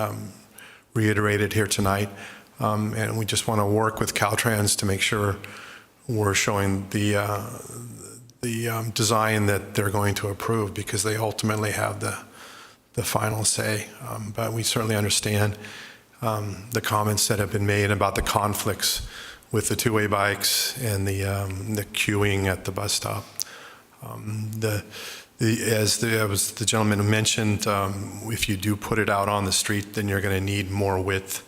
reiterated here tonight. And we just want to work with Caltrans to make sure we're showing the design that they're going to approve, because they ultimately have the final say. But we certainly understand the comments that have been made about the conflicts with the two-way bikes and the queuing at the bus stop. As the gentleman mentioned, if you do put it out on the street, then you're going to need more width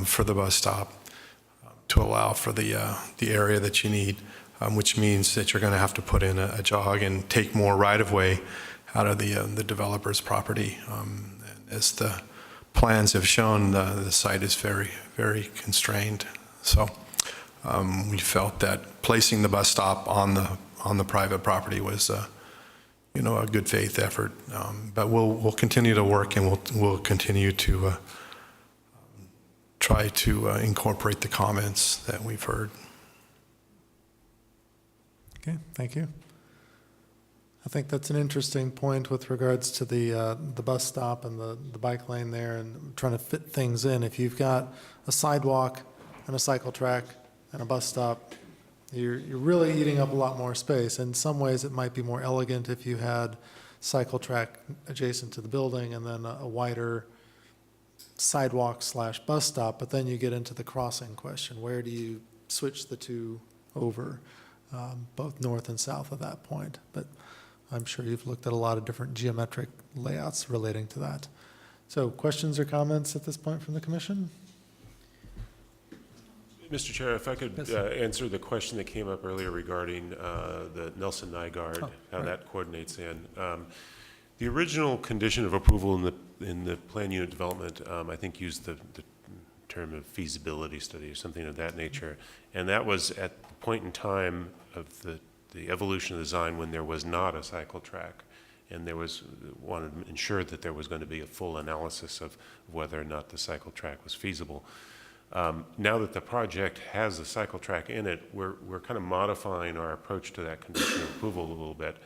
for the bus stop to allow for the area that you need, which means that you're going to have to put in a jog and take more right-of-way out of the developer's property. As the plans have shown, the site is very, very constrained. So we felt that placing the bus stop on the private property was a good faith effort. But we'll continue to work, and we'll continue to try to incorporate the comments that we've heard. Okay, thank you. I think that's an interesting point with regards to the bus stop and the bike lane there, and trying to fit things in. If you've got a sidewalk and a cycle track and a bus stop, you're really eating up a lot more space. In some ways, it might be more elegant if you had cycle track adjacent to the building and then a wider sidewalk / bus stop, but then you get into the crossing question. Where do you switch the two over, both north and south at that point? But I'm sure you've looked at a lot of different geometric layouts relating to that. So questions or comments at this point from the commission? Mr. Chair, if I could answer the question that came up earlier regarding the Nelson Nygaard, how that coordinates in. The original condition of approval in the plan unit development, I think, used the term of feasibility study or something of that nature. And that was at the point in time of the evolution of the design when there was not a cycle track. And there was, wanted to ensure that there was going to be a full analysis of whether or not the cycle track was feasible. Now that the project has a cycle track in it, we're kind of modifying our approach to that condition of approval a little bit.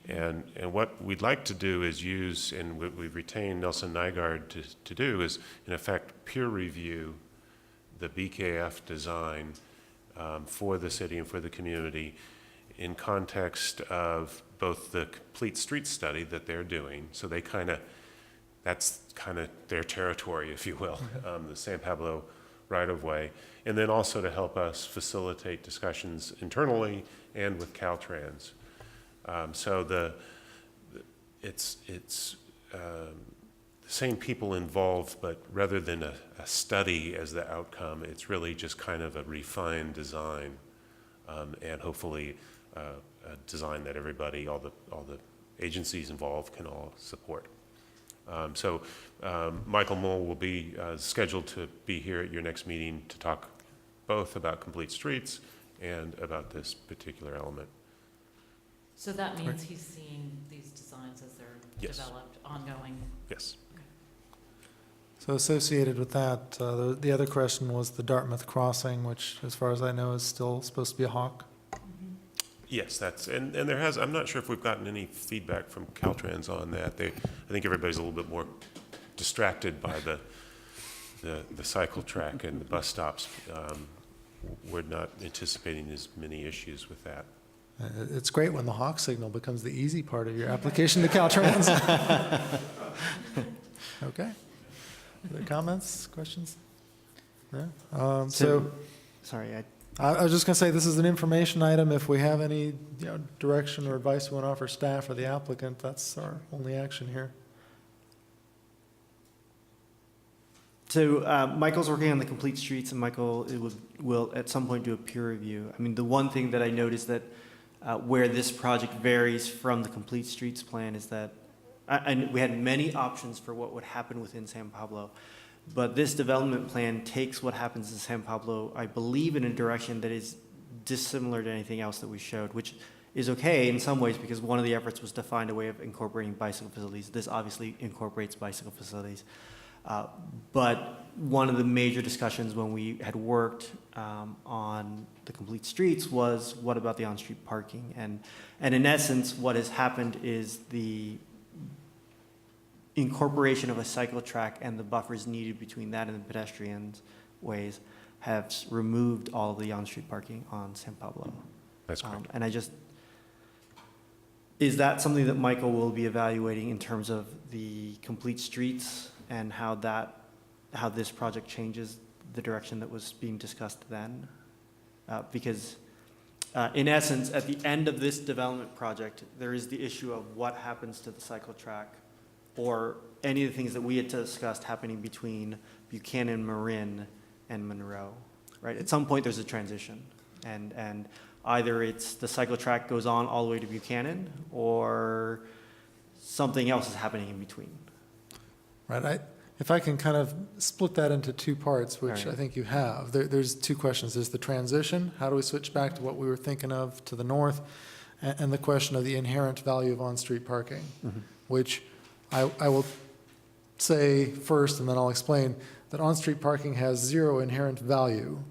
And what we'd like to do is use, and what we've retained Nelson Nygaard to do, is in effect peer review the BKF design for the city and for the community in context of both the complete street study that they're doing. So they that's kind of their territory, if you will, the San Pablo right-of-way, and then also to help us facilitate discussions internally and with Caltrans. So it's the same people involved, but rather than a study as the outcome, it's really just kind of a refined design, and hopefully a design that everybody, all the agencies involved, can all support. So Michael Mull will be scheduled to be here at your next meeting to talk both about complete streets and about this particular element. So that means he's seeing these designs as they're developed, ongoing? Yes. Okay. So associated with that, the other question was the Dartmouth crossing, which, as far as I know, is still supposed to be a hawk. Yes, and there has, I'm not sure if we've gotten any feedback from Caltrans on that. I think everybody's a little bit more distracted by the cycle track and the bus stops. We're not anticipating as many issues with that. It's great when the hawk signal becomes the easy part of your application to Caltrans. Okay. Other comments, questions? No? Sorry, I was just going to say, this is an information item. If we have any, direction or advice we want to offer staff or the applicant, that's our only action here. So Michael's working on the complete streets, and Michael will at some point do a peer review. I mean, the one thing that I noticed that where this project varies from the complete streets plan is that, and we had many options for what would happen within San Pablo, but this development plan takes what happens in San Pablo, I believe, in a direction that is dissimilar to anything else that we showed, which is okay in some ways because one of the efforts was to find a way of incorporating bicycle facilities. This obviously incorporates bicycle facilities. But one of the major discussions when we had worked on the complete streets was what about the on-street parking? And in essence, what has happened is the incorporation of a cycle track and the buffers needed between that and the pedestrians ways have removed all of the on-street parking on San Pablo. That's correct. And is that something that Michael will be evaluating in terms of the complete streets and how this project changes the direction that was being discussed then? Because in essence, at the end of this development project, there is the issue of what happens to the cycle track or any of the things that we had discussed happening between Buchanan, Marin, and Monroe, right? At some point, there's a transition, and either it's the cycle track goes on all the way to Buchanan, or something else is happening in between. Right. If I can kind of split that into two parts, which All right. I think you have. There's two questions. There's the transition. How do we switch back to what we were thinking of to the north? And the question of the inherent value of on-street parking, which I will say first, and then I'll explain, that on-street parking has zero inherent value.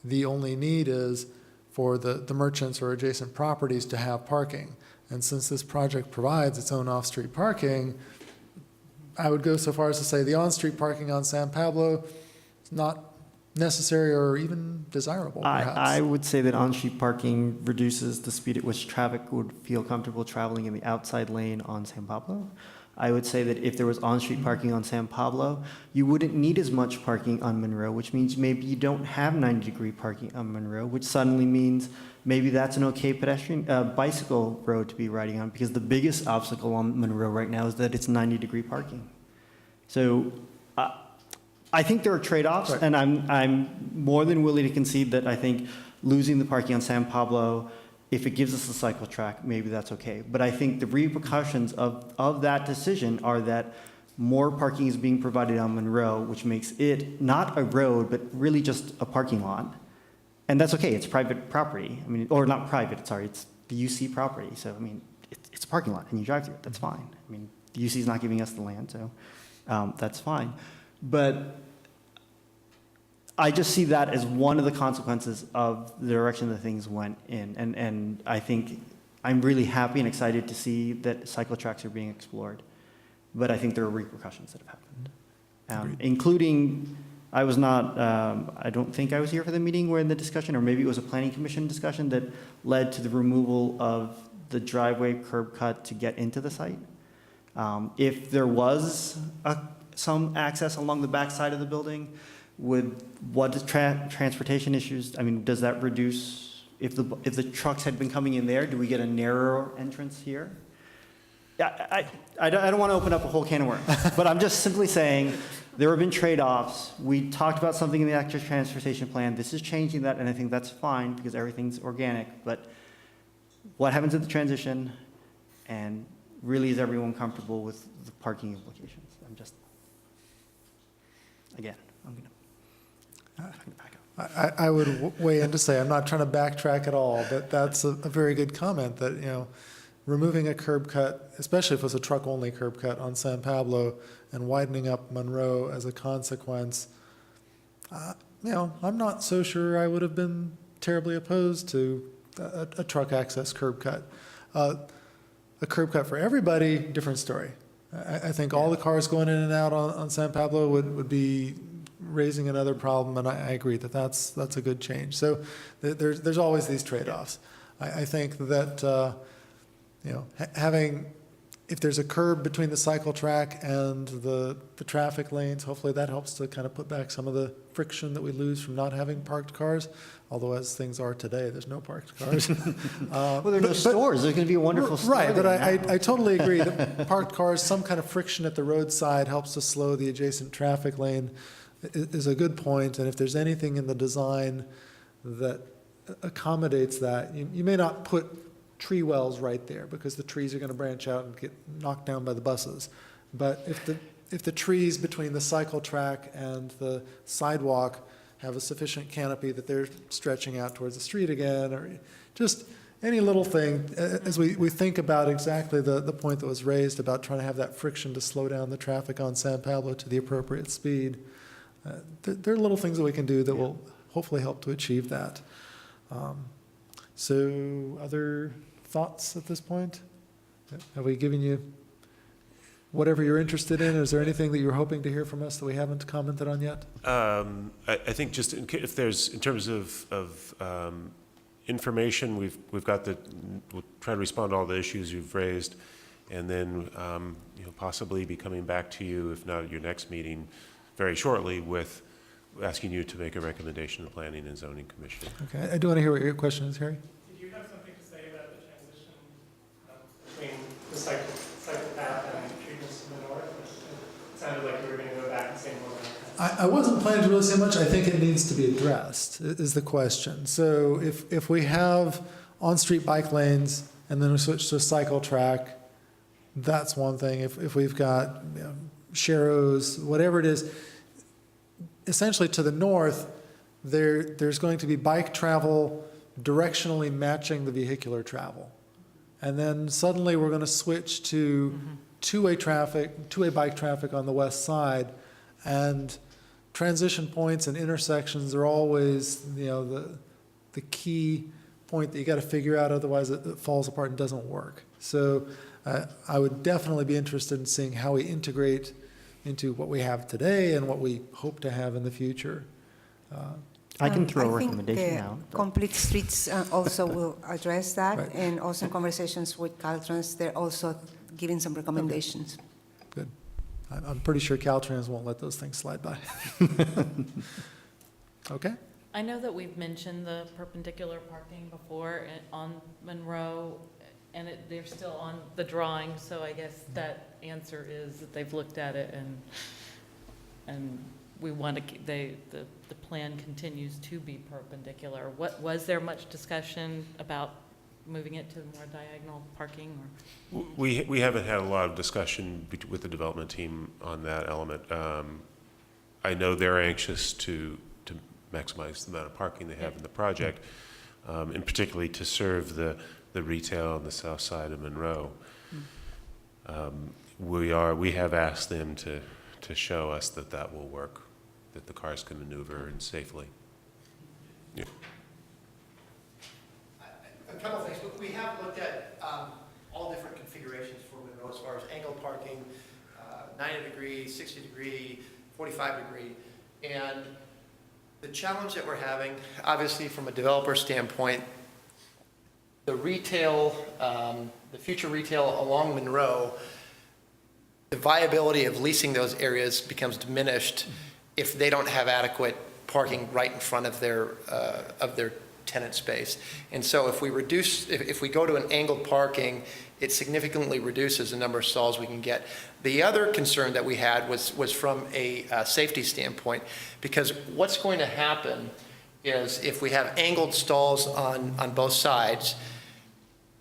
The only need is for the merchants or adjacent properties to have parking. And since this project provides its own off-street parking, I would go so far as to say the on-street parking on San Pablo is not necessary or even desirable, perhaps. I would say that on-street parking reduces the speed at which traffic would feel comfortable traveling in the outside lane on San Pablo. I would say that if there was on-street parking on San Pablo, you wouldn't need as much parking on Monroe, which means maybe you don't have 90-degree parking on Monroe, which suddenly means maybe that's an okay pedestrian bicycle road to be riding on, because the biggest obstacle on Monroe right now is that it's 90-degree parking. So I think there are trade-offs, Right. and I'm more than willing to concede that I think losing the parking on San Pablo, if it gives us a cycle track, maybe that's okay. But I think the repercussions of that decision are that more parking is being provided on Monroe, which makes it not a road, but really just a parking lot. And that's okay, it's private property. I mean, or not private, sorry, it's the UC property. So, I mean, it's a parking lot and you drive through it, that's fine. I mean, the UC is not giving us the land, so that's fine. But I just see that as one of the consequences of the direction that things went in. And I think I'm really happy and excited to see that cycle tracks are being explored. But I think there are repercussions that have happened, including, I don't think I was here for the meeting where in the discussion, or maybe it was a planning commission discussion that led to the removal of the driveway curb cut to get into the site. If there was some access along the back side of the building, transportation issues, I mean, does that reduce, if the trucks had been coming in there, do we get a narrower entrance here? I don't want to open up a whole can of worms, but I'm just simply saying there have been trade-offs. We talked about something in the active transportation plan. This is changing that, and I think that's fine because everything's organic. But what happens at the transition, and really is everyone comfortable with the parking implications? I would weigh in to say, I'm not trying to backtrack at all, but that's a very good comment that, removing a curb cut, especially if it was a truck-only curb cut on San Pablo and widening up Monroe as a consequence, I'm not so sure I would have been terribly opposed to a truck access curb cut. A curb cut for everybody, different story. I think all the cars going in and out on San Pablo would be raising another problem, and I agree that that's a good change. So there's always these trade-offs. I think that having if there's a curb between the cycle track and the traffic lanes, hopefully that helps to kind of put back some of the friction that we lose from not having parked cars. Although as things are today, there's no parked cars. Well, there are no stores. There's going to be a wonderful store. Right, but there now. I totally agree that parked cars, some kind of friction at the roadside helps to slow the adjacent traffic lane is a good point. And if there's anything in the design that accommodates that, you may not put tree wells right there because the trees are going to branch out and get knocked down by the buses. But if the trees between the cycle track and the sidewalk have a sufficient canopy that they're stretching out towards the street again, or just any little thing, as we think about exactly the point that was raised about trying to have that friction to slow down the traffic on San Pablo to the appropriate speed, there are little things that we can do that will hopefully help to achieve that. So other thoughts at this point? Have we given you whatever you're interested in? Is there anything that you're hoping to hear from us that we haven't commented on yet? I think just if there's, in terms of information, we've got we'll try to respond to all the issues you've raised, and then possibly be coming back to you, if not at your next meeting, very shortly with asking you to make a recommendation to the Planning and Zoning Commission. Okay, I do want to hear what your question is, Harry. Did you have something to say about the transition between the cycle path and treatments to the north? It sounded like you were going to go back and say more about that. I wasn't planning to really say much. I think it needs to be addressed, is the question. So if we have on-street bike lanes and then we switch to a cycle track, that's one thing. If we've got sharrows, whatever it is, essentially to the north, there's going to be bike travel directionally matching the vehicular travel. And then suddenly we're going to switch to two-way bike traffic on the west side. And transition points and intersections are always, the key point that you got to figure out, otherwise it falls apart and doesn't work. So I would definitely be interested in seeing how we integrate into what we have today and what we hope to have in the future. I can throw a recommendation out. I think the Complete Streets also will address that, Right. and also in conversations with Caltrans, they're also giving some recommendations. Good. I'm pretty sure Caltrans won't let those things slide by. Okay. I know that we've mentioned the perpendicular parking before on Monroe, and they're still on the drawing, so I guess that answer is that they've looked at it and we want to, the plan continues to be perpendicular. Was there much discussion about moving it to more diagonal parking? Or? We haven't had a lot of discussion with the development team on that element. I know they're anxious to maximize the amount of parking they have in the project, and particularly to serve the retail on the south side of Monroe. We have asked them to show us that will work, that the cars can maneuver and safely. Yeah. A couple of things. We have looked at all different configurations for Monroe as far as angle parking, 90 degree, 60 degree, 45 degree. And the challenge that we're having, obviously from a developer standpoint, the retail, the future retail along Monroe, the viability of leasing those areas becomes diminished if they don't have adequate parking right in front of their tenant space. And so if we go to an angled parking, it significantly reduces the number of stalls we can get. The other concern that we had was from a safety standpoint, because what's going to happen is if we have angled stalls on both sides,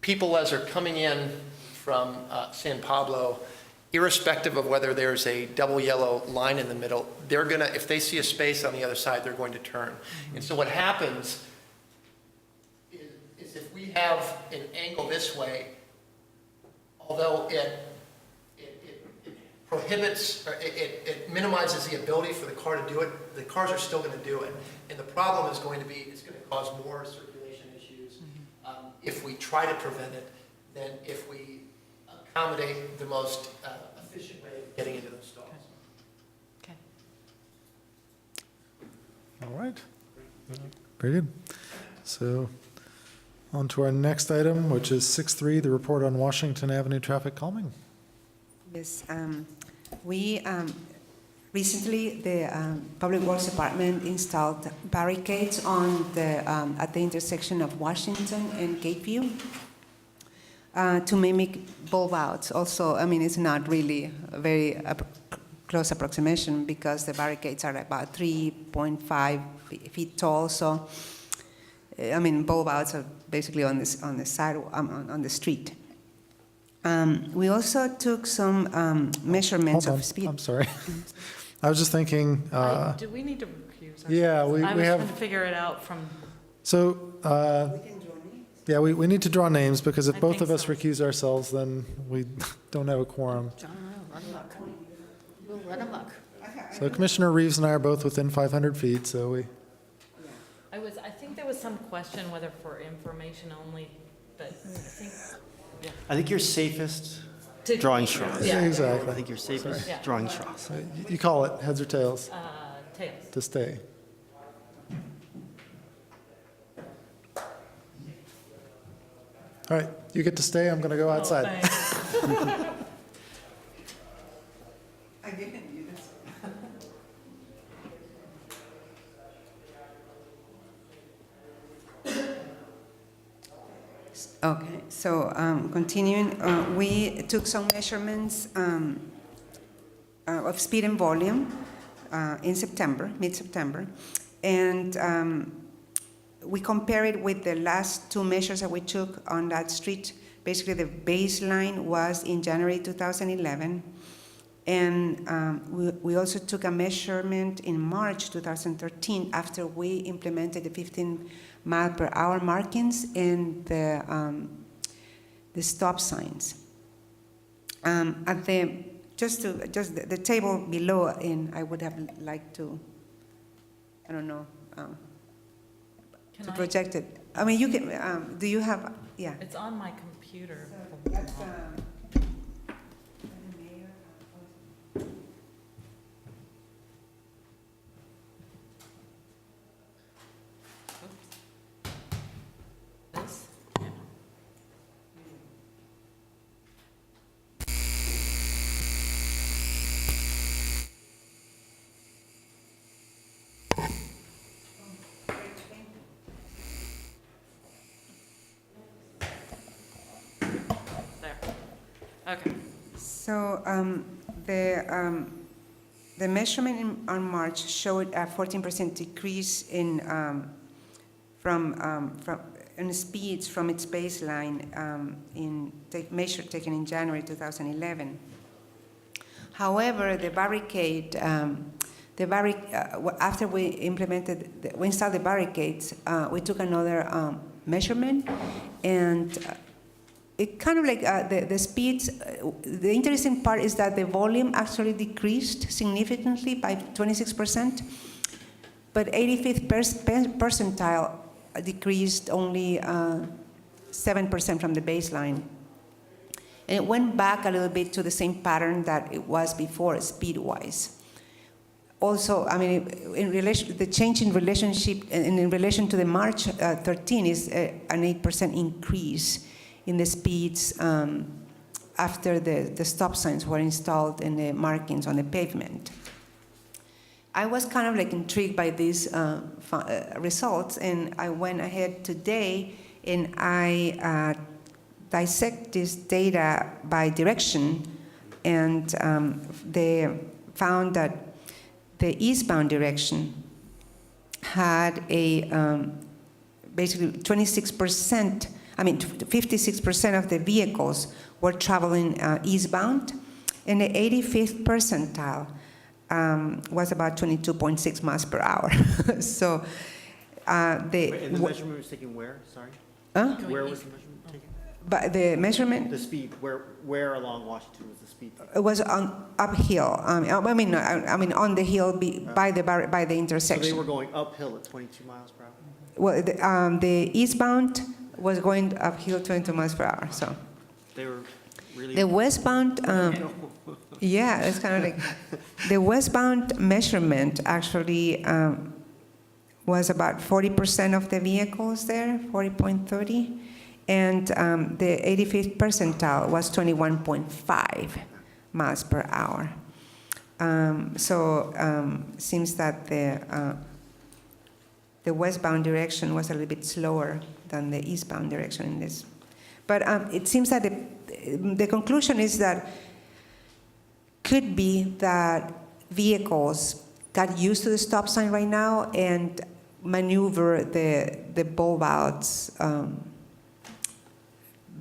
people as they're coming in from San Pablo, irrespective of whether there's a double yellow line in the middle, they're gonna, if they see a space on the other side, they're going to turn. And so what happens is if we have an angle this way, although it prohibits, or it minimizes the ability for the car to do it, the cars are still going to do it. And the problem is going to be, it's going to cause more circulation issues if we try to prevent it than if we accommodate the most efficient way of getting into those stalls. Okay. All right. Very good. So on to our next item, which is 6.3, the report on Washington Avenue traffic calming. Yes, we recently, the Public Works Department installed barricades on the, at the intersection of Washington and Gateview to mimic Boulevards. Also, I mean, it's not really a very close approximation because the barricades are about 3.5 feet tall. So, I mean, Boulevards are basically on this on the side on the street. We also took some measurements Hold on, of speed. I'm sorry. I was just thinking, Do we need to recuse ourselves? yeah, we I was have- trying to figure it out from, so, yeah, we need to draw names because if I both think of us so. recuse ourselves, then we don't have a quorum. John, run amok. We'll run amok. So Commissioner Reeves and I are both within 500 feet, so we, I think there was some question whether for information only, but I think you're safest To- drawing straws. Yeah. exactly. I think you're safest Yeah. drawing straws. You call it heads or tails tails. to stay. All right, you get to stay, I'm gonna go outside. I didn't use this. Okay, so continuing, we took some measurements of speed and volume in September, mid-September, and we compare it with the last two measures that we took on that street. Basically, the baseline was in January 2011, and we also took a measurement in March 2013 after we implemented the 15-mile-per-hour markings and the stop signs. At the the table below, and I would have liked to, I don't know, to project it. I mean, you can. Do you have? Yeah. It's on my computer. So that's, This? There. Okay. So the measurement on March showed a 14% decrease in speeds from its baseline taken in January 2011. However, after we installed the barricades, we took another measurement, and it kind of like the speeds. The interesting part is that the volume actually decreased significantly by 26%, but 85th percentile decreased only 7% from the baseline. And it went back a little bit to the same pattern that it was before, speed-wise. Also, I mean, the change in relationship in relation to the March 13 is an 8% increase in the speeds after the stop signs were installed and the markings on the pavement. I was kind of like intrigued by these results, and I went ahead today and I dissect this data by direction, and they found that the eastbound direction had a basically 26%, 56% of the vehicles were traveling eastbound, and the 85th percentile was about 22.6 miles per hour. So And the measurement was taken where? Sorry? Huh? Where was the measurement taken? But the measurement, The speed, where along Washington was the speed taken? it was on uphill. On the hill by the intersection. So they were going uphill at 22 miles per hour? Well, the eastbound was going uphill 22 miles per hour. So They were really... the westbound, yeah, it's kind of like the westbound measurement actually was about 40% of the vehicles there, 40.30, and the 85th percentile was 21.5 miles per hour. Seems that the westbound direction was a little bit slower than the eastbound direction in this. But it seems that the conclusion is that could be that vehicles got used to the stop sign right now and maneuver the boulevards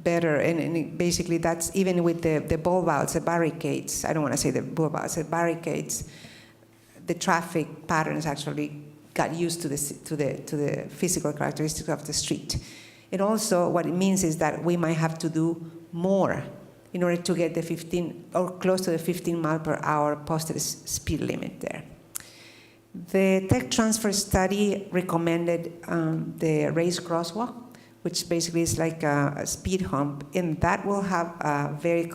better. And basically that's even with the boulevards, the barricades, I don't want to say the boulevards, the barricades, the traffic patterns actually got used to the physical characteristics of the street. And also what it means is that we might have to do more in order to get the 15 or close to the 15 mile per hour posted speed limit there. The tech transfer study recommended the raised crosswalk, which basically is like a speed hump, and that will have a very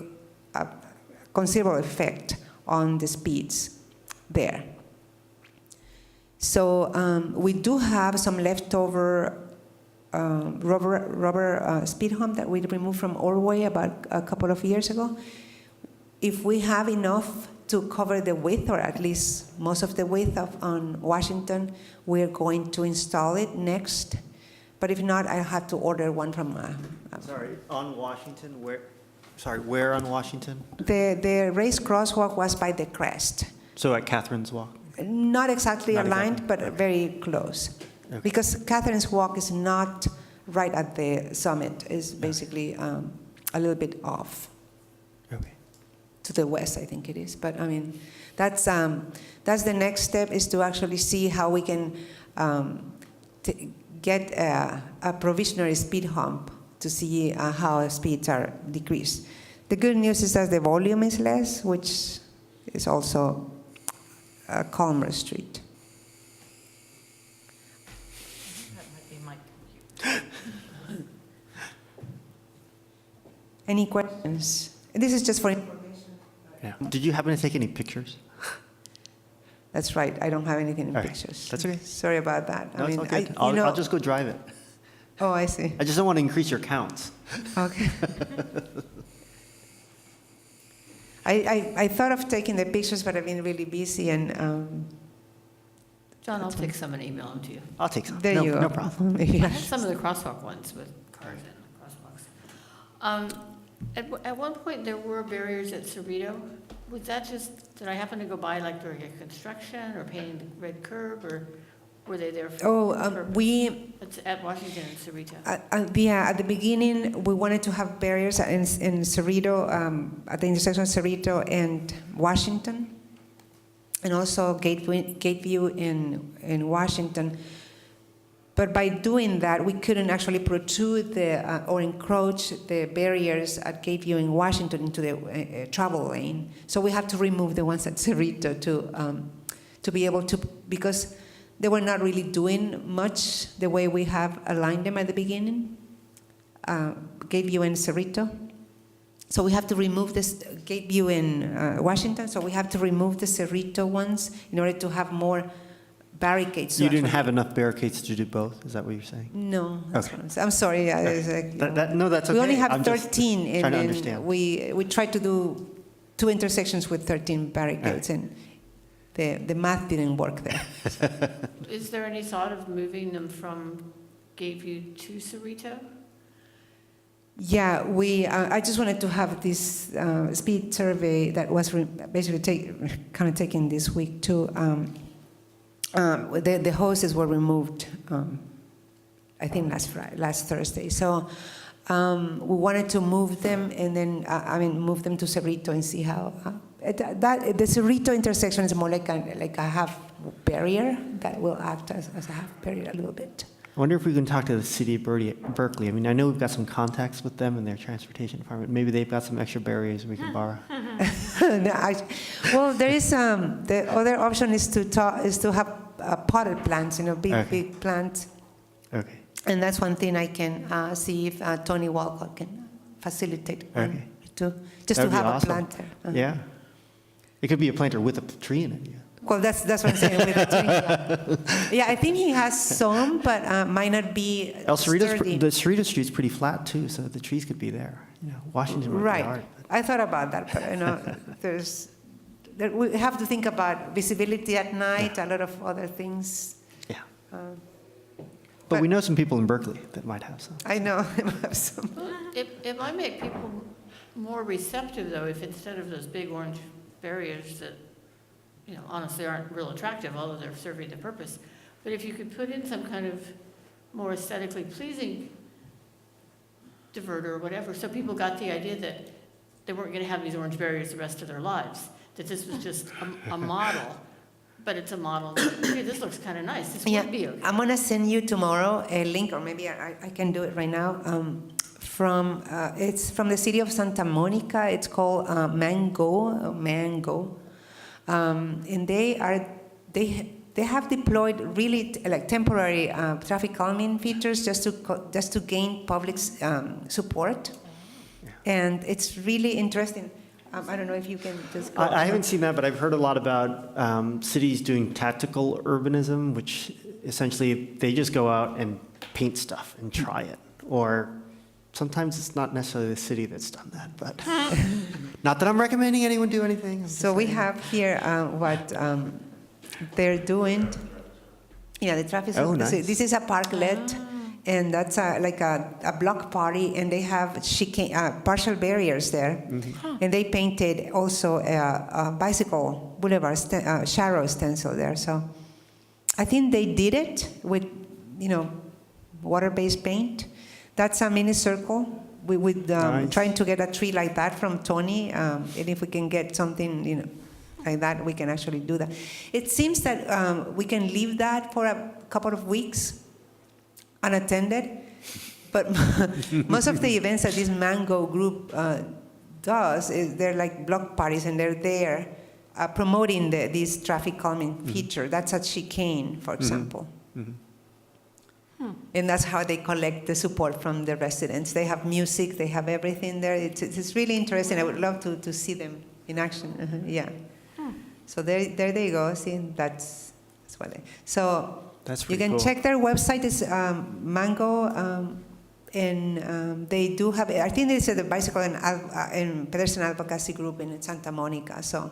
considerable effect on the speeds there. So we do have some leftover rubber speed hump that we removed from Orway about a couple of years ago. If we have enough to cover the width, or at least most of the width on Washington, we're going to install it next. But if not, I'll have to order one from... Sorry, on Washington, where? Sorry, where on Washington? The raised crosswalk was by the crest. So at Catherine's Walk? Not exactly Not aligned, exactly. but very close. Okay. Because Catherine's Walk is not right at the summit. It's basically a little bit off. Okay. To the west, I think it is. But I mean, that's the next step, is to actually see how we can get a provisionary speed hump to see how speeds are decreased. The good news is that the volume is less, which is also a calmer street. Any questions? This is just for information. Yeah. Did you happen to take any pictures? That's right. I don't have anything in All right. pictures. That's okay. Sorry about that. No, it's all good. I'll just go drive it. Oh, I see. I just don't want to increase your counts. Okay. I thought of taking the pictures, but I've been really busy and. John, I'll take some and email them to you. I'll take some. There you go. No problem. I Yeah. have some of the crosswalk ones with cars in crosswalks. At one point, there were barriers at Cerrito. Was that just, did I happen to go by like during a construction or painting the red curb, or were they there for a purpose? It's at Washington and Cerrito. At the beginning, we wanted to have barriers in Cerrito, at the intersection of Cerrito and Washington, and also Gateview in Washington. But by doing that, we couldn't actually protrude or encroach the barriers at Gateview in Washington into the travel lane. So we had to remove the ones at Cerrito to be able to, because they were not really doing much the way we have aligned them at the beginning, Gateview and Cerrito. So we have to remove this Gateview in Washington, so we have to remove the Cerrito ones in order to have more barricades. You didn't have enough barricades to do both? Is that what you're saying? No, that's Okay. what I'm saying. I'm sorry. No, that's okay. We only have I'm just 13, trying to and understand. we tried to do 2 intersections with 13 barricades, and the math didn't work there. Is there any thought of moving them from Gateview to Cerrito? Yeah, I just wanted to have this speed survey that was basically kind of taken this week too. The hoses were removed, I think last Thursday. So we wanted to move them, and then move them to Cerrito and see how. The Cerrito intersection is more like a half barrier that will act as a half barrier a little bit. I wonder if we can talk to the city of Berkeley. I mean, I know we've got some contacts with them in their transportation department. Maybe they've got some extra barriers we can borrow. Well, there is the other option is to have potted plants, big plants. Okay. And that's one thing I can see if Tony Walcott can facilitate. Okay. To That'd be have awesome. a plant there. Yeah. It could be a planter with a tree in it. Yeah. Well, that's what I'm saying with the tree. Yeah, I think he has some, but might not be El Cerrito's, sturdy. the Cerrito Street's pretty flat too, so the trees could be there. You know, Washington might be Right. hard. I thought about that, but we have to think about visibility at night, a lot of other things. Yeah. But we know some people in Berkeley that might have some. I know I have some. It might make people more receptive, though, if instead of those big orange barriers that, you know, honestly aren't real attractive, although they're serving the purpose, but if you could put in some kind of more aesthetically pleasing diverter or whatever, so people got the idea that they weren't going to have these orange barriers the rest of their lives, that this was just a model, but it's a model that, hey, this looks kind of nice, this would be okay. I'm going to send you tomorrow a link, or maybe I can do it right now, it's from the city of Santa Monica. It's called Mango. And they have deployed really like temporary traffic calming features just to gain public support. And it's really interesting. I don't know if you can just go. I haven't seen that, but I've heard a lot about cities doing tactical urbanism, which essentially they just go out and paint stuff and try it. Or sometimes it's not necessarily the city that's done that, but not that I'm recommending anyone do anything. So we have here what they're doing. Yeah, the traffic. Oh, nice. This is a parklet, and that's like a block party, and they have partial barriers there, and they painted also a bicycle boulevard Sharrow stencil there. So I think they did it with, water-based paint. That's a mini circle. We would Nice. trying to get a tree like that from Tony, and if we can get something, like that, we can actually do that. It seems that we can leave that for a couple of weeks unattended, but most of the events that this Mango group does is they're like block parties, and they're there promoting this traffic calming feature. That's at Chicane, for example. And that's how they collect the support from the residents. They have music, they have everything there. It's really interesting. I would love to see them in action. Yeah. So there they go. See, that's what they. So That's you pretty can cool. check their website. It's Mango, and they do have. I think it's the bicycle and pedestrian advocacy group in Santa Monica. So.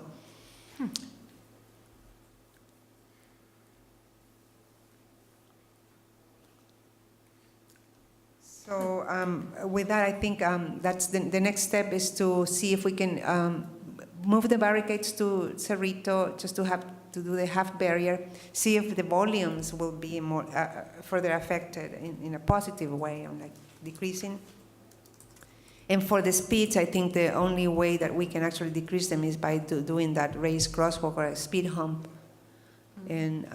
So with that, I think that's the next step is to see if we can move the barricades to Cerrito, just to do the half barrier, see if the volumes will be more further affected in a positive way, like decreasing. And for the speeds, I think the only way that we can actually decrease them is by doing that raised crosswalk or a speed hump. And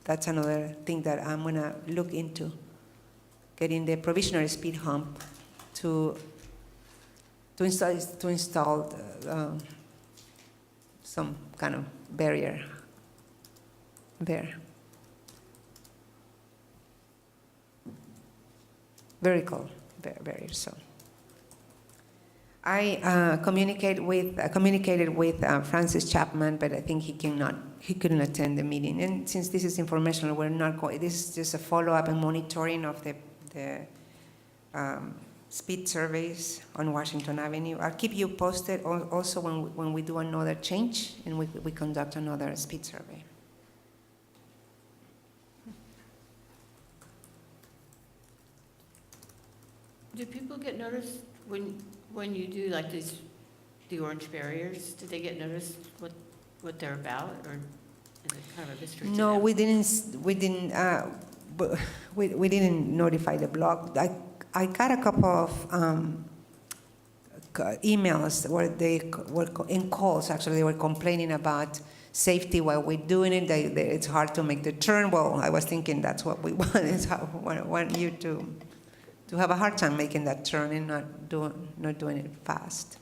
that's another thing that I'm going to look into. Getting the provisionary speed hump to install some kind of barrier there. Vertical barrier. So I communicated with Francis Chapman, but I think he couldn't attend the meeting. And since this is informational, we're not going. This is just a follow-up and monitoring of the speed surveys on Washington Avenue. I'll keep you posted also when we do another change and we conduct another speed survey. Do people get noticed when you do like the orange barriers? Do they get noticed what they're about, or is it kind of a mystery to No, them? we didn't notify the blog. I got a couple of emails where they were in calls. Actually, they were complaining about safety while we're doing it. It's hard to make the turn. Well, I was thinking that's what we want. Is how we want you to have a hard time making that turn and not doing it fast.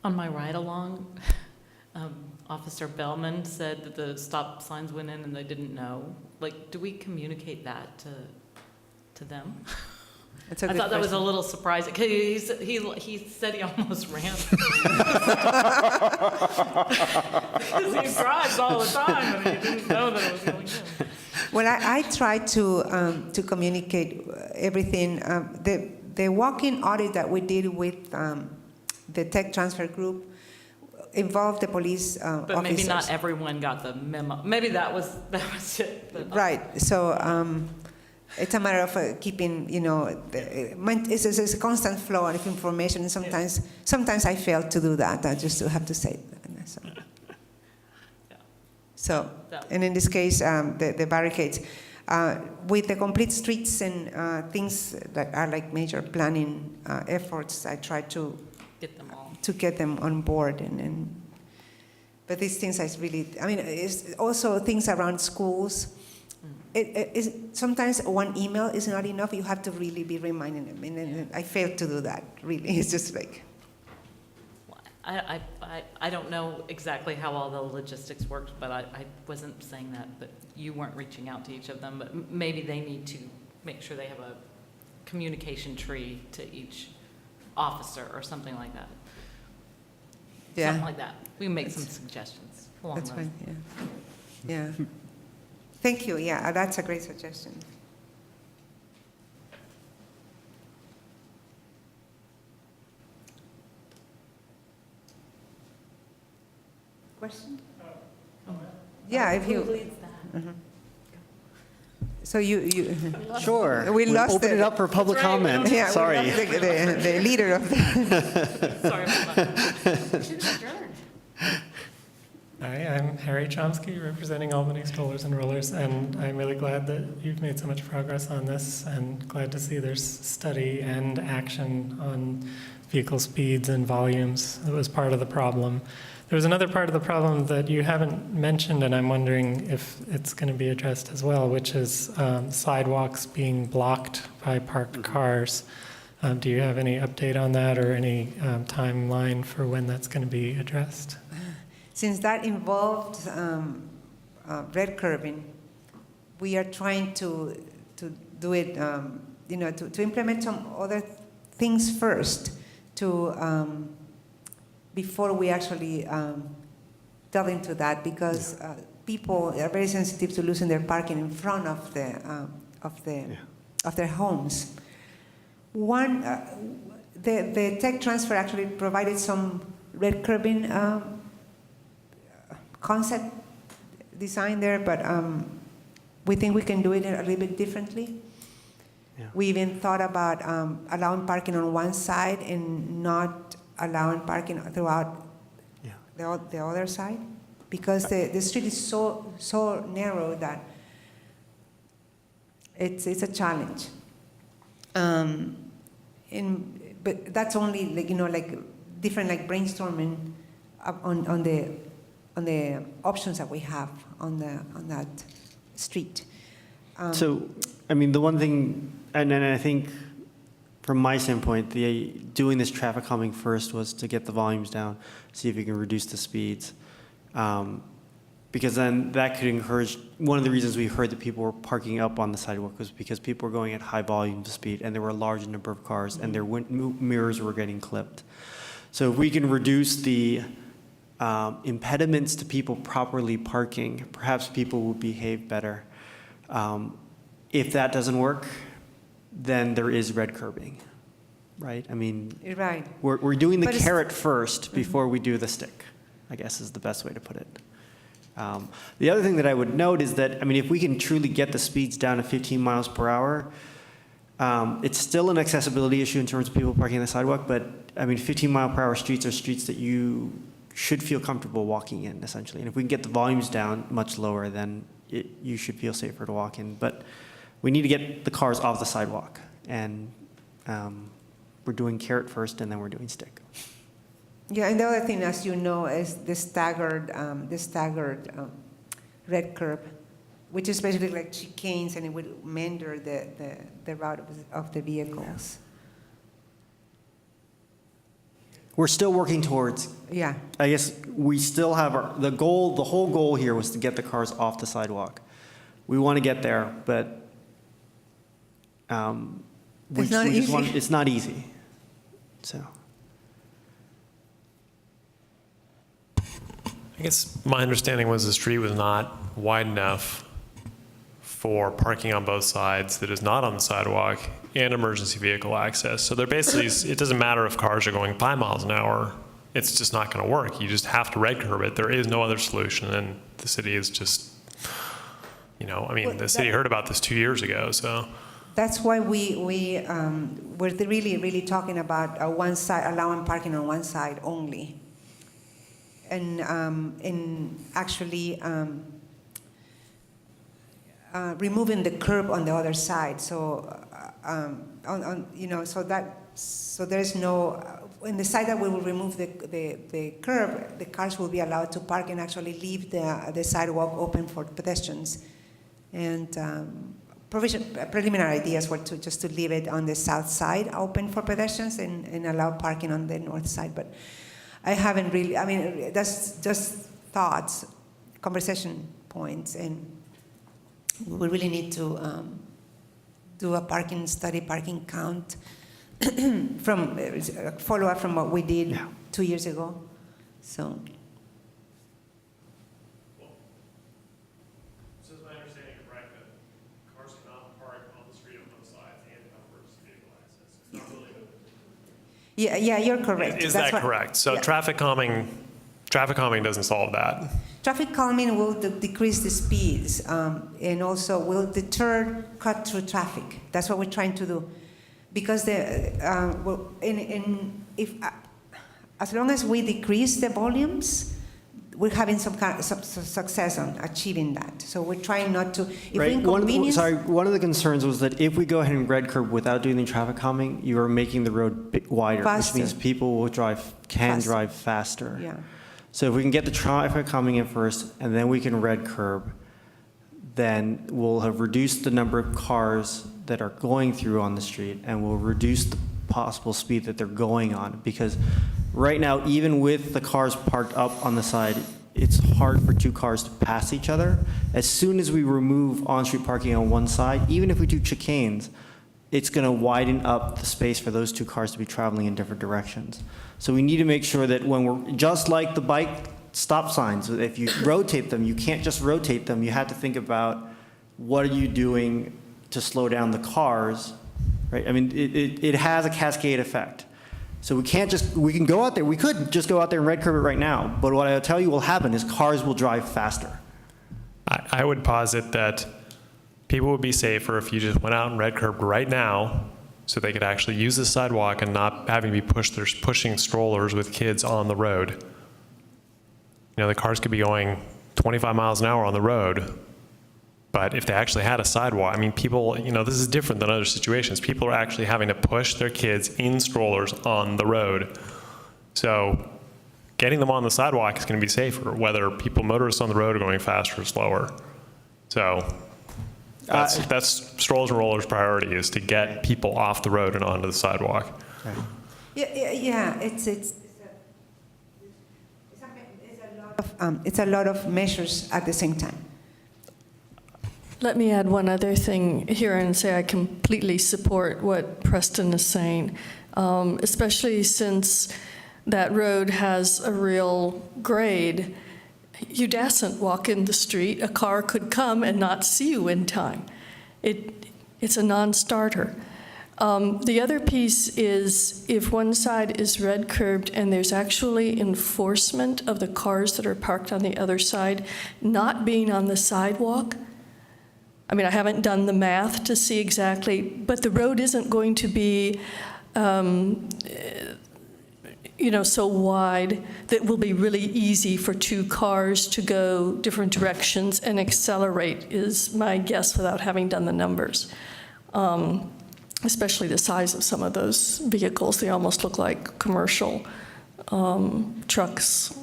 On my ride along, Officer Bellman said that the stop signs went in and they didn't know. Like, do we communicate that to them? That's a I good thought that was a question. little surprising, 'cause he said he almost ran. Because he drives all the time, and he didn't know that it was going in. Well, I try to communicate everything. The walk-in audit that we did with the tech transfer group involved the police But officers. maybe not everyone got the memo. Maybe that was it. But- Right. So it's a matter of keeping, it's a constant flow of information. And sometimes I fail to do that. I just have to say that. So, and in this case, the barricades. With the complete streets and things that are like major planning efforts, I try to Get them all. get them on board. But these things it's also things around schools. Sometimes one email is not enough. You have to really be reminding them. And I fail to do that, really. It's just like... I don't know exactly how all the logistics worked, but I wasn't saying that you weren't reaching out to each of them, but maybe they need to make sure they have a communication tree to each officer or something like that. Yeah. Something like that. We can make some suggestions along That's those. fine, yeah. Thank you, yeah, that's a great suggestion. Question? Yeah, if you... Who leads that? Mhm. So you... Sure. We We'll lost open it up for public comment. Yeah, Sorry. we lost the leader of the... Sorry about that. Should adjourn. Hi, I'm Harry Chomsky, representing Albany Strollers and Rollers, and I'm really glad that you've made so much progress on this, and glad to see there's study and action on vehicle speeds and volumes. That was part of the problem. There was another part of the problem that you haven't mentioned, and I'm wondering if it's going to be addressed as well, which is sidewalks being blocked by parked cars. Do you have any update on that or any timeline for when that's going to be addressed? Since that involved red curbing, we are trying to do it, to implement some other things first before we actually delve into that, because people are very sensitive to losing their parking in front of their homes. The tech transfer actually provided some red curbing concept design there, but we think we can do it a little bit differently. Yeah. We even thought about allowing parking on one side and not allowing parking throughout the other side, because the street is so narrow that it's a challenge. But that's only different brainstorming on the options that we have on that street. So, the one thing, and I think from my standpoint, doing this traffic calming first was to get the volumes down, see if you can reduce the speeds. Because then that could encourage, one of the reasons we heard that people were parking up on the sidewalk was because people were going at high volumes of speed and there were a large number of cars and their mirrors were getting clipped. So if we can reduce the impediments to people properly parking, perhaps people will behave better. If that doesn't work, then there is red curbing, right? Right. We're doing the But it's- carrot first before we do the stick, I guess is the best way to put it. The other thing that I would note is that, if we can truly get the speeds down to 15 miles per hour, it's still an accessibility issue in terms of people parking on the sidewalk, but 15 mile per hour streets are streets that you should feel comfortable walking in, essentially. And if we can get the volumes down much lower, then you should feel safer to walk in. But we need to get the cars off the sidewalk. And we're doing carrot first, and then we're doing stick. Yeah, and the other thing, as you know, is the staggered red curb, which is basically like chicanes, and it would meander the route of the vehicles. We're still working towards. Yeah. I guess we still have the goal. The whole goal here was to get the cars off the sidewalk. We want to get there, but It's not easy. It's not easy. So. I guess my understanding was the street was not wide enough for parking on both sides that is not on the sidewalk and emergency vehicle access. So they're basically, it doesn't matter if cars are going 5 miles an hour, it's just not going to work. You just have to red curb it. There is no other solution, and the city is just, the city heard about this 2 years ago, so. That's why we're really talking about one side, allowing parking on one side only. And actually removing the curb on the other side. So, so there's no, in the side that we will remove the curb, the cars will be allowed to park and actually leave the sidewalk open for pedestrians. And preliminary ideas were just to leave it on the south side open for pedestrians and allow parking on the north side. But I haven't really, that's just thoughts, conversation points, and we really need to do a parking study, parking count, from follow up from what we did 2 years ago. So. So is my understanding correct that cars cannot park on the street on both sides and emergency vehicle access? It's not really. Yeah, you're correct. Is that correct? So traffic calming doesn't solve that. Traffic calming will decrease the speeds and also will deter cut-through traffic. That's what we're trying to do. Because as long as we decrease the volumes, we're having some success on achieving that. So we're trying not to. If we inconvenience, One of the concerns was that if we go ahead and red curb without doing the traffic calming, you are making the road wider, faster. which means people will drive faster. Yeah. So if we can get the traffic calming in first, and then we can red curb, then we'll have reduced the number of cars that are going through on the street, and we'll reduce the possible speed that they're going on. Because right now, even with the cars parked up on the side, it's hard for two cars to pass each other. As soon as we remove on-street parking on one side, even if we do chicanes, it's going to widen up the space for those two cars to be traveling in different directions. So we need to make sure that when we're, just like the bike stop signs, if you rotate them, you can't just rotate them. You have to think about what are you doing to slow down the cars, right? I mean, it has a cascade effect. So we can go out there, we could just go out there and red curb it right now, but what I'll tell you will happen is cars will drive faster. I would posit that people would be safer if you just went out and red curbed right now so they could actually use the sidewalk and not having to be pushing strollers with kids on the road. The cars could be going 25 miles an hour on the road, but if they actually had a sidewalk, people, this is different than other situations. People are actually having to push their kids in strollers on the road. So getting them on the sidewalk is going to be safer, whether motorists on the road are going faster or slower. So that's strollers and rollers' priority, is to get people off the road and onto the sidewalk. Right. Yeah. It's a lot of measures at the same time. Let me add one other thing here and say I completely support what Preston is saying, especially since that road has a real grade. You dasn't walk in the street. A car could come and not see you in time. It's a non-starter. The other piece is if one side is red curbed and there's actually enforcement of the cars that are parked on the other side not being on the sidewalk. I haven't done the math to see exactly, but the road isn't going to be so wide that it will be really easy for two cars to go different directions and accelerate, is my guess without having done the numbers. Especially the size of some of those vehicles. They almost look like commercial trucks.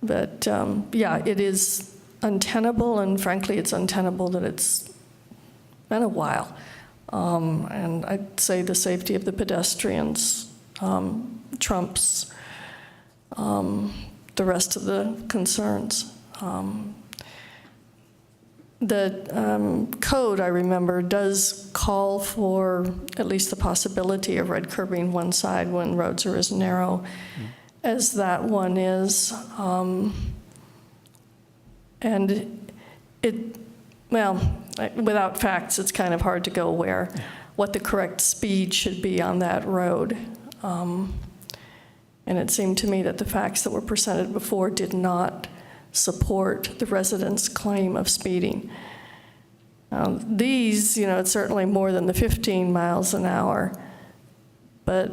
It is untenable, and frankly, it's untenable that it's been a while. And I'd say the safety of the pedestrians trumps the rest of the concerns. the code, I remember, does call for at least the possibility of red curbing one side when roads are as narrow as that one is. And without facts, it's kind of hard to go where what the correct speed should be on that road. And it seemed to me that the facts that were presented before did not support the residents' claim of speeding. These, it's certainly more than the 15 miles an hour, but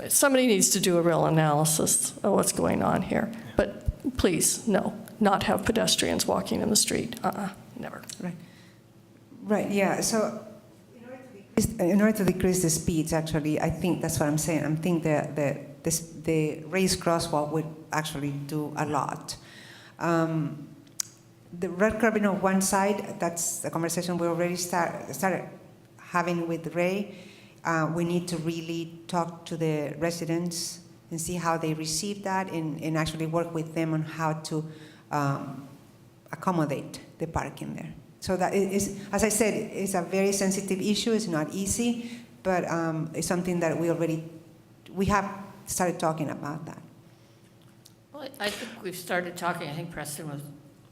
somebody needs to do a real analysis of what's going on here. But please, no, not have pedestrians walking in the street. Never. Right, yeah, so in order to decrease the speeds, actually, I think that's what I'm saying. I think the raised crosswalk would actually do a lot. The red curbing on one side, that's a conversation we already started having with Ray. We need to really talk to the residents and see how they receive that and actually work with them on how to accommodate the parking there. So that is, as I said, it's a very sensitive issue. It's not easy, but it's something that we have started talking about that. Well, I think we've started talking, I think Preston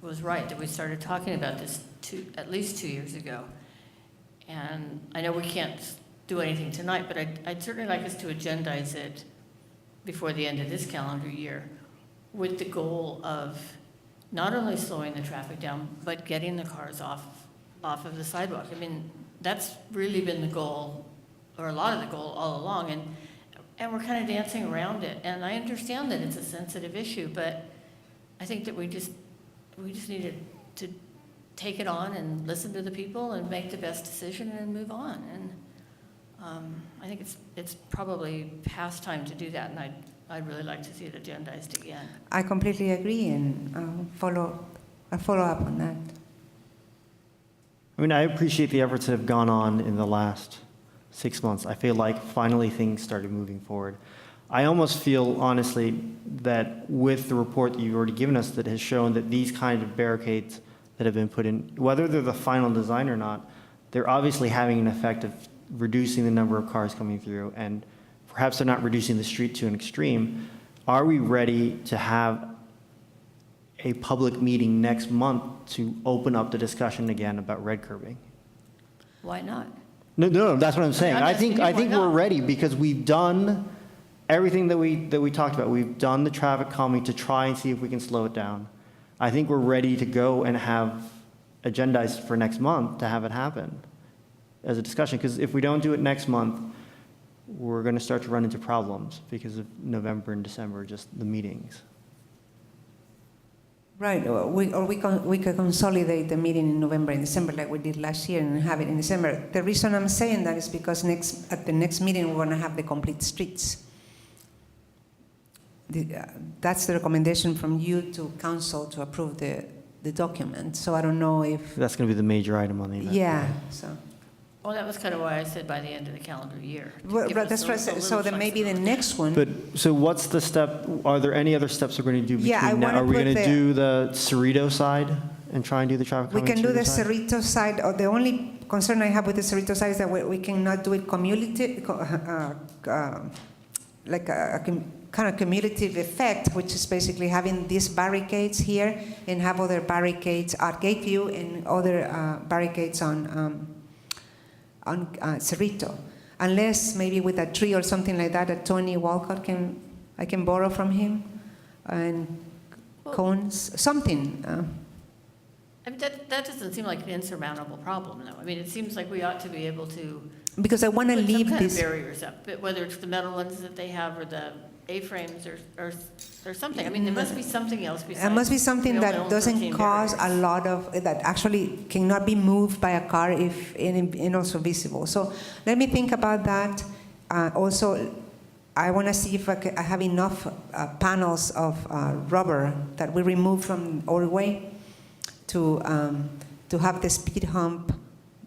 was right, that we started talking about this at least 2 years ago. And I know we can't do anything tonight, but I'd certainly like us to agendize it before the end of this calendar year with the goal of not only slowing the traffic down, but getting the cars off of the sidewalk. I mean, that's really been the goal, or a lot of the goal all along, and we're kind of dancing around it. And I understand that it's a sensitive issue, but I think that we just need to take it on and listen to the people and make the best decision and move on. And I think it's probably past time to do that, and I'd really like to see it agendized again. I completely agree, and I'll follow up on that. I mean, I appreciate the efforts that have gone on in the last 6 months. I feel like finally things started moving forward. I almost feel, honestly, that with the report that you've already given us that has shown that these kind of barricades that have been put in, whether they're the final design or not, they're obviously having an effect of reducing the number of cars coming through, and perhaps they're not reducing the street to an extreme. Are we ready to have a public meeting next month to open up the discussion again about red curbing? Why not? No, that's what I'm saying. I'm I think asking you, why we're not? ready because we've done everything that we talked about. We've done the traffic calming to try and see if we can slow it down. I think we're ready to go and have agendized for next month to have it happen as a discussion. Because if we don't do it next month, we're going to start to run into problems because of November and December, just the meetings. Right, we could consolidate the meeting in November and December like we did last year and have it in December. The reason I'm saying that is because at the next meeting we're going to have the complete streets. That's the recommendation from you to council to approve the document. So I don't know if... That's going to be the major item on the event. Yeah, so... Well, that was kind of why I said by the end of the calendar year. Well, that's what I said. So then maybe the next one... But, so what's the step, are there any other steps we're going to do between Yeah, now? Are we going to do the Cerrito side and try and do the traffic We calming can do the side? Cerrito side. Or the only concern I have with the Cerrito side is that we cannot do it cumulative, like a kind of cumulative effect, which is basically having these barricades here and have other barricades at Gateview and other barricades on Cerrito, unless maybe with a tree or something like that Tony Walcott I can borrow from him, and cones, something. I mean, that doesn't seem like an insurmountable problem, though. I mean, it seems like we ought to be able to Because I want to put leave some kind this. of barriers up, but whether it's the metal ones that they have or the A-frames or something. I mean, there must be something else besides. It must be something real that metal doesn't 13 cause a barriers. lot of, that actually cannot be moved by a car if, and also visible. So let me think about that. Also, I want to see if I have enough panels of rubber that we remove from our way to have the speed hump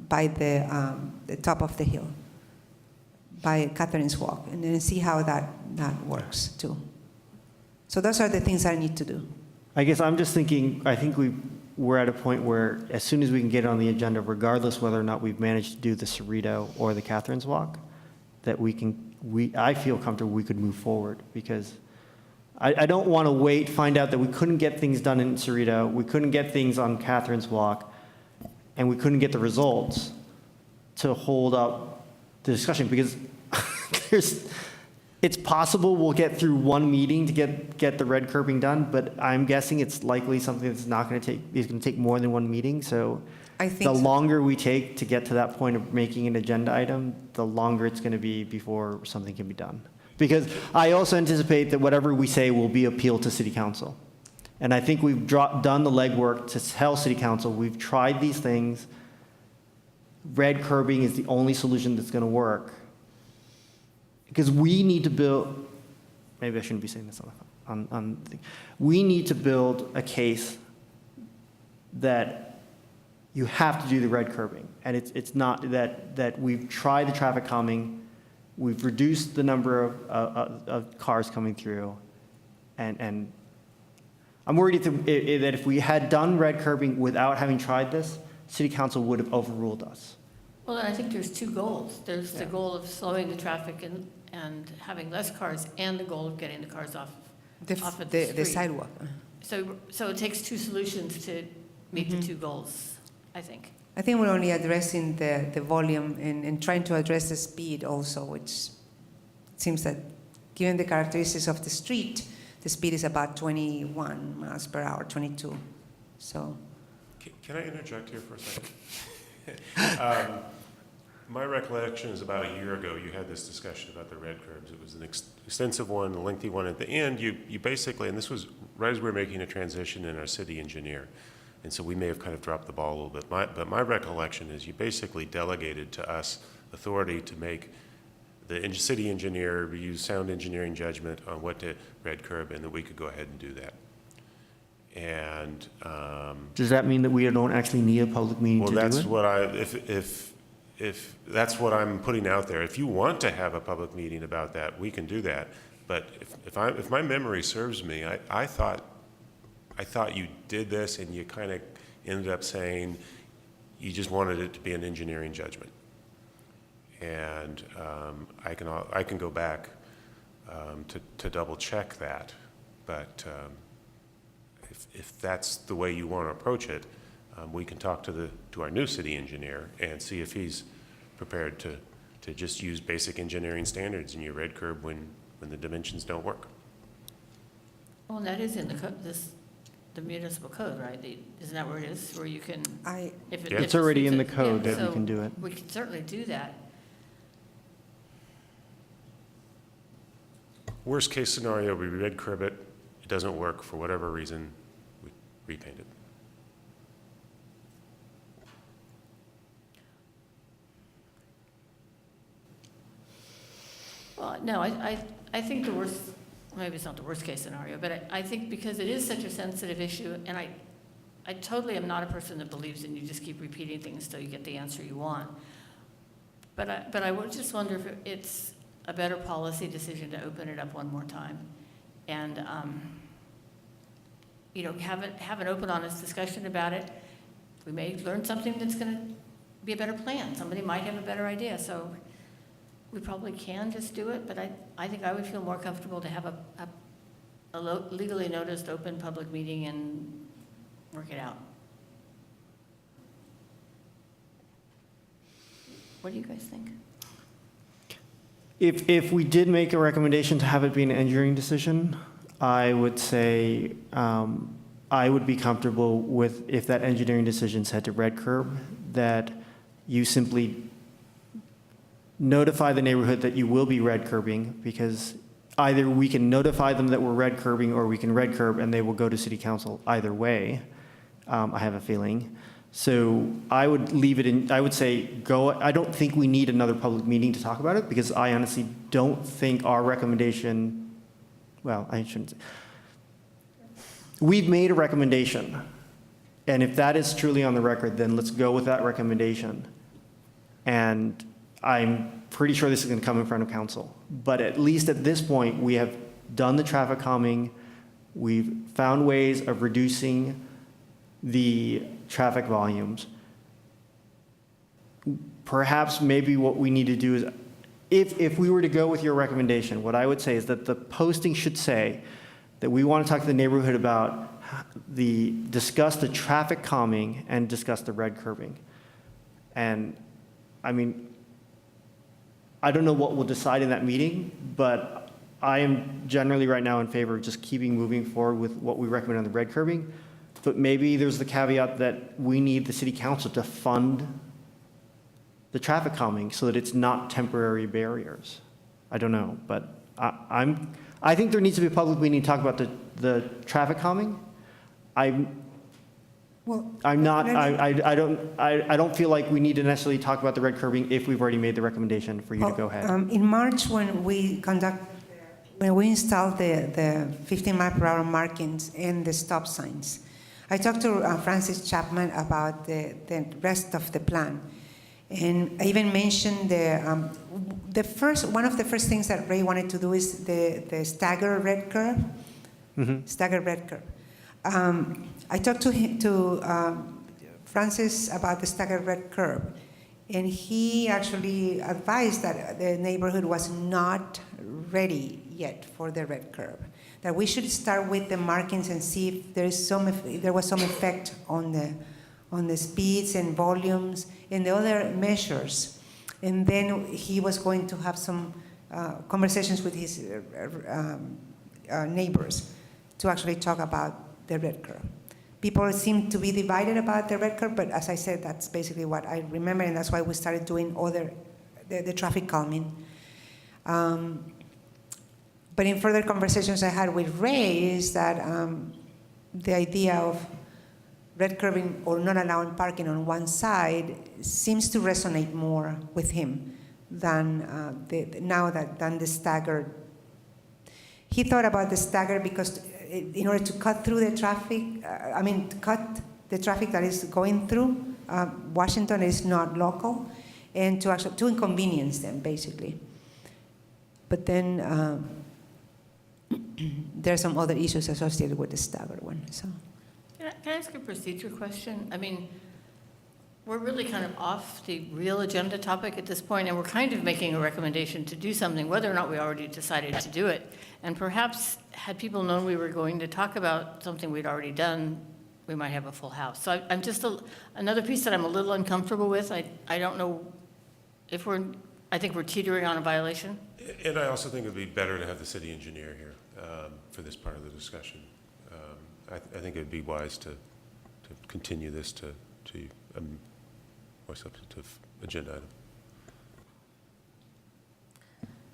by the top of the hill, by Catherine's Walk, and then see how that works too. So those are the things I need to do. I guess I'm just thinking, I think we're at a point where as soon as we can get it on the agenda, regardless whether or not we've managed to do the Cerrito or the Catherine's Walk, that I feel comfortable we could move forward, because I don't want to wait, find out that we couldn't get things done in Cerrito, we couldn't get things on Catherine's Walk, and we couldn't get the results to hold up the discussion, because it's possible we'll get through one meeting to get the red curbing done, but I'm guessing it's likely something that's not going to take more than one meeting. So I think the so. longer we take to get to that point of making an agenda item, the longer it's going to be before something can be done. Because I also anticipate that whatever we say will be appealed to City Council. And I think we've done the legwork to tell City Council, we've tried these things. Red curbing is the only solution that's going to work. Because we need to build, maybe I shouldn't be saying this on the thing. We need to build a case that you have to do the red curbing. And it's not that we've tried the traffic calming, we've reduced the number of cars coming through, and I'm worried that if we had done red curbing without having tried this, City Council would have overruled us. Well, I think there's two goals. There's the goal of slowing the traffic and having less cars, and the goal of getting the cars off of the street. The sidewalk. So it takes two solutions to meet the two goals, I think. I think we're only addressing the volume and trying to address the speed also, which seems that given the characteristics of the street, the speed is about 21 miles per hour, 22. So. Can I interject here for a second? My recollection is about a year ago, you had this discussion about the red curbs. It was an extensive one, a lengthy one. At the end, you basically, and this was right as we were making a transition in our city engineer, and so we may have kind of dropped the ball a little bit. But my recollection is you basically delegated to us authority to make the city engineer use sound engineering judgment on what to red curb, and that we could go ahead and do that. And does that mean that we don't actually need a public meeting to do it? Well, that's what if that's what I'm putting out there. If you want to have a public meeting about that, we can do that. But if my memory serves me, I thought you did this, and you kind of ended up saying you just wanted it to be an engineering judgment. And I can go back to double check that, but if that's the way you want to approach it, we can talk to our new city engineer and see if he's prepared to just use basic engineering standards in your red curb when the dimensions don't work. Well, and that is in the municipal code, right? Isn't that where it is, where you can? It's already in the code that we can do it. We can certainly do that. Worst case scenario, we red curb it. It doesn't work for whatever reason. We repaint it. Well, no, I think the worst, maybe it's not the worst case scenario, but I think because it is such a sensitive issue, and I totally am not a person that believes in you just keep repeating things until you get the answer you want. But I would just wonder if it's a better policy decision to open it up one more time and, have an open, honest discussion about it. We may learn something that's going to be a better plan. Somebody might have a better idea, so we probably can just do it, but I think I would feel more comfortable to have a legally noticed open public meeting and work it out. What do you guys think? If we did make a recommendation to have it be an engineering decision, I would say I would be comfortable with, if that engineering decision said to red curb, that you simply notify the neighborhood that you will be red curbing, because either we can notify them that we're red curbing or we can red curb and they will go to City Council either way, I have a feeling. So I would leave it in, I would say go, I don't think we need another public meeting to talk about it, because I honestly don't think our recommendation, well, I shouldn't say. We've made a recommendation, and if that is truly on the record, then let's go with that recommendation. And I'm pretty sure this is going to come in front of council. But at least at this point, we have done the traffic calming. We've found ways of reducing the traffic volumes. Perhaps maybe what we need to do is, if we were to go with your recommendation, what I would say is that the posting should say that we want to talk to the neighborhood about discuss the traffic calming and discuss the red curbing. And, I mean, I don't know what we'll decide in that meeting, but I am generally right now in favor of just keeping moving forward with what we recommend on the red curbing. But maybe there's the caveat that we need the city council to fund the traffic calming so that it's not temporary barriers. I don't know, but I think there needs to be a public meeting to talk about the traffic calming. I don't feel like we need to necessarily talk about the red curbing if we've already made the recommendation for you to go ahead. In March, when we installed the 15-mile-per-hour markings and the stop signs, I talked to Francis Chapman about the rest of the plan. And I even mentioned one of the first things that Ray wanted to do is the staggered red curve. Mm-hmm. Staggered red curve. I talked to Francis about the staggered red curve, and he actually advised that the neighborhood was not ready yet for the red curve. That we should start with the markings and see if there was some effect on the speeds and volumes and the other measures. And then he was going to have some conversations with his neighbors to actually talk about the red curve. People seem to be divided about the red curve, but as I said, that's basically what I remember, and that's why we started doing the traffic calming. But in further conversations I had with Ray is that the idea of red curbing or not allowing parking on one side seems to resonate more with him than the staggered. He thought about the staggered because in order to cut through the traffic, cut the traffic that is going through Washington is not local, and to inconvenience them basically. But then there are some other issues associated with the staggered one. So. Can I ask a procedure question? I mean, we're really kind of off the real agenda topic at this point, and we're kind of making a recommendation to do something, whether or not we already decided to do it. And perhaps had people known we were going to talk about something we'd already done, we might have a full house. So I'm just another piece that I'm a little uncomfortable with. I don't know if I think we're teetering on a violation. And I also think it would be better to have the city engineer here for this part of the discussion. I think it would be wise to continue this to a more substantive agenda item.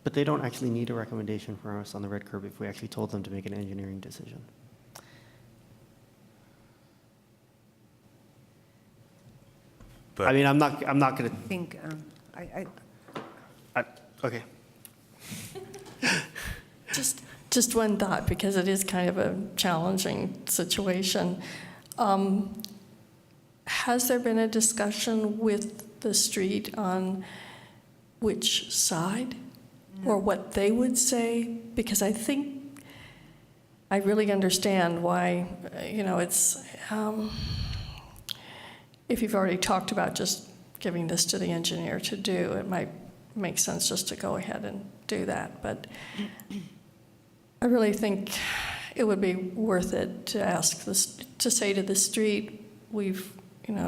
But they don't actually need a recommendation from us on the red curve if we actually told them to make an engineering decision. But I mean, I'm not going to think okay. Just one thought, because it is kind of a challenging situation. Has there been a discussion with the street on which side or what they would say? Because I think I really understand why, it's, if you've already talked about just giving this to the engineer to do, it might make sense just to go ahead and do that. But I really think it would be worth it to say to the street, we've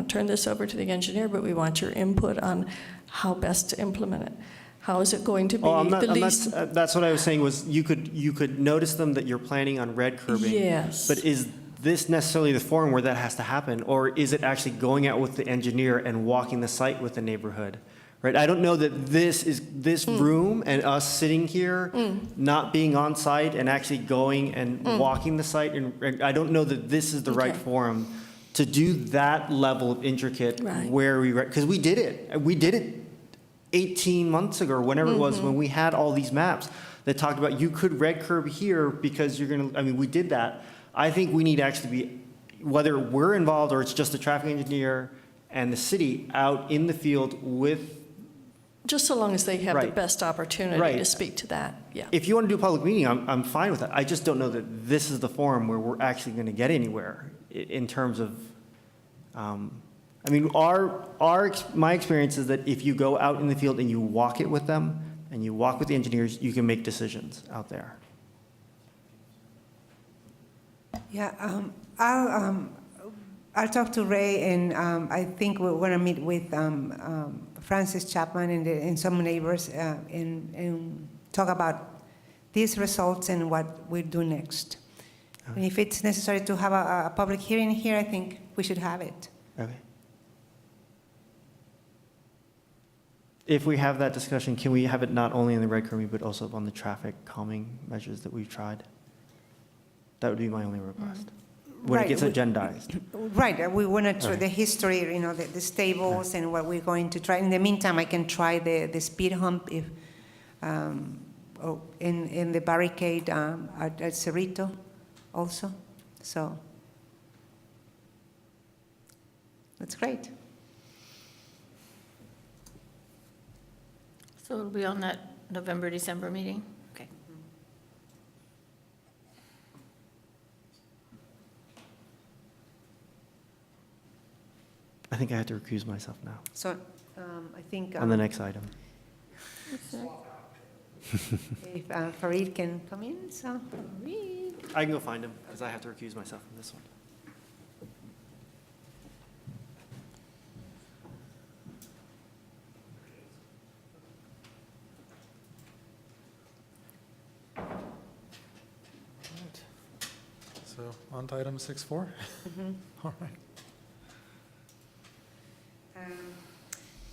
turned this over to the engineer, but we want your input on how best to implement it. How is it going to be that's what I was saying was you could notice them that you're planning on red curbing. Yes. But is this necessarily the forum where that has to happen, or is it actually going out with the engineer and walking the site with the neighborhood? Right? I don't know that this room and us sitting here, not being on site and actually going and walking the site, and I don't know that this is the right forum to do that level of intricate because we did it 18 months ago or whenever it was when we had all these maps that talked about you could red curb here because we did that. I think we need to actually be, whether we're involved or it's just the traffic engineer and the city out in the field with. Just so long as they have the best opportunity to speak to that, yeah. If you want to do a public meeting, I'm fine with that. I just don't know that this is the forum where we're actually going to get anywhere in terms of I mean, my experience is that if you go out in the field and you walk it with them, and you walk with the engineers, you can make decisions out there. Yeah, I'll talk to Ray, and I think we're going to meet with Francis Chapman and some neighbors and talk about these results and what we do next. Okay. And if it's necessary to have a public hearing here, I think we should have it. Okay. If we have that discussion, can we have it not only in the red curve, but also on the traffic calming measures that we've tried? That would be my only request. When Right, it gets we- agendized. Right, we want to try Okay. the history, the stables and what we're going to try. In the meantime, I can try the speed hump if, in the barricade at Cerrito also. So that's great. So it'll be on that November, December meeting? Okay. I think I have to recuse myself now So I think on the next item. if Farid can come in, so Farid. I can go find him because I have to recuse myself from this one. So on to item 6.4. All right.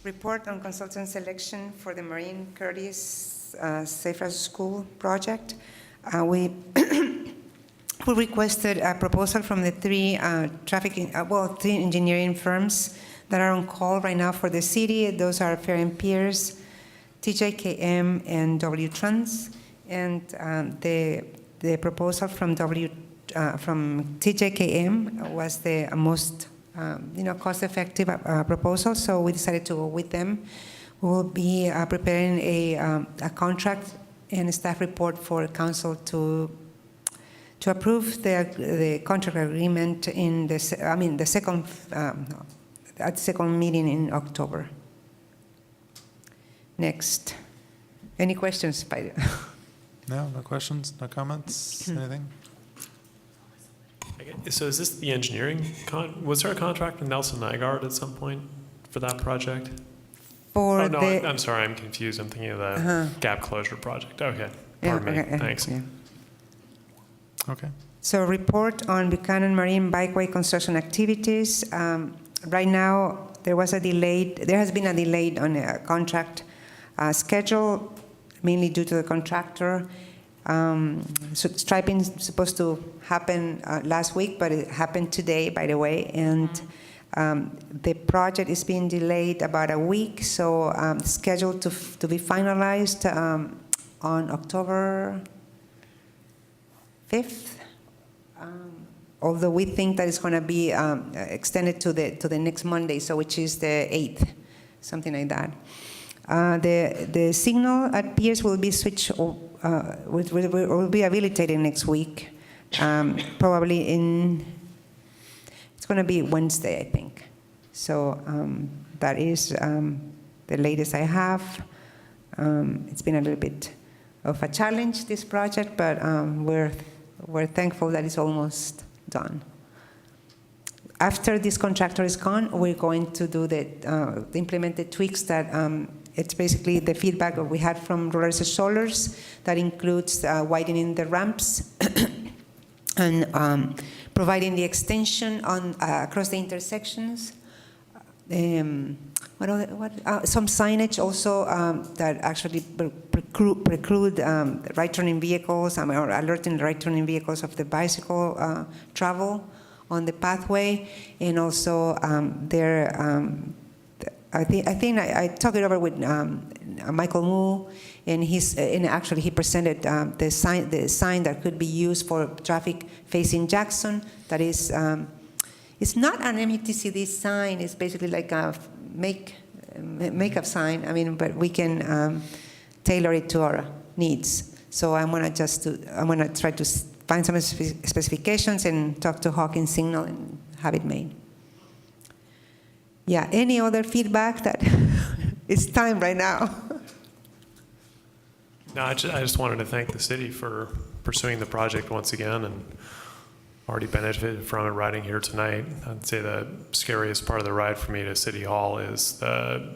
Report on consultant selection for the Marin Curtis Safe as School project. We requested a proposal from the three three engineering firms that are on call right now for the city. Those are Fair and Pierce, TJKM, and W Trans. And the proposal from TJKM was the most cost-effective proposal, so we decided to go with them. We will be preparing a contract and a staff report for council to approve the contract agreement in the second meeting in October. Next, any questions, Spider? No questions, no comments, anything? So is this the engineering, was there a contract with Nelson Nygaard at some point for that project? For I'm sorry, I'm confused. I'm thinking of the gap closure project. Okay, pardon me, thanks. Yeah. Okay. So report on Buchanan Marin Bikeway construction activities. Right now, there has been a delay on a contract schedule, mainly due to the contractor. So striping is supposed to happen last week, but it happened today, by the way. And the project is being delayed about a week, so scheduled to be finalized on October 5th. Although we think that it's going to be extended to the next Monday, so which is the 8th, something like that. The signal at Pierce will be switched. Will be habilitated next week, probably it's going to be Wednesday, I think. So that is the latest I have. It's been a little bit of a challenge, this project, but we're thankful that it's almost done. After this contractor is gone, we're going to do implement the tweaks that it's basically the feedback that we had from rollers and strollers that includes widening the ramps and providing the extension on across the intersections. Some signage also that actually preclude right turning vehicles or alerting right turning vehicles of the bicycle travel on the pathway, and also I think I talked it over with Michael Moo, and actually he presented the sign that could be used for traffic facing Jackson. That is, it's not an MUTCD sign. It's basically like a makeup sign. I mean, but we can tailor it to our needs. So I'm gonna try to find some specifications and talk to Hawkins Signal and have it made. Yeah, any other feedback that it's time right now? No, I just wanted to thank the city for pursuing the project once again and already benefited from it riding here tonight. I'd say the scariest part of the ride for me to City Hall is the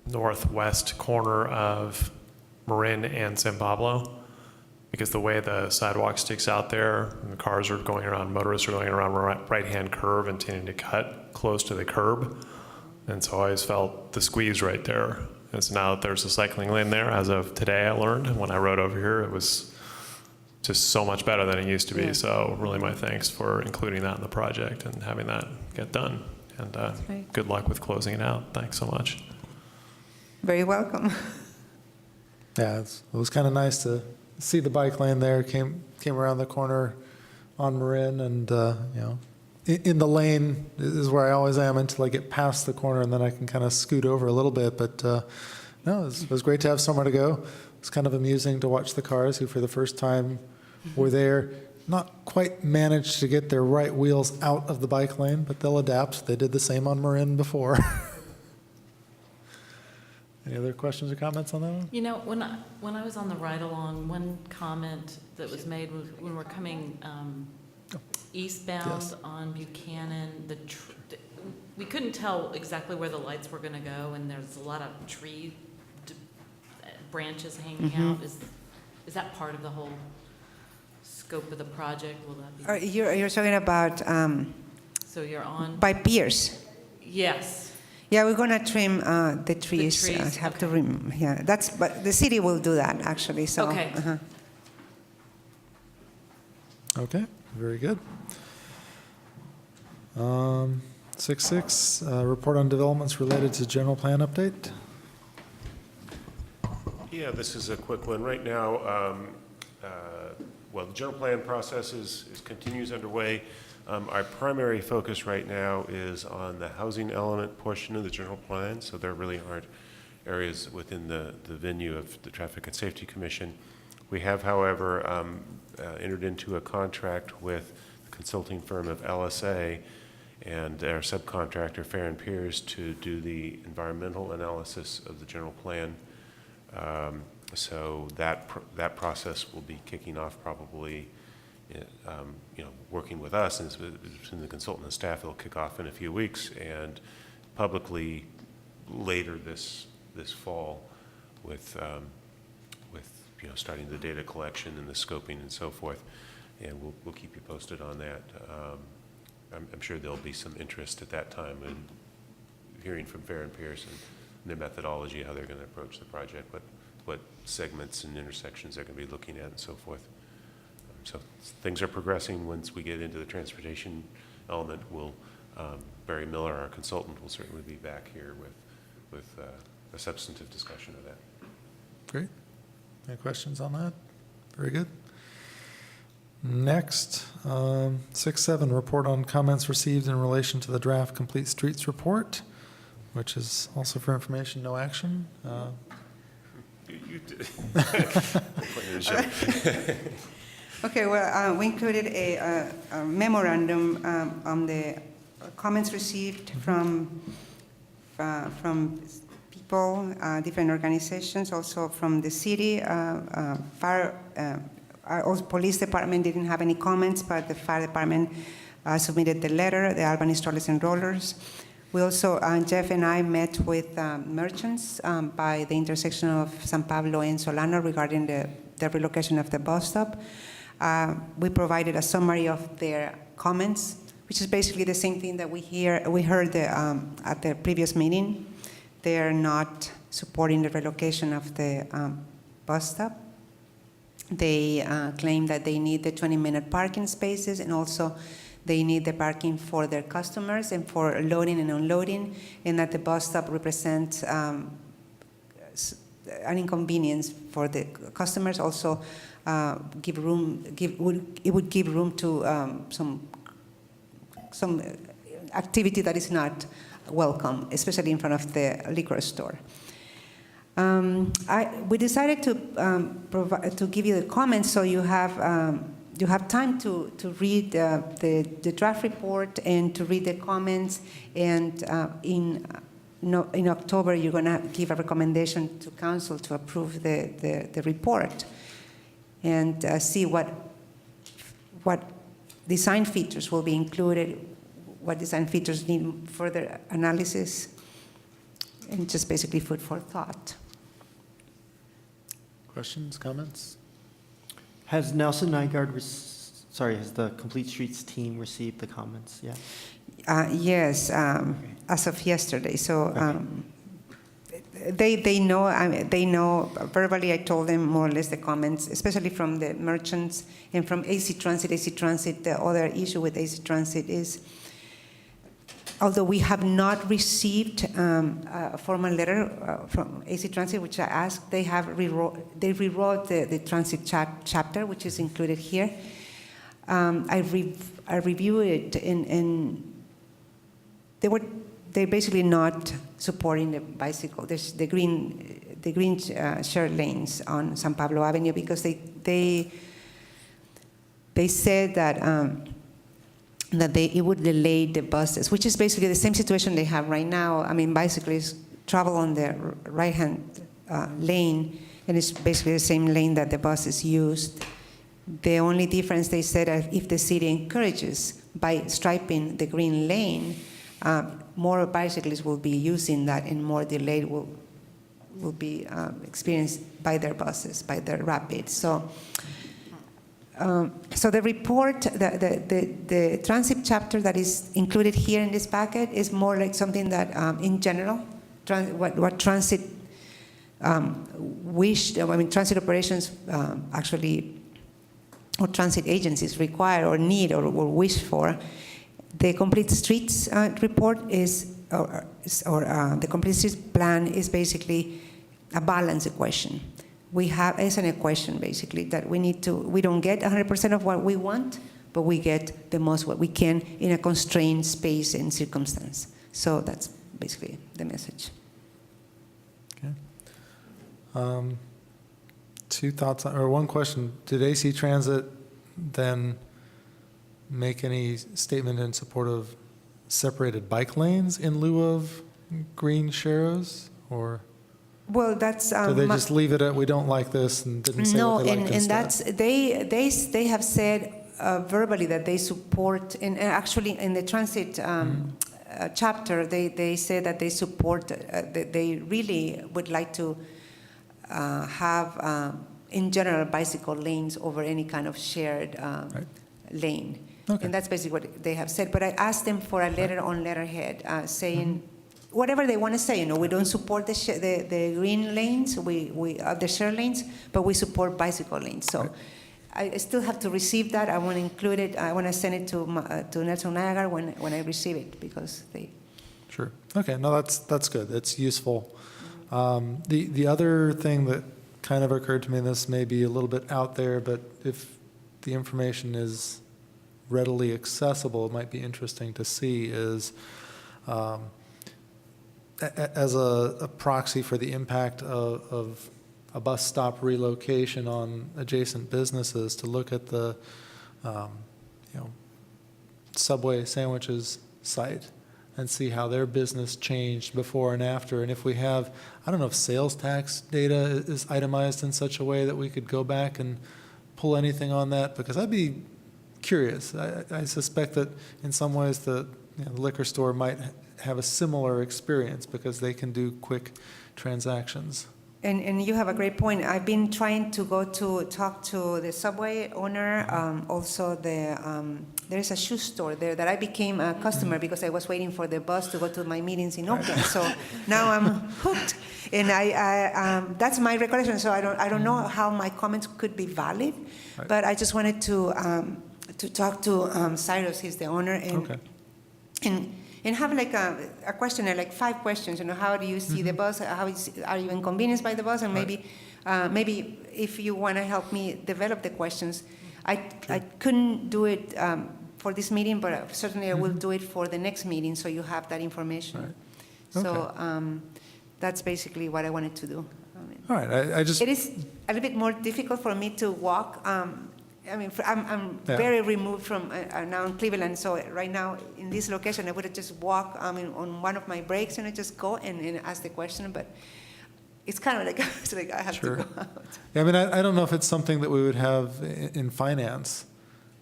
northwest corner of Marin and San Pablo, because the way the sidewalk sticks out there, and the cars are going around, motorists are going around right-hand curve and tending to cut close to the curb. And so I always felt the squeeze right there. And so now that there's a cycling lane there, as of today I learned, when I rode over here, it was just so much better than it used to be. Yeah. So really my thanks for including that in the project and having that get done. And great. good luck with closing it out. Thanks so much. Very welcome. Yeah, it was kind of nice to see the bike lane there. Came around the corner on Marin, and in the lane is where I always am until I get past the corner, and then I can kind of scoot over a little bit. But no, it was great to have somewhere to go. It's kind of amusing to watch the cars who, for the first time, were there, not quite managed to get their right wheels out of the bike lane, but they'll adapt. They did the same on Marin before. Any other questions or comments on that one? You know, when I was on the ride-along, one comment that was made was when we're coming eastbound Yes. on Buchanan, we couldn't tell exactly where the lights were going to go, and there's a lot of tree branches hanging out. Is that part of the whole scope of the project? Will that be? You're talking about So you're on? by Pierce. Yes. Yeah, we're gonna trim the trees. trees, Have to but the city will do that actually. So. Okay. Okay, very good. 6.6, report on developments related to general plan update. Yeah, this is a quick one. Right now, well, the general plan process continues underway. Our primary focus right now is on the housing element portion of the general plan, so there really aren't areas within the venue of the Traffic and Safety Commission. We have, however, entered into a contract with the consulting firm of LSA and their subcontractor, Fair & Peers, to do the environmental analysis of the general plan. So that process will be kicking off probably, working with us, and between the consultant and staff, it'll kick off in a few weeks, and publicly later this fall with starting the data collection and the scoping and so forth, and we'll keep you posted on that. I'm sure there'll be some interest at that time in hearing from Fair & Pearce and their methodology, how they're going to approach the project, what segments and intersections they're going to be looking at and so forth. So things are progressing. Once we get into the transportation element, Barry Miller, our consultant, will certainly be back here with a substantive discussion of that. Great. Any questions on that? Very good. Next, 6.7, report on comments received in relation to the draft Complete Streets report, which is also for information, no action. You did. Okay, well, we included a memorandum on the comments received from people, different organizations, also from the city. Also, police department didn't have any comments, but the fire department submitted the letter, the Albany Strollers and Rollers. We also, Jeff and I met with merchants by the intersection of San Pablo and Solano regarding the relocation of the bus stop. We provided a summary of their comments, which is basically the same thing that we heard at the previous meeting. They are not supporting the relocation of the bus stop. They claim that they need the 20-minute parking spaces, and also they need the parking for their customers and for loading and unloading, and that the bus stop represents an inconvenience for the customers. Also, it would give room to some activity that is not welcome, especially in front of the liquor store. We decided to give you the comments so you have you have time to read the draft report and to read the comments, and in October, you're going to give a recommendation to council to approve the report and see what design features will be included, what design features need further analysis, and just basically food for thought. Questions, comments? Has Nelson Nygaard, has the Complete Streets team received the comments yet? Yes, as of yesterday. So they know verbally. I told them more or less the comments, especially from the merchants and from AC Transit. AC Transit, the other issue with AC Transit is, although we have not received a formal letter from AC Transit, which I asked, they rewrote the transit chapter, which is included here. I reviewed it, and they're basically not supporting the bicycle. There's the green shared lanes on San Pablo Avenue, because they said that it would delay the buses, which is basically the same situation they have right now. I mean, bicyclists travel on the right-hand lane, and it's basically the same lane that the buses used. The only difference, they said, if the city encourages by striping the green lane, more bicyclists will be using that, and more delay will be experienced by their buses, by their rapids. So the report, the transit chapter that is included here in this packet is more like something that, in general, what transit wished. I mean, transit operations actually, or transit agencies require or need or wish for. The Complete Streets report is, or the Complete Streets plan is basically a balanced equation. It's an equation basically that we don't get 100% of what we want, but we get the most what we can in a constrained space and circumstance. So that's basically the message. Okay. Two thoughts, or one question. Did AC Transit then make any statement in support of separated bike lanes in lieu of green sharrows, or? Well, that's. Did they just leave it at we don't like this and didn't say what they liked instead? That's they have said verbally that they support, and actually in the transit chapter they say that they support. They really would like to have, in general, bicycle lanes over any kind of shared lane. Okay. And that's basically what they have said. But I asked them for a letter on letterhead saying whatever they want to say. We don't support the green lanes, the share lanes, but we support bicycle lanes. So I still have to receive that. I want to include it. I want to send it to Nelson Nygaard when I receive it, because they. Sure. Okay. No, that's good. That's useful. The other thing that kind of occurred to me, and this may be a little bit out there, but if the information is readily accessible, it might be interesting to see, is as a proxy for the impact of a bus stop relocation on adjacent businesses, to look at the Subway sandwiches site and see how their business changed before and after. And if we have, I don't know if sales tax data is itemized in such a way that we could go back and pull anything on that, because I'd be curious. I suspect that in some ways the liquor store might have a similar experience because they can do quick transactions. And you have a great point. I've been trying to go to talk to the Subway owner. Also, there's a shoe store there that I became a customer because I was waiting for the bus to go to my meetings in Oakland. So now I'm hooked, and that's my recollection. So I don't know how my comments could be valid, but I just wanted to talk to Cyrus. He's the owner, and have like a questionnaire, like 5 questions. How do you see the bus? Are you inconvenienced by the bus? And maybe if you want to help me develop the questions, I couldn't do it for this meeting, but certainly I will do it for the next meeting, so you have that information. Right. Okay. So that's basically what I wanted to do. All right. It is a little bit more difficult for me to walk I mean, I'm Yeah. very removed from now in Cleveland, so right now in this location, I would have just walk, on one of my breaks and I just go and ask the question, but it's kind of like, it's like I have Sure. to go out. Yeah, I mean, I don't know if it's something that we would have in finance,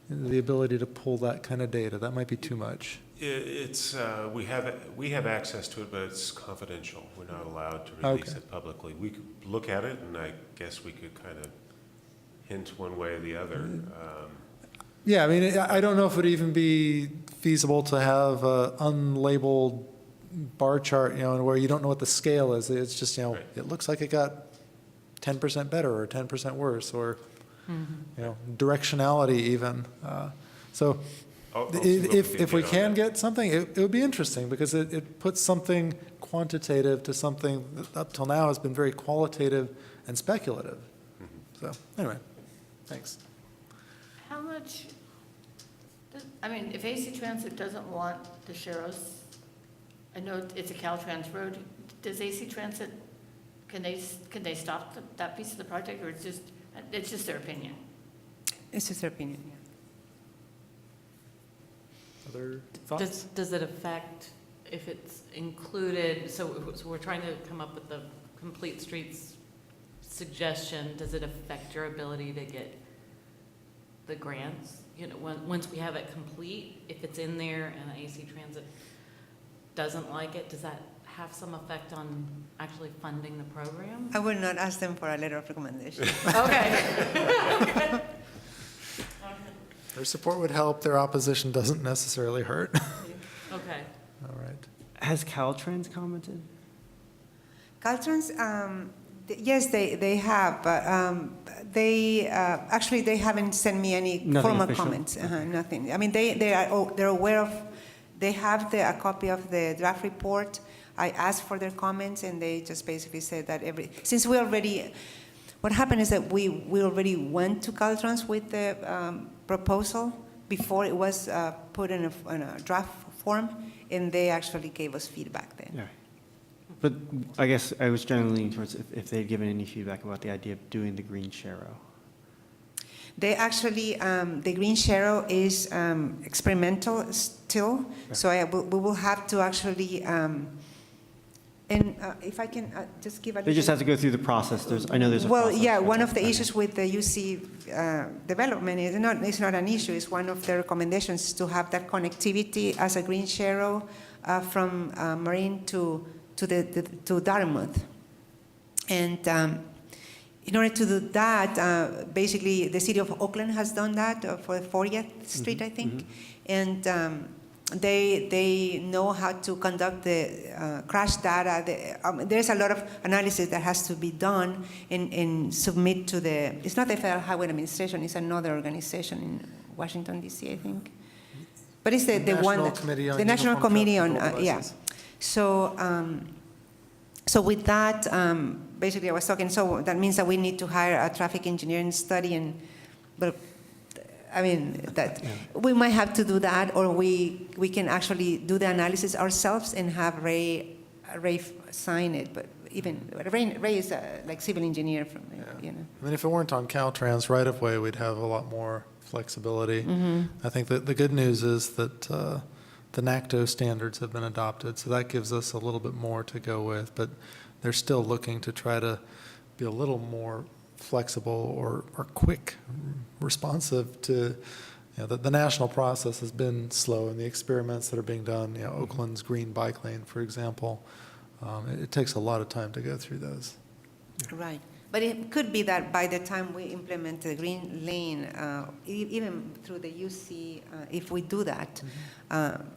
the ability to pull that kind of data. That might be too much. It's, we have access to it, but it's confidential. We're not allowed to release Okay. it publicly. We could look at it, and I guess we could kind of hint one way or the other. Yeah, I mean, I don't know if it would even be feasible to have a unlabeled bar chart, where you don't know what the scale is. It's just, Right. it looks like it got 10% better or 10% worse, or, directionality even. So I'll see what we if we get on can that. get something, it would be interesting, because it puts something quantitative to something that up till now has been very qualitative and speculative. So, anyway, thanks. How much, if AC Transit doesn't want the Sharrows, I know it's a Caltrans road, does AC Transit, can they stop that piece of the project, or it's just their opinion? It's just their opinion, yeah. Other thoughts? Does it affect if it's included, so we're trying to come up with the complete streets suggestion, does it affect your ability to get the grants? Once we have it complete, if it's in there and AC Transit doesn't like it, does that have some effect on actually funding the program? I will not ask them for a letter of recommendation. Okay. Their support would help, their opposition doesn't necessarily hurt. Okay. All right. Has Caltrans commented? Caltrans, yes, they have, but they actually they haven't sent me any Nothing formal official? comments. Nothing. I mean, they're aware of. They have a copy of the draft report. I asked for their comments, and they just basically said that since we already. What happened is that we already went to Caltrans with the proposal before it was put in a draft form, and they actually gave us feedback then. Yeah. But I guess I was generally leaning towards if they'd given any feedback about the idea of doing the green Sharrow. They actually, the green Sharrow is experimental still, so we will have to actually, if I can just give a little. They just have to go through the process. I know there's a process. Well, yeah, one of the Okay. issues with the UC development is it's not an issue. It's one of the recommendations to have that connectivity as a green Sharrow from Marin to Dartmouth. And in order to do that, basically the city of Oakland has done that for 40th Street, I think. And they know how to conduct the crash data. There's a lot of analysis that has to be done and submit to it's not the Federal Highway Administration, it's another organization in Washington, D.C., I think. But it's the one National Committee on the National Uniform Committee on, Traffic yeah. Devices. So with that, basically I was talking, so that means that we need to hire a traffic engineering study but I mean, we might have to do that, or we can actually do the analysis ourselves and have Ray sign it, but even, Ray is like civil engineer from, I mean, if it weren't on Caltrans right of way, we'd have a lot more flexibility. I think that the good news is that the NACTO standards have been adopted, so that gives us a little bit more to go with, but they're still looking to try to be a little more flexible or quick, responsive to, the national process has been slow, and the experiments that are being done, Oakland's green bike lane, for example, it takes a lot of time to go through those. Right. But it could be that by the time we implement the green lane, even through the UC, if we do that,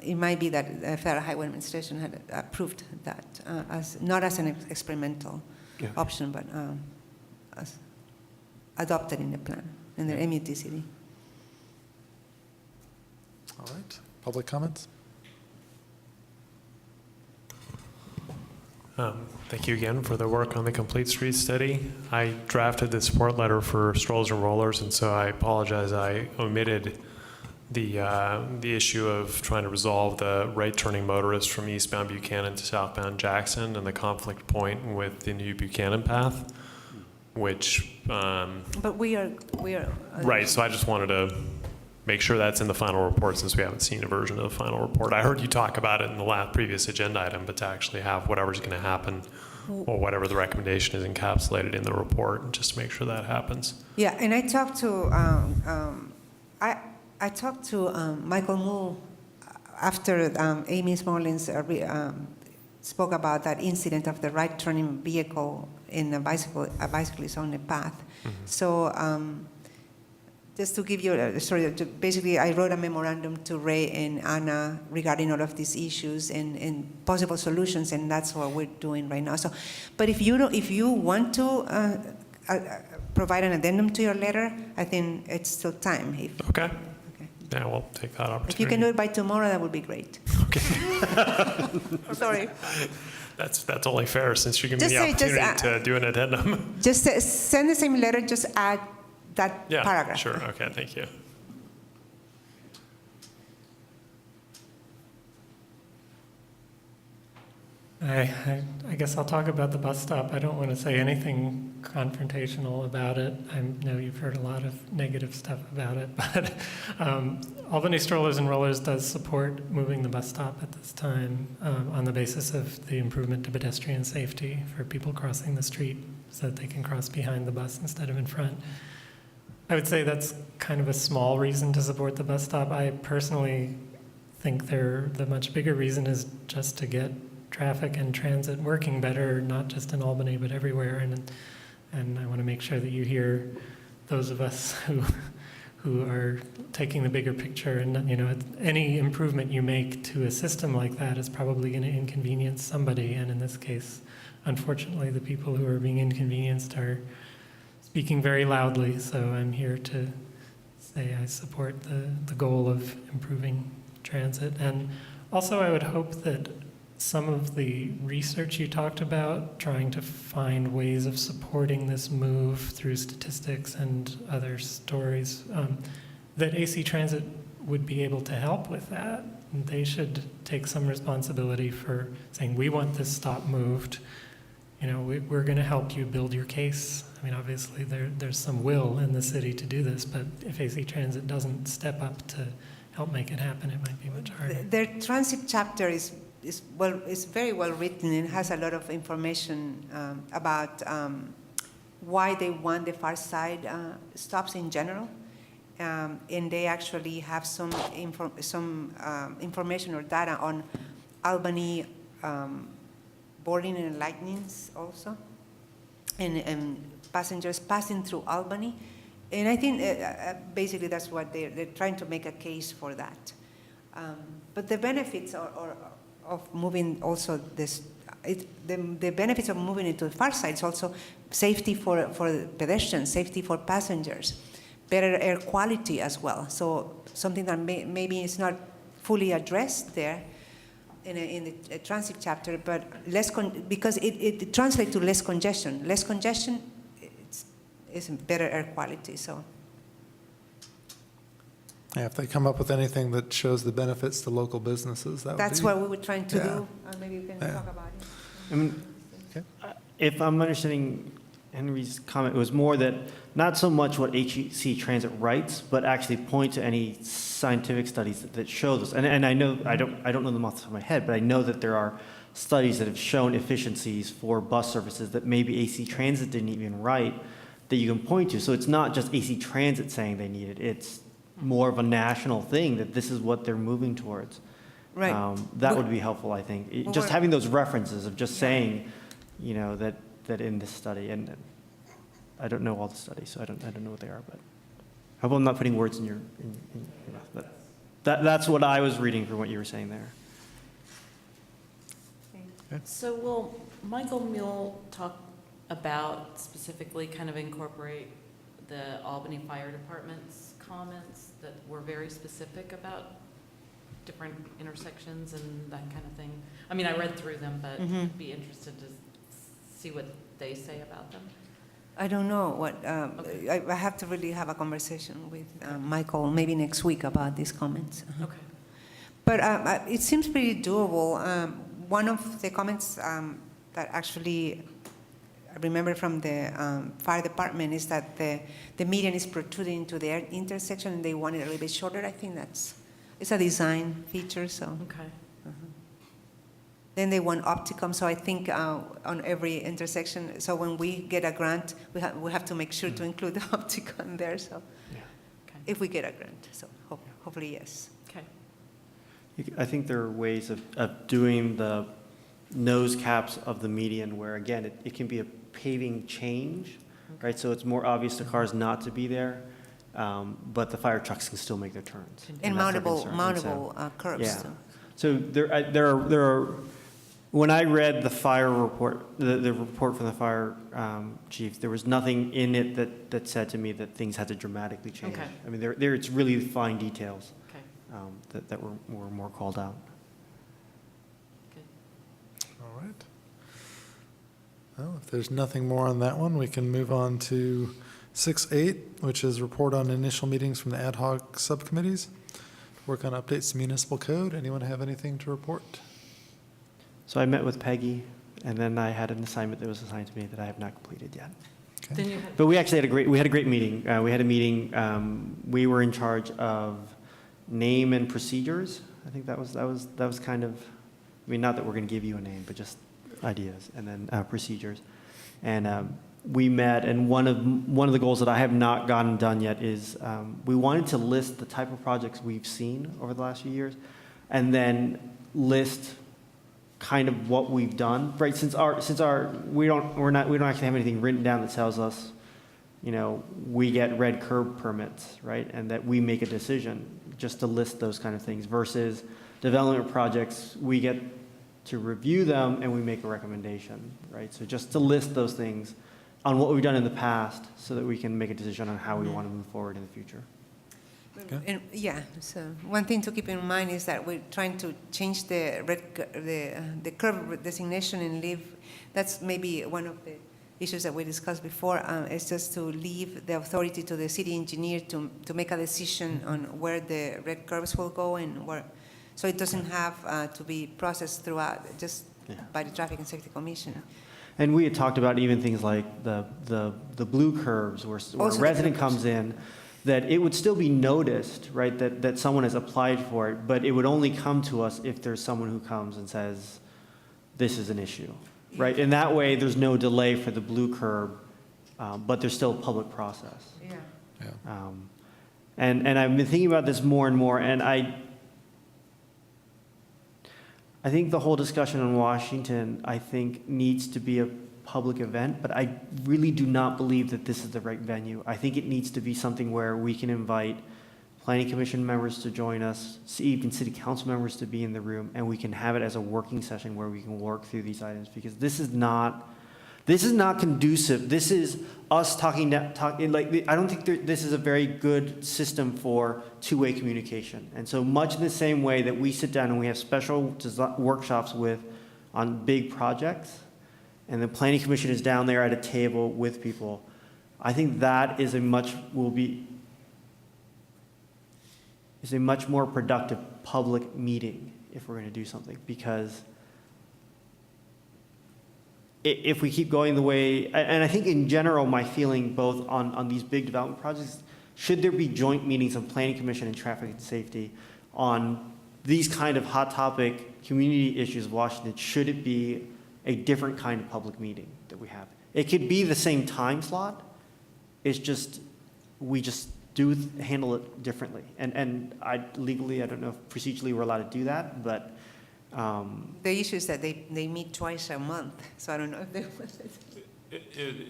it might be that the Federal Highway Administration had approved that, not as an experimental option, but as adopted in the plan, in the MUTCD. All right. Public comments? Thank you again for the work on the Complete Streets study. I drafted the support letter for strollers and rollers, and so I apologize. I omitted the issue of trying to resolve the right-turning motorist from eastbound Buchanan to southbound Jackson and the conflict point with the new Buchanan path. which, But we are. right, so I just wanted to make sure that's in the final report since we haven't seen a version of the final report. I heard you talk about it in the previous agenda item, but to actually have whatever's going to happen or whatever the recommendation is encapsulated in the report, just to make sure that happens. Yeah, and I talked to I talked to Michael Moore after Amy Smorlins spoke about that incident of the right turning vehicle in a bicyclist on a path. Mm-hmm. So just to give you a story, basically I wrote a memorandum to Ray and Anna regarding all of these issues and possible solutions, and that's what we're doing right now. So, but if you want to provide an addendum to your letter, I think it's still time. Okay. Yeah, we'll take that opportunity. If you can do it by tomorrow, that would be great. Okay. Sorry. That's only fair since you give me the opportunity to do an addendum. Just send the same letter, just add that paragraph. Sure. Okay, thank you. I guess I'll talk about the bus stop. I don't want to say anything confrontational about it. I know you've heard a lot of negative stuff about it, but Albany Strollers and Rollers does support moving the bus stop at this time on the basis of the improvement to pedestrian safety for people crossing the street so that they can cross behind the bus instead of in front. I would say that's kind of a small reason to support the bus stop. I personally think the much bigger reason is just to get traffic and transit working better, not just in Albany, but everywhere. And I want to make sure that you hear those of us who are taking the bigger picture. And, you know, any improvement you make to a system like that is probably going to inconvenience somebody. And in this case, unfortunately, the people who are being inconvenienced are speaking very loudly. So I'm here to say I support the goal of improving transit. And also, I would hope that some of the research you talked about, trying to find ways of supporting this move through statistics and other stories, that AC Transit would be able to help with that. And they should take some responsibility for saying, we want this stop moved. You know, we're going to help you build your case. I mean, obviously, there's some will in the city to do this, but if AC Transit doesn't step up to help make it happen, it might be much harder. Their transit chapter is very well written and has a lot of information about why they want the far side stops in general, and they actually have some information or data on Albany boarding and lightnings also, and passengers passing through Albany, and I think basically that's what they're trying to make a case for that. But the benefits of moving also this, the benefits of moving it to the far side is also safety for pedestrians, safety for passengers, better air quality as well. So something that maybe is not fully addressed there in the transit chapter, but because it translates to less congestion. Less congestion is better air quality. So. Yeah, if they come up with anything that shows the benefits to local businesses, that's what we were trying to do. Maybe you can talk about it. I mean, if I'm understanding Henry's comment, it was more that not so much what HC Transit writes, but actually point to any scientific studies that show this. And I know I don't know them off the top of my head, but I know that there are studies that have shown efficiencies for bus services that maybe AC Transit didn't even write that you can point to. So it's not just AC Transit saying they need it. It's more of a national thing that this is what they're moving towards. Right. That would be helpful, I think. Just having those references of just saying, you know, that in this study, and I don't know all the studies, so I don't know what they are, but I hope I'm not putting words in your mouth. But that's what I was reading from what you were saying there. Okay. So will Michael Mule talk about specifically kind of incorporate the Albany Fire Department's comments that were very specific about different intersections and that kind of thing? I mean, I read through them, but I'd be interested to see what they say about them. I don't know what, okay. I have to really have a conversation with Michael maybe next week about these comments. Okay. But it seems pretty doable. One of the comments that actually remember from the fire department is that the median is protruding into the intersection, and they want it a little bit shorter. I think it's a design feature, so. Okay. Then they want opticum, so I think on every intersection, so when we get a grant, we have to make sure to include the opticum there, so. Okay. If we get a grant, so hopefully yes. Okay. I think there are ways of doing the nose caps of the median where, again, it can be a paving change, right? So it's more obvious to cars not to be there, but the fire trucks can still make their turns. And that's our mountable concern. curbs, Yeah. too. So there are, when I read the fire report, the report from the fire chief, there was nothing in it that said to me that things had to dramatically change. Okay. I mean, there it's really fine details Okay. that were more called out. All right. Well, if there's nothing more on that one, we can move on to 6.8, which is report on initial meetings from the ad hoc subcommittees. Work on updates to municipal code. Anyone have anything to report? So I met with Peggy, and then I had an assignment that was assigned to me that I have not completed yet. Okay. Then you have, But we actually had a great meeting. We had a meeting. We were in charge of name and procedures. I think that was kind of, I mean, not that we're going to give you a name, but just ideas, and then procedures. And we met, and one of the goals that I have not gotten done yet is we wanted to list the type of projects we've seen over the last few years, and then list kind of what we've done, right? Since we don't actually have anything written down that tells us, you know, we get red curb permits, right? And that we make a decision just to list those kind of things versus development projects, we get to review them and we make a recommendation, right? So just to list those things on what we've done in the past so that we can make a decision on how we want to move forward in the future. And, yeah, so one thing to keep in mind is that we're trying to change the curb designation and leave, that's maybe one of the issues that we discussed before, is just to leave the authority to the city engineer to make a decision on where the red curves will go and where, so it doesn't have to be processed throughout, just by the Traffic and Safety Commission. And we had talked about even things like the blue curves where a resident comes in, that it would still be noticed, right, that someone has applied for it, but it would only come to us if there's someone who comes and says, this is an issue, right? And that way, there's no delay for the blue curb, but there's still a public process. Yeah. And I've been thinking about this more and more, and I think the whole discussion on Washington, I think, needs to be a public event, but I really do not believe that this is the right venue. I think it needs to be something where we can invite planning commission members to join us, even city council members to be in the room, and we can have it as a working session where we can work through these items, because this is not conducive. This is us talking, like, I don't think this is a very good system for two-way communication. And so much in the same way that we sit down and we have special workshops on big projects, and the planning commission is down there at a table with people, I think that is a much more productive public meeting if we're going to do something, because if we keep going the way, and I think in general, my feeling both on these big development projects, should there be joint meetings of planning commission and traffic and safety on these kind of hot topic community issues of Washington? Should it be a different kind of public meeting that we have? It could be the same time slot. It's just, we just handle it differently. And legally, I don't know if procedurally we're allowed to do that, but. The issue is that they meet twice a month, so I don't know if they want it.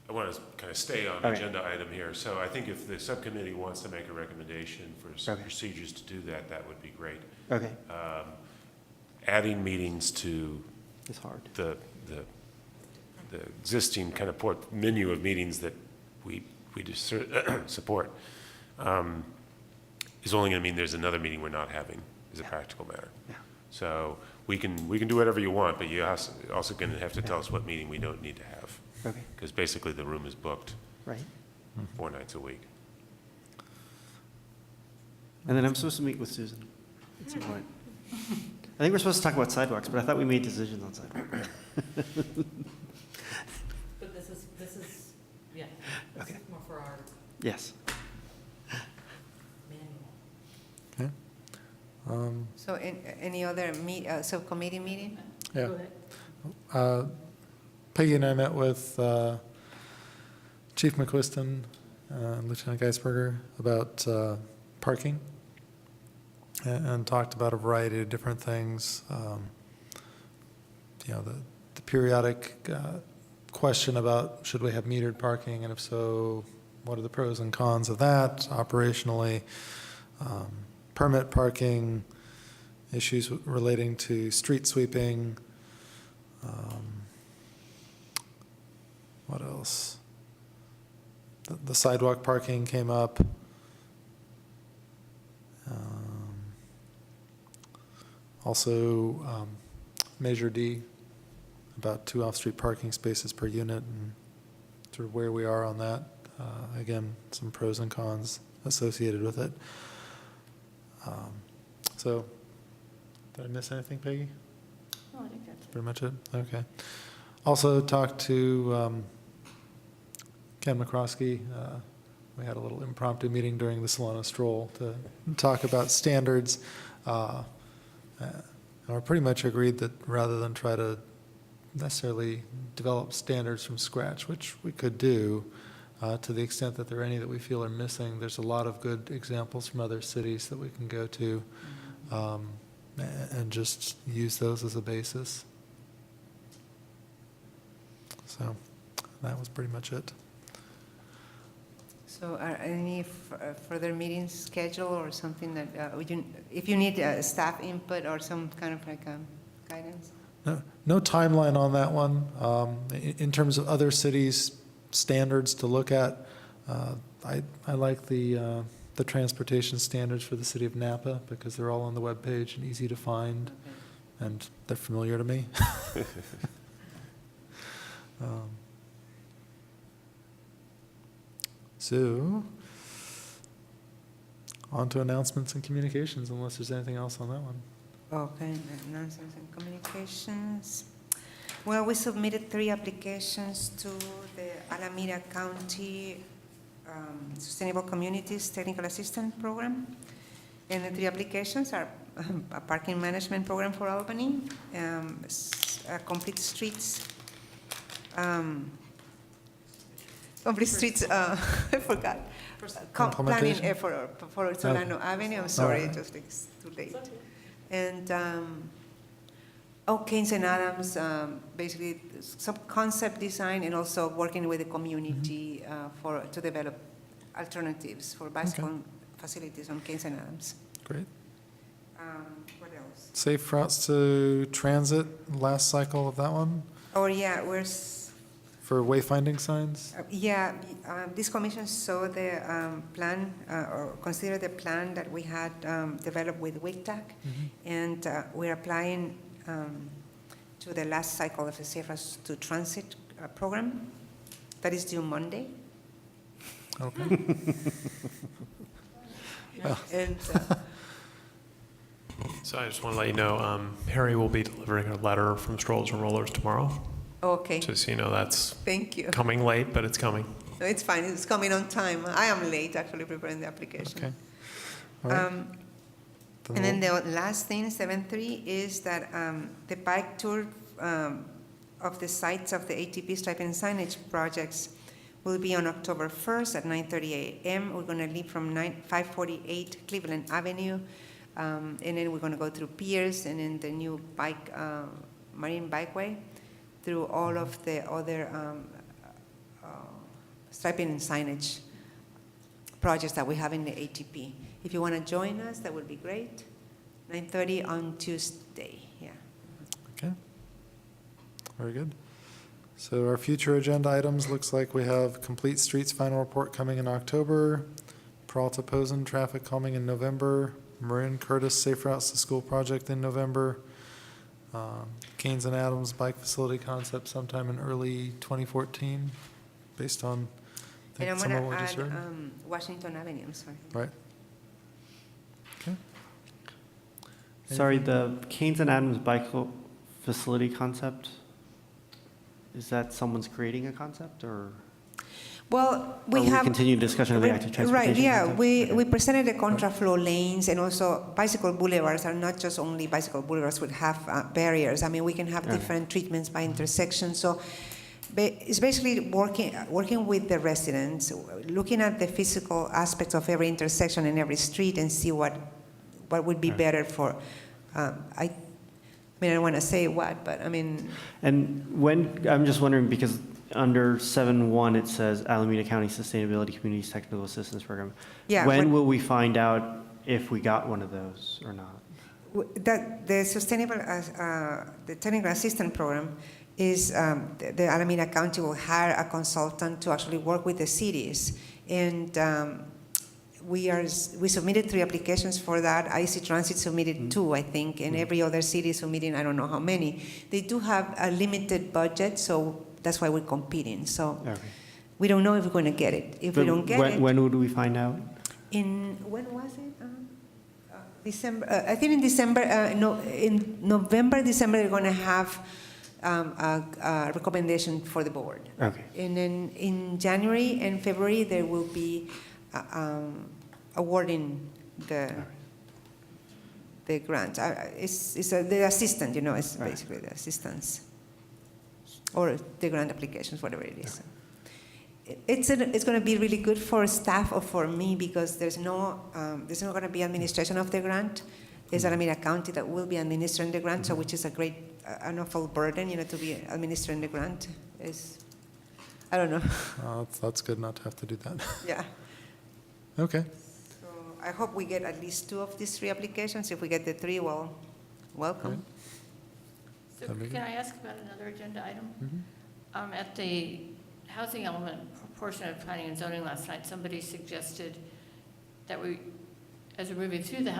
I want to kind of stay on the agenda item here. So I think if the subcommittee wants to make a recommendation for some procedures to do that, that would be great. Okay. Adding meetings to it's hard. The existing kind of menu of meetings that we just support is only going to mean there's another meeting we're not having as a practical matter. Yeah. So we can do whatever you want, but you also going to have to tell us what meeting we don't need to have. Okay. Because basically the room is booked. Right. 4 nights a week. And then I'm supposed to meet with Susan at some point. I think we're supposed to talk about sidewalks, but I thought we made decisions on sidewalks. Yes. Okay. So any other subcommittee meeting? Yeah. Peggy and I met with Chief McQuiston and Lieutenant Geisberger about parking and talked about a variety of different things. The periodic question about should we have metered parking, and if so, what are the pros and cons of that operationally? Permit parking, issues relating to street sweeping. What else? The sidewalk parking came up. Also, Measure D, about 2 off-street parking spaces per unit, and sort of where we are on that. Again, some pros and cons associated with it. So, did I miss anything, Peggy? No, I think that's it. Pretty much it? Okay. Also talked to Ken McCroskey. We had a little impromptu meeting during the Solana stroll to talk about standards. We're pretty much agreed that rather than try to necessarily develop standards from scratch, which we could do, to the extent that there are any that we feel are missing, there's a lot of good examples from other cities that we can go to and just use those as a basis. So that was pretty much it. So are any further meetings scheduled or something that, if you need staff input or some kind of like guidance? No timeline on that one. In terms of other cities' standards to look at, I like the transportation standards for the city of Napa because they're all on the webpage and easy to find, and they're familiar to me. So, on to announcements and communications, unless there's anything else on that one. Okay, announcements and communications. Well, we submitted 3 applications to the Alameda County Sustainable Communities Technical Assistance Program. And the 3 applications are a parking management program for Albany, complete streets, I forgot. Planning effort for Solano Avenue. I'm sorry, it was like too late. And Keynes and Adams, basically some concept design and also working with the community to develop alternatives for bicycle facilities on Keynes and Adams. Great. What else? Safe routes to transit, last cycle of that one? Oh, yeah, for wayfinding signs? This commission saw the plan, or considered the plan that we had developed with WICTAC, and we're applying to the last cycle of the Safe Routes to Transit program that is due Monday. Okay. And So I just want to let you know, Harry will be delivering a letter from Strollers and Rollers tomorrow. Okay. Just so you know, that's Thank you. coming late, but it's coming. No, it's fine. It's coming on time. I am late actually preparing the application. Okay. All right. And then the last thing, 7.3, is that the bike tour of the sites of the ATP striping and signage projects will be on October 1st at 9:30 a.m. We're going to leave from 548 Cleveland Avenue, and then we're going to go through Pierce and then the new Marin Bikeway through all of the other striping and signage projects that we have in the ATP. If you want to join us, that would be great. 9:30 on Tuesday, yeah. Okay. Very good. So our future agenda items, looks like we have Complete Streets final report coming in October, Peralta Posen traffic calming in November, Marin Curtis Safe Routes to School project in November, Keynes and Adams bike facility concept sometime in early 2014, based on, I think, And I'm some of going what to we just add heard. Washington Avenue, I'm sorry. Right. Okay. Sorry, the Keynes and Adams bike facility concept, is that someone's creating a concept or? Well, we Or have. continued discussion of the active transportation? Right, yeah, concept? we presented the contraflow lanes, and also bicycle boulevards are not just only bicycle boulevards would have barriers. I mean, we can have Okay. different treatments by intersection. So it's basically working with the residents, looking at the physical aspects of every intersection and every street, and see what would be better for. I mean, I don't want to say what, but I mean. And when, I'm just wondering, because under 7.1, it says Alameda County Sustainability Communities Technical Assistance Program. Yeah, When will we find out if we got one of those or not? That the sustainable, the technical assistance program is the Alameda County will hire a consultant to actually work with the cities, and we submitted 3 applications for that. IC Transit submitted 2, I think, and every other city is submitting I don't know how many. They do have a limited budget, so that's why we're competing. So Okay. we don't know if we're going to get it. If But we don't get it, when would we find out? when was it? December. I think in December. No, in November, December, they're going to have a recommendation for the board. Okay. And then in January and February, there will be awarding the grant. It's the assistant, it's basically the assistance, or the grant applications, whatever it is. It's going to be really good for staff or for me, because there's not going to be administration of the grant. It's Alameda County that will be administering the grant, so which is an awful burden, to be administering the grant. I don't know. That's good not to have to do that. Yeah. Okay. So I hope we get at least 2 of these 3 applications. If we get the 3, well, welcome. So can I ask about another agenda item? At the housing element portion of planning and zoning last night, somebody suggested that we, as we're moving through the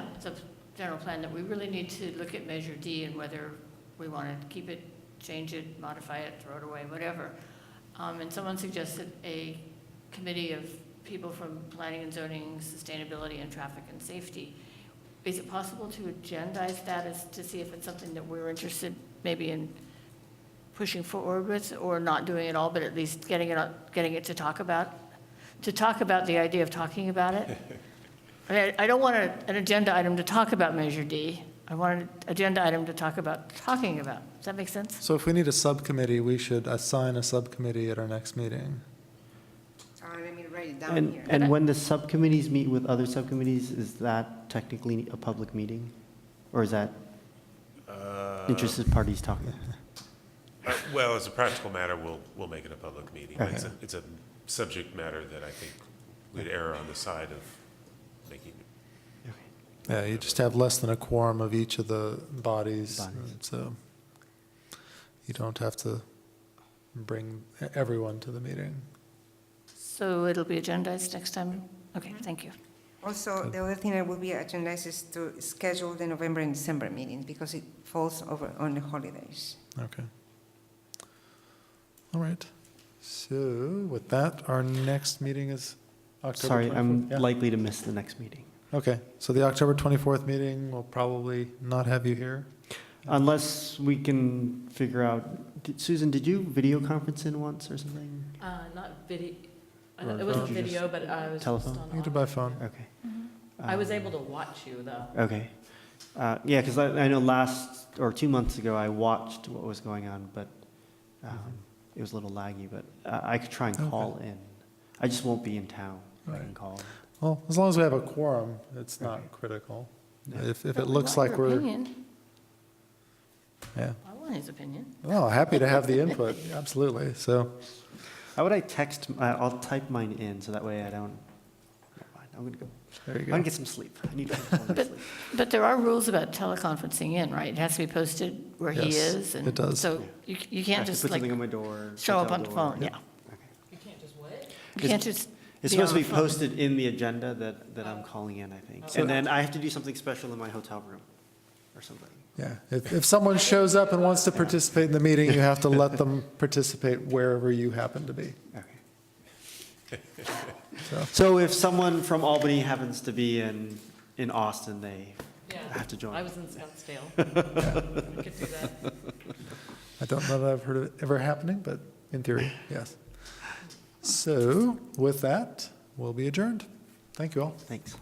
general plan, that we really need to look at Measure D and whether we want to keep it, change it, modify it, throw it away, whatever. And someone suggested a committee of people from planning and zoning, sustainability, and traffic and safety. Is it possible to agendize that as to see if it's something that we're interested maybe in pushing forward with, or not doing it all, but at least getting it to talk about the idea of talking about it? I mean, I don't want an agenda item to talk about Measure D. I want an agenda item to talk about talking about. Does that make sense? So if we need a subcommittee, we should assign a subcommittee at our next meeting. Let me write it down here. And when the subcommittees meet with other subcommittees, is that technically a public meeting? Or is that interested parties talking? Well, as a practical matter, we'll make it a public meeting. Okay. It's a subject matter that I think we'd err on the side of making. Yeah, you just have less than a quorum of each of the bodies, so you don't have to bring everyone to the meeting. So it'll be agendized next time? Okay, thank you. Also, the other thing that will be agendized is to schedule the November and December meetings, because it falls over on the holidays. Okay. All right. So with that, our next meeting is October 24th. Sorry, I'm Yeah. likely to miss the next meeting. Okay, so the October 24th meeting, we'll probably not have you here. Unless we can figure out, Susan, did you video conference in once or something? Not video, Or it wasn't did you video, just- but I was telephone? just on. You can do by phone. Okay. I was able to watch you, though. Okay. Yeah, because I know 2 months ago, I watched what was going on, but it was a little laggy, but I could try and call in. I just won't be in town. I can call. Well, as long as we have a quorum, it's not critical. If it looks like we're, yeah. I want his opinion. Well, happy to have the input, absolutely, so. How would I text, I'll type mine in, so that way I don't, never mind, I'm gonna go. There you I'm go. gonna get some sleep. I need to get some sleep. But there are rules about teleconferencing in, right? It has to be posted where he Yes, is. And it does. So you I can't have to just put like something on my door. show up hotel on the door. phone, yeah. You can't just what? You can't just It's be on supposed to be the phone. posted in the agenda that I'm calling in, I think. And then I have to do something special in my hotel room or something. Yeah, if someone shows up and wants to participate in the meeting, you have to let them participate wherever you happen to be. Okay. So, So if someone from Albany happens to be in Austin, they Yeah. have to join. I was in Scottsdale. We could do that. I don't know that I've heard of it ever happening, but in theory, yes. So with that, we'll be adjourned. Thank you all. Thanks.